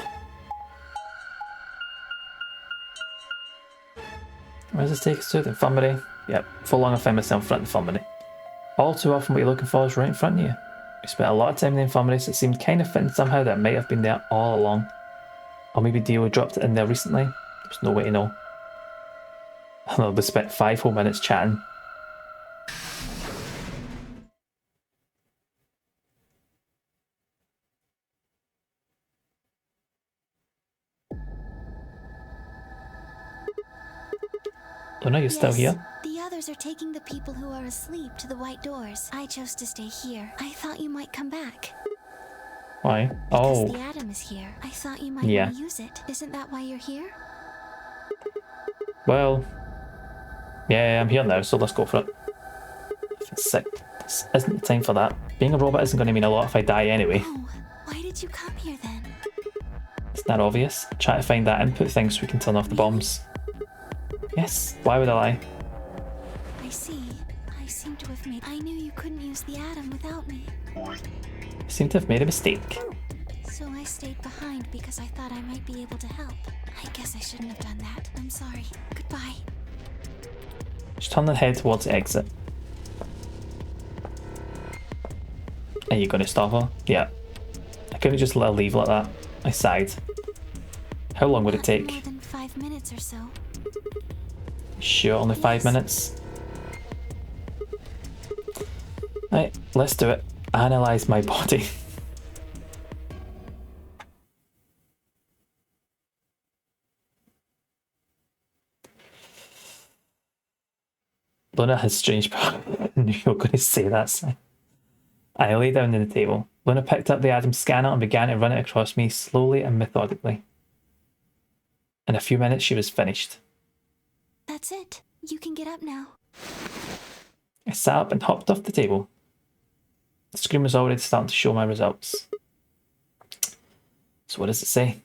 Where does this take us to? The infirmary? Yep, for long I find myself in front of the infirmary. All too often what you're looking for is right in front of you. We spent a lot of time in the infirmary, so it seemed kind of fitting somehow that it might have been there all along. Or maybe Dio dropped it in there recently. There's no way to know. Although we spent 5 whole minutes chatting. Luna, you still here? The others are taking the people who are asleep to the white doors. I chose to stay here. I thought you might come back. Why? Because Oh, the atom is here. I thought you might Yeah. want to use it. Isn't that why you're here? well. Yeah, I'm here now, so let's go for it. It's sick. This isn't the time for that. Being a robot isn't going to mean a lot if I die anyway. Oh, why did you come here then? Isn't that obvious? Try to find that input thing so we can turn off the bombs. Yes, why would I lie? I see. I seem to have made. I knew you couldn't use the atom without me. I seem to have made a mistake. So I stayed behind because I thought I might be able to help. I guess I shouldn't have done that. I'm sorry. Goodbye. Just turn and head towards the exit. Are you going to stop her? Yeah. I couldn't just let her leave like that. I sighed. How long would it Not take? more than 5 minutes or so. Sure, only 5 minutes. Right, let's do it. Analyze my body. Luna has strange power. I knew you were going to say that, Sam. I lay down on the table. Luna picked up the Atom scanner and began to run it across me slowly and methodically. In a few minutes, she was finished. That's it. You can get up now. I sat up and hopped off the table. The screen was already starting to show my results. So what does it say?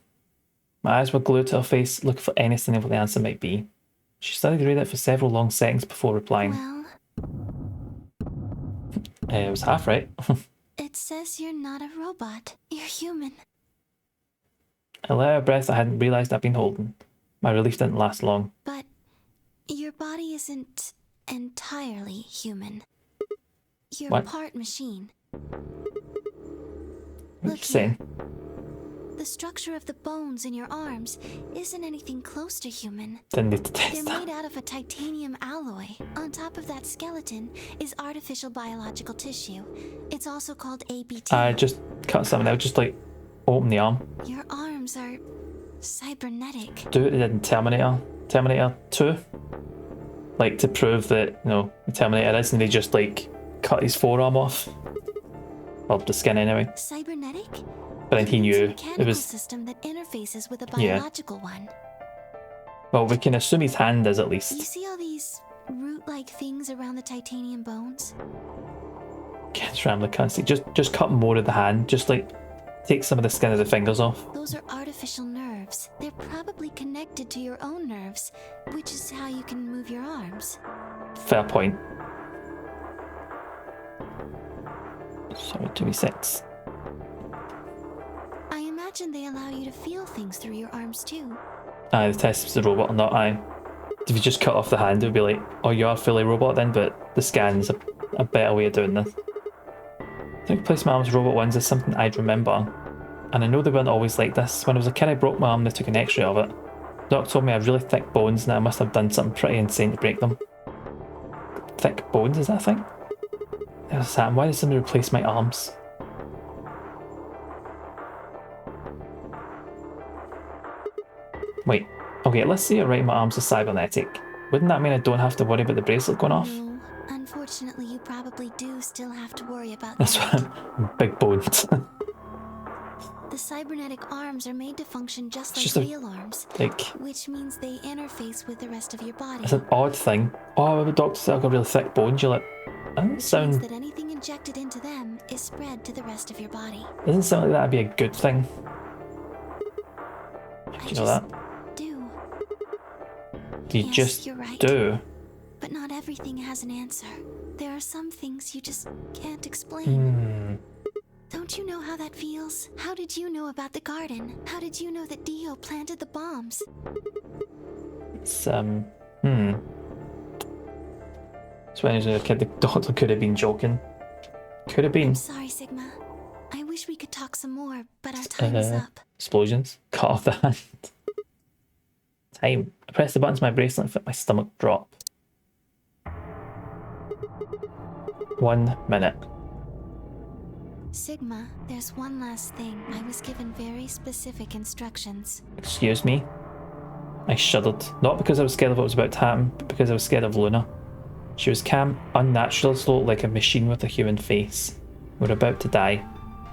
My eyes were glued to her face, looking for anything of what the answer might be. She studied to read it for several long seconds before replying. Well, It was half right. it says you're not a robot. You're human. I let out a breath I hadn't realised I'd been holding. My relief didn't last long. But your body isn't entirely human. You're What? part machine. What are you Look saying? The structure of the bones in your arms isn't anything close to human. Didn't need to They're test that. made out of a titanium alloy. On top of that skeleton is artificial biological tissue. It's also called ABT. I just cut something out, just like open the arm. Your arms are cybernetic. Do what they did in Terminator 2. Like to prove that, you know, the Terminator is, and they just like cut his forearm off. Well, the skin anyway. Cybernetic? But then he It's a knew it mechanical was. system that interfaces with a Yeah. biological one. Well, we can assume his hand is at You least. see all these root-like things around the titanium bones? Can't ramble, can't see. Just cut more of the hand. Just like take some of the skin of the fingers off. Those are artificial nerves. They're probably connected to your own nerves, which is how you can move your arms. Fair point. Sorry, 2v6. I imagine they allow you to feel things through your arms too. Aye, the test was the robot or not. Aye. If you just cut off the hand, it would be like, oh, you are fully robot then, but the scan's a better way of doing this. I think place my arms robot ones is something I'd remember. And I know they weren't always like this. When I was a kid, I broke my arm and they took an x-ray of it. Doc told me I had really thick bones and I must have done something pretty insane to break them. Thick bones, is that a thing? There's that. Why did somebody replace my arms? Wait. Okay, let's say you're right, my arms are cybernetic. Wouldn't that mean I don't have to worry about the bracelet going off? No, unfortunately, you probably do still have to worry about That's that. why big bones. The cybernetic arms are made to function just It's like just a- real arms, like, which means they interface with the rest of your body. it's an odd thing. Oh, the doctor said I've got really thick bones. You're like, that doesn't Means sound, that anything injected into them is spread to the rest of your body. doesn't sound like that'd be a good thing. Do you know that? Do. You Yes, just you're right. do. But not everything has an answer. There are some things you just can't explain. Hmm. Don't you know how that feels? How did you know about the garden? How did you know that Dio planted the bombs? It's, So when I was a kid, the doctor could have been joking. Could have been. I'm sorry, Sigma. I wish we could talk some more, but our time is up. Explosions. Cut off the hand. Time. I pressed the button to my bracelet and felt my stomach drop. 1 minute. Sigma, there's one last thing. I was given very specific instructions. Excuse me? I shuddered, not because I was scared of what was about to happen, but because I was scared of Luna. She was calm, unnatural, slow, like a machine with a human face. We're about to die.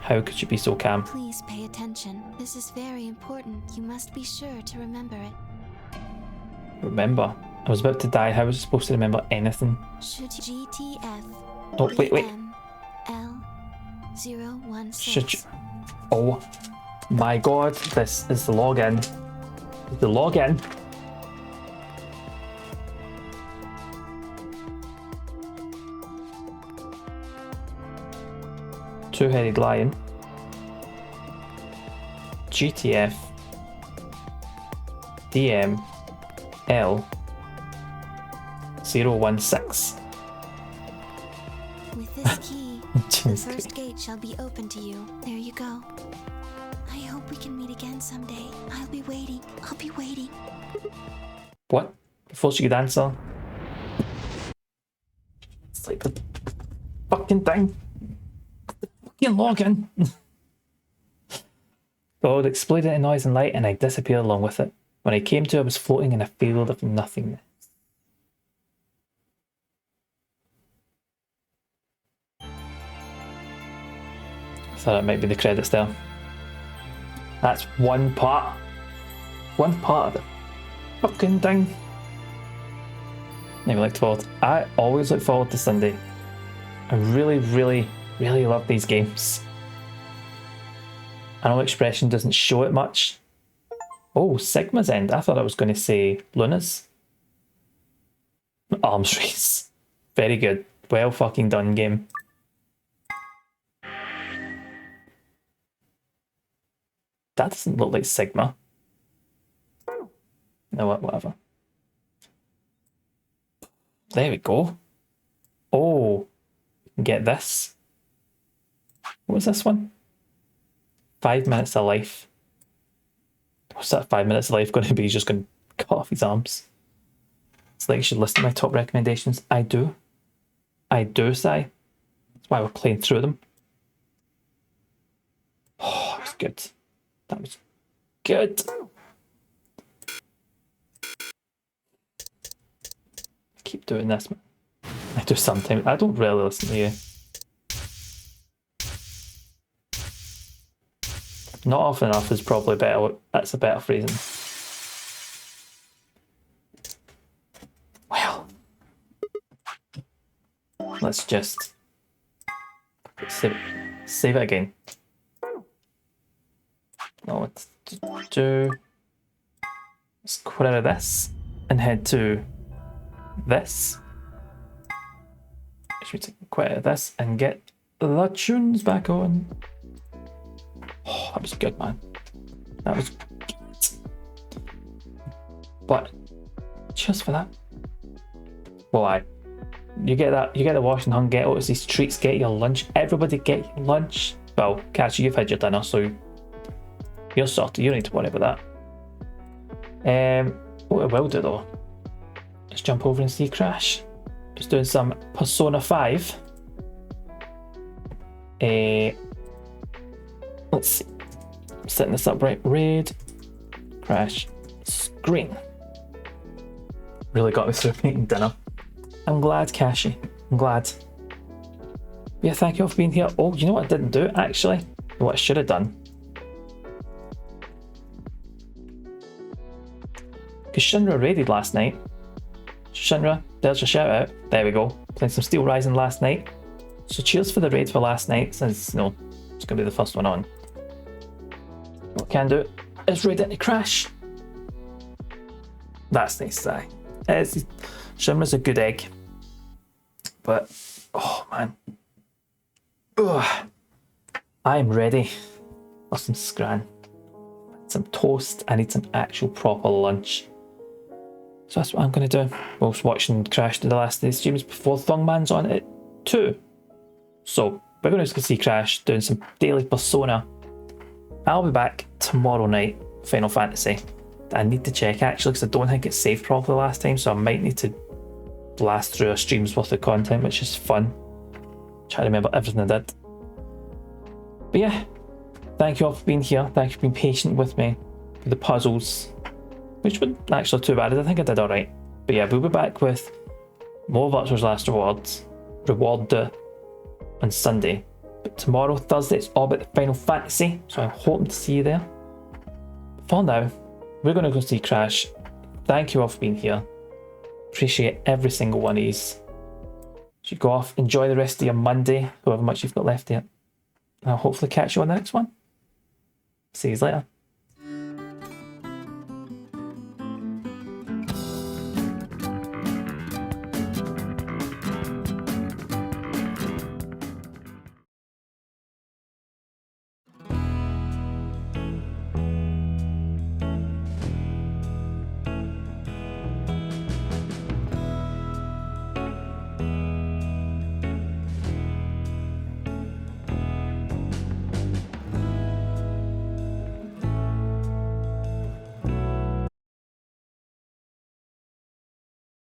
How could she be so calm? Please pay attention. This is very important. You must be sure to remember it. Remember? I was about to die. How was I supposed to remember anything? Should GTF Oh, wait. L016. Should you... Oh my god, this is the login. The login. Two-headed lion. GTF DM L 016. With this key, the first gate shall be open to you. There you go. I hope we can meet again someday. I'll be waiting. I'll be waiting. What? Before she could answer? It's like the fucking thing. The fucking login. The world exploded in noise and light, and I disappeared along with it. When I came to, I was floating in a field of nothingness. I thought it might be the credits there. That's one part. One part of the fucking thing. Never looked forward. I always look forward to Sunday. I really, really, really love these games. I know Expression doesn't show it much. Oh, Sigma's End. I thought I was going to say Luna's. Arms Race. Very good. Well fucking done, game. That doesn't look like Sigma. No, whatever. There we go. Oh, get this. What was this one? 5 minutes of life. What's that 5 minutes of life going to be? He's just going to cut off his arms. It's like you should listen to my top recommendations. I do. I do, Si. That's why we're playing through them. Oh, that was good. That was good. Keep doing this, man. I do sometimes. I don't really listen to you. Not often enough is probably better. That's a better phrasing. Well, let's just save it again. No, let's do. Let's quit out of this and head to this. Should we quit out of this and get the tunes back on? Oh, that was good, man. That was good. But cheers for that. Well, you get that. You get the wash and hung. Get all these treats. Get your lunch. Everybody get your lunch. Well, Cassie, you've had your dinner, so you're sorted. You don't need to worry about that. What I will do though, let's jump over and see Crash. Just doing some Persona 5. Let's see. Setting this up right. Raid. Crash. Screen. Really got me through making dinner. I'm glad, Cassie. I'm glad. Yeah, thank you all for being here. Oh, you know what I didn't do, actually? What I should have done. Because Shinra raided last night. Shinra, there's your shout out. There we go. Playing some Steel Rising last night. So cheers for the raid for last night, since, you know, it's going to be the first one on. What I can do is raid into Crash. That's nice, Si. Shinra's a good egg. But, oh man. Ugh. I'm ready for some scran. Some toast. I need some actual proper lunch. So that's what I'm going to do. I was watching Crash do the last of the streams before Thungman's on at 2. So we're going to see Crash doing some daily Persona. I'll be back tomorrow night, Final Fantasy. I need to check actually because I don't think it's saved properly last time, so I might need to blast through a stream's worth of content, which is fun. Try to remember everything I did. But yeah, thank you all for being here. Thank you for being patient with me, with the puzzles, which wasn't actually too bad. I think I did alright. But yeah, we'll be back with more Vulture's Last Reward on Sunday. But tomorrow, Thursday, it's all about the Final Fantasy, so I'm hoping to see you there. For now, we're going to go see Crash. Thank you all for being here. Appreciate every single one of these. So you go off, enjoy the rest of your Monday, however much you've got left yet. And I'll hopefully catch you on the next one. See you later.